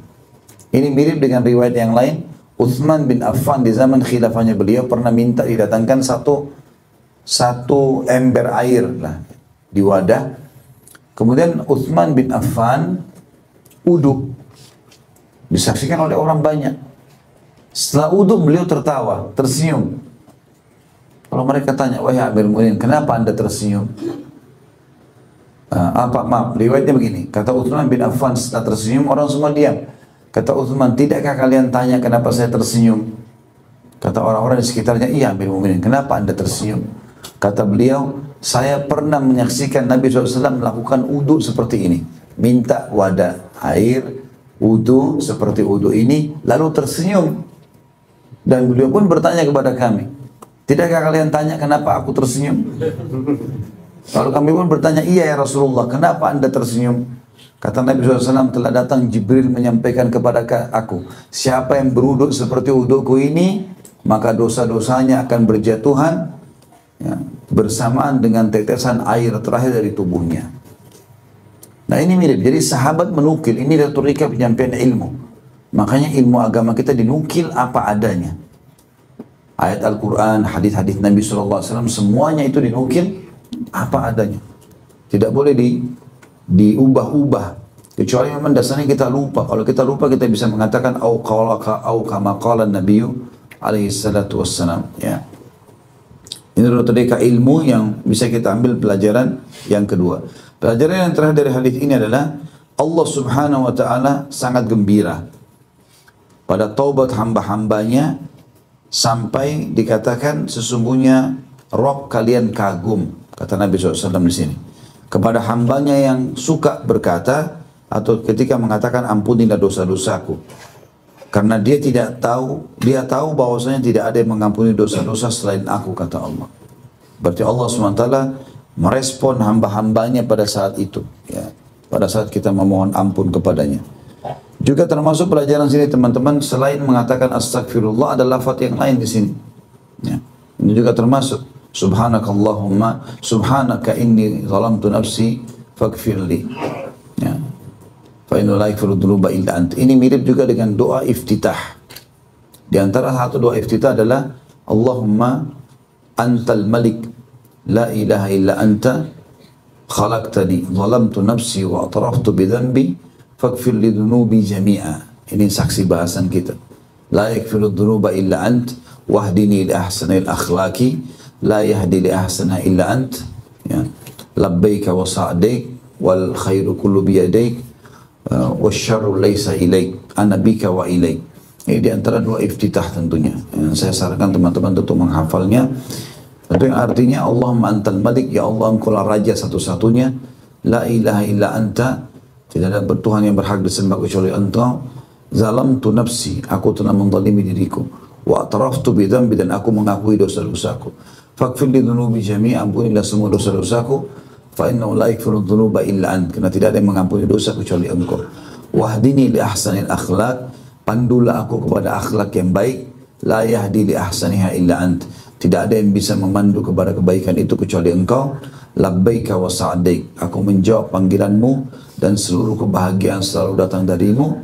Ini mirip dengan riwayat yang lain. Uthman bin Affan di zaman khilafahnya beliau pernah minta didatangkan satu ember air lah di wadah. Kemudian Uthman bin Affan uduk, disaksikan oleh orang banyak. Setelah uduk beliau tertawa, tersenyum. Kalau mereka tanya, wahai Amirul Mukminin, kenapa anda tersenyum? Maaf, riwayatnya begini. Kata Uthman bin Affan setelah tersenyum, orang semua diam. Kata Uthman, tidakkah kalian tanya kenapa saya tersenyum? Kata orang-orang di sekitarnya, iya Amirul Mukminin, kenapa anda tersenyum? Kata beliau, saya pernah menyaksikan Nabi SAW melakukan wudu seperti ini. Minta wadah air, wudu seperti wudu ini, lalu tersenyum. Dan beliau pun bertanya kepada kami, tidakkah kalian tanya kenapa aku tersenyum? Lalu kami pun bertanya, iya ya Rasulullah, kenapa anda tersenyum? Kata Nabi SAW, telah datang Jibril menyampaikan kepada aku, siapa yang berwuduk seperti wuduku ini, maka dosa-dosanya akan berjatuhan ya, bersamaan dengan tetesan air terakhir dari tubuhnya. Nah ini mirip, jadi sahabat menukil, ini retorika penyampaian ilmu. Makanya ilmu agama kita dinukil apa adanya. Ayat Al-Quran, hadis-hadis Nabi SAW, semuanya itu dinukil apa adanya. Tidak boleh diubah-ubah. Kecuali memang dasarnya kita lupa. Kalau kita lupa kita bisa mengatakan au kama qala Nabiyyu alaihi salatu wassalam. Ya. Ini retorika ilmu yang bisa kita ambil pelajaran yang kedua. Pelajaran yang terakhir dari hadis ini adalah Allah Subhanahu wa Ta'ala sangat gembira pada taubat hamba-hambanya sampai dikatakan sesungguhnya Rob kalian kagum, kata Nabi SAW di sini, kepada hambanya yang suka berkata atau ketika mengatakan ampunilah dosa-dosaku, karena dia tahu bahwasanya tidak ada yang mengampuni dosa-dosa selain aku, kata Allah. Berarti Allah SWT merespon hamba-hambanya pada saat itu, ya, pada saat kita memohon ampun kepadanya. Juga termasuk pelajaran sini teman-teman, selain mengatakan astagfirullah ada lafaz yang lain di sini. Ya. Ini juga termasuk subhanakallahumma subhanaka inni zalamtu nafsi faghfirli. Ya. Fa innahu la yaghfiru dzunuba illa ant. Ini mirip juga dengan doa iftitah. Di antara satu doa iftitah adalah Allahumma antal malik la ilaha illa anta khalaqtani zalamtu nafsi wa atraftu bi dhanbi faghfir li dhunubi jami'a. Ini saksi bahasan kita. La yaghfiru dhunuba illa ant wahdini li ahsanil akhlaqi la yahdi li ahsana illa ant. Ya. Labbaika wa sa'daik wal khairu kullu bi yadaik wasyarru laysa ilaik ana bika wa ilaik. Ini di antara dua iftitah tentunya. Yang saya sarankan teman-teman untuk menghafalnya. Itu yang artinya Allahumma antal malik, ya Allah engkau lah raja satu-satunya, la ilaha illa anta, tidak ada Tuhan yang berhak disembah kecuali engkau, zalamtu nafsi, aku telah menzalimi diriku, wa atraftu bi dzambi, dan aku mengakui dosa-dosaku, faghfir li dzunubi jami'a, ampunilah semua dosa-dosaku, fa innahu la yaghfiru dzunuba illa ant, karena tidak ada yang mengampuni dosa kecuali engkau, wahdini li ahsanil akhlaq, pandulah aku kepada akhlak yang baik, la yahdi li ahsaniha illa ant, tidak ada yang bisa memandu kepada kebaikan itu kecuali engkau, labbaika wa sa'daik, aku menjawab panggilanmu dan seluruh kebahagiaan selalu datang darimu,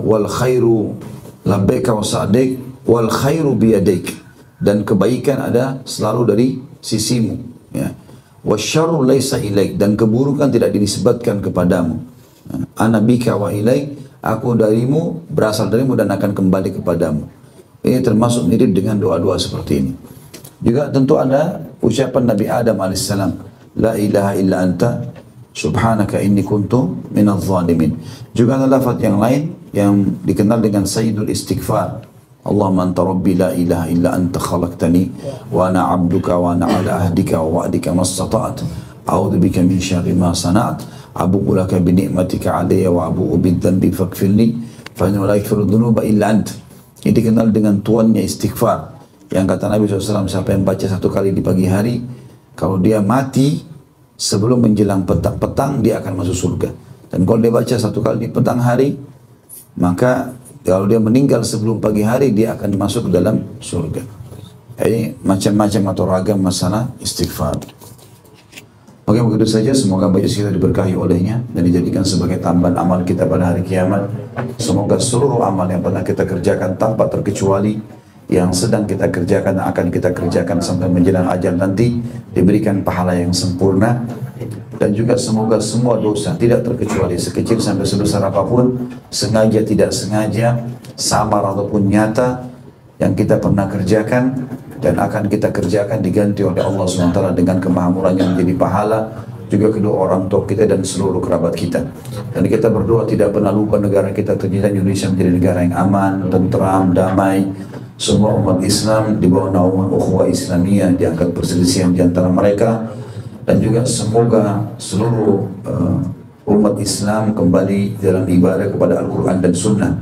wal khairu labbaika wa sa'daik wal khairu biyadaik, dan kebaikan ada selalu dari sisimu, ya. Wasyarru laysa ilaik, dan keburukan tidak dinisbatkan kepadamu, ana bika wa ilaik, aku darimu, berasal darimu dan akan kembali kepadamu. Ini termasuk mirip dengan doa-doa seperti ini. Juga tentu ada ucapan Nabi Adam alaihissalam, la ilaha illa anta subhanaka inni kuntu minadh dhalimin. Juga ada lafaz yang lain yang dikenal dengan sayyidul istighfar. Allahumma anta rabbi la ilaha illa anta khalaqtani wa ana 'abduka wa ana 'ala ahdika wa wa'dika mastata'tu a'udzu bika min syarri ma sana'tu abu'u laka bi ni'matika 'alayya wa abu'u bidhanbi faghfirli fa innahu la yaghfiru dhunuba illa anta. Ini dikenal dengan tuannya istighfar. Yang kata Nabi SAW, siapa yang baca satu kali di pagi hari, kalau dia mati sebelum menjelang petang, dia akan masuk surga. Dan kalau dia baca satu kali di petang hari, maka kalau dia meninggal sebelum pagi hari, dia akan masuk ke dalam surga. Ini macam-macam atau ragam masalah istighfar. Oke, begitu saja. Semoga baju kita diberkahi olehnya dan dijadikan sebagai tambahan amal kita pada hari kiamat. Semoga seluruh amal yang pernah kita kerjakan tanpa terkecuali, yang sedang kita kerjakan dan akan kita kerjakan sampai menjelang ajal nanti, diberikan pahala yang sempurna. Dan juga semoga semua dosa tidak terkecuali, sekecil sampai sebesar apapun, sengaja tidak sengaja, samar ataupun nyata, yang kita pernah kerjakan dan akan kita kerjakan, diganti oleh Allah SWT dengan kemahamurannya menjadi pahala. Juga kedua orang tua kita dan seluruh kerabat kita. Dan kita berdoa tidak pernah lupa negara kita tercinta Indonesia menjadi negara yang aman, tentram, damai. Semua umat Islam di bawah naungan ukhuwah Islamiyah, diangkat perselisihan di antara mereka. Dan juga semoga seluruh umat Islam kembali dalam ibadah kepada Al-Quran dan Sunnah.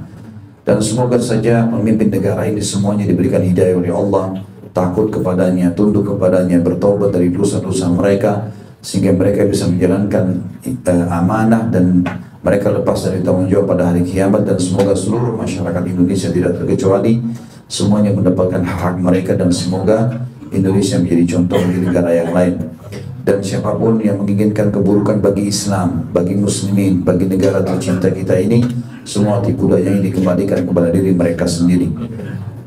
Dan semoga saja pemimpin negara ini semuanya diberikan hidayah oleh Allah, takut kepadanya, tunduk kepadanya, bertaubat dari dosa-dosa mereka, sehingga mereka bisa menjalankan amanah dan mereka lepas dari tanggung jawab pada hari kiamat. Dan semoga seluruh masyarakat Indonesia tidak terkecuali semuanya mendapatkan hak mereka, dan semoga Indonesia menjadi contoh bagi negara yang lain. Dan siapapun yang menginginkan keburukan bagi Islam, bagi muslimin, bagi negara tercinta kita ini, semua tipu daya ini dikembalikan kepada diri mereka sendiri.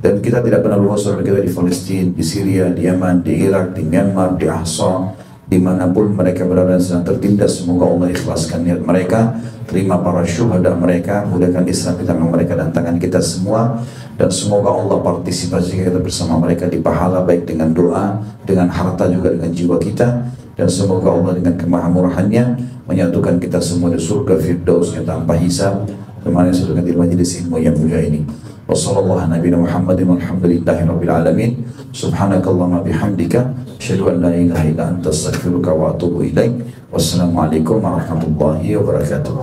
Dan kita tidak pernah lupa saudara kita di Palestina, di Syria, di Yaman, di Irak, di Myanmar, di Ahsa, dimanapun mereka berada dan sedang tertindas. Semoga Allah ikhlaskan niat mereka, terima para syuhada mereka, mudahkan Islam di tangan mereka dan tangan kita semua. Dan semoga Allah partisipasi kita bersama mereka di pahala, baik dengan doa, dengan harta, juga dengan jiwa kita. Dan semoga Allah dengan kemahamurahannya menyatukan kita semua di surga Firdausnya tanpa hisab. Kemarin saya di majelis ilmu yang mulia ini. Wassalamualaikum warahmatullahi wabarakatuh. Walhamdulillahi rabbil alamin. Subhanakallahumma bihamdika asyhadu an la ilaha illa anta astaghfiruka wa atubu ilaik. Wassalamualaikum warahmatullahi wabarakatuh.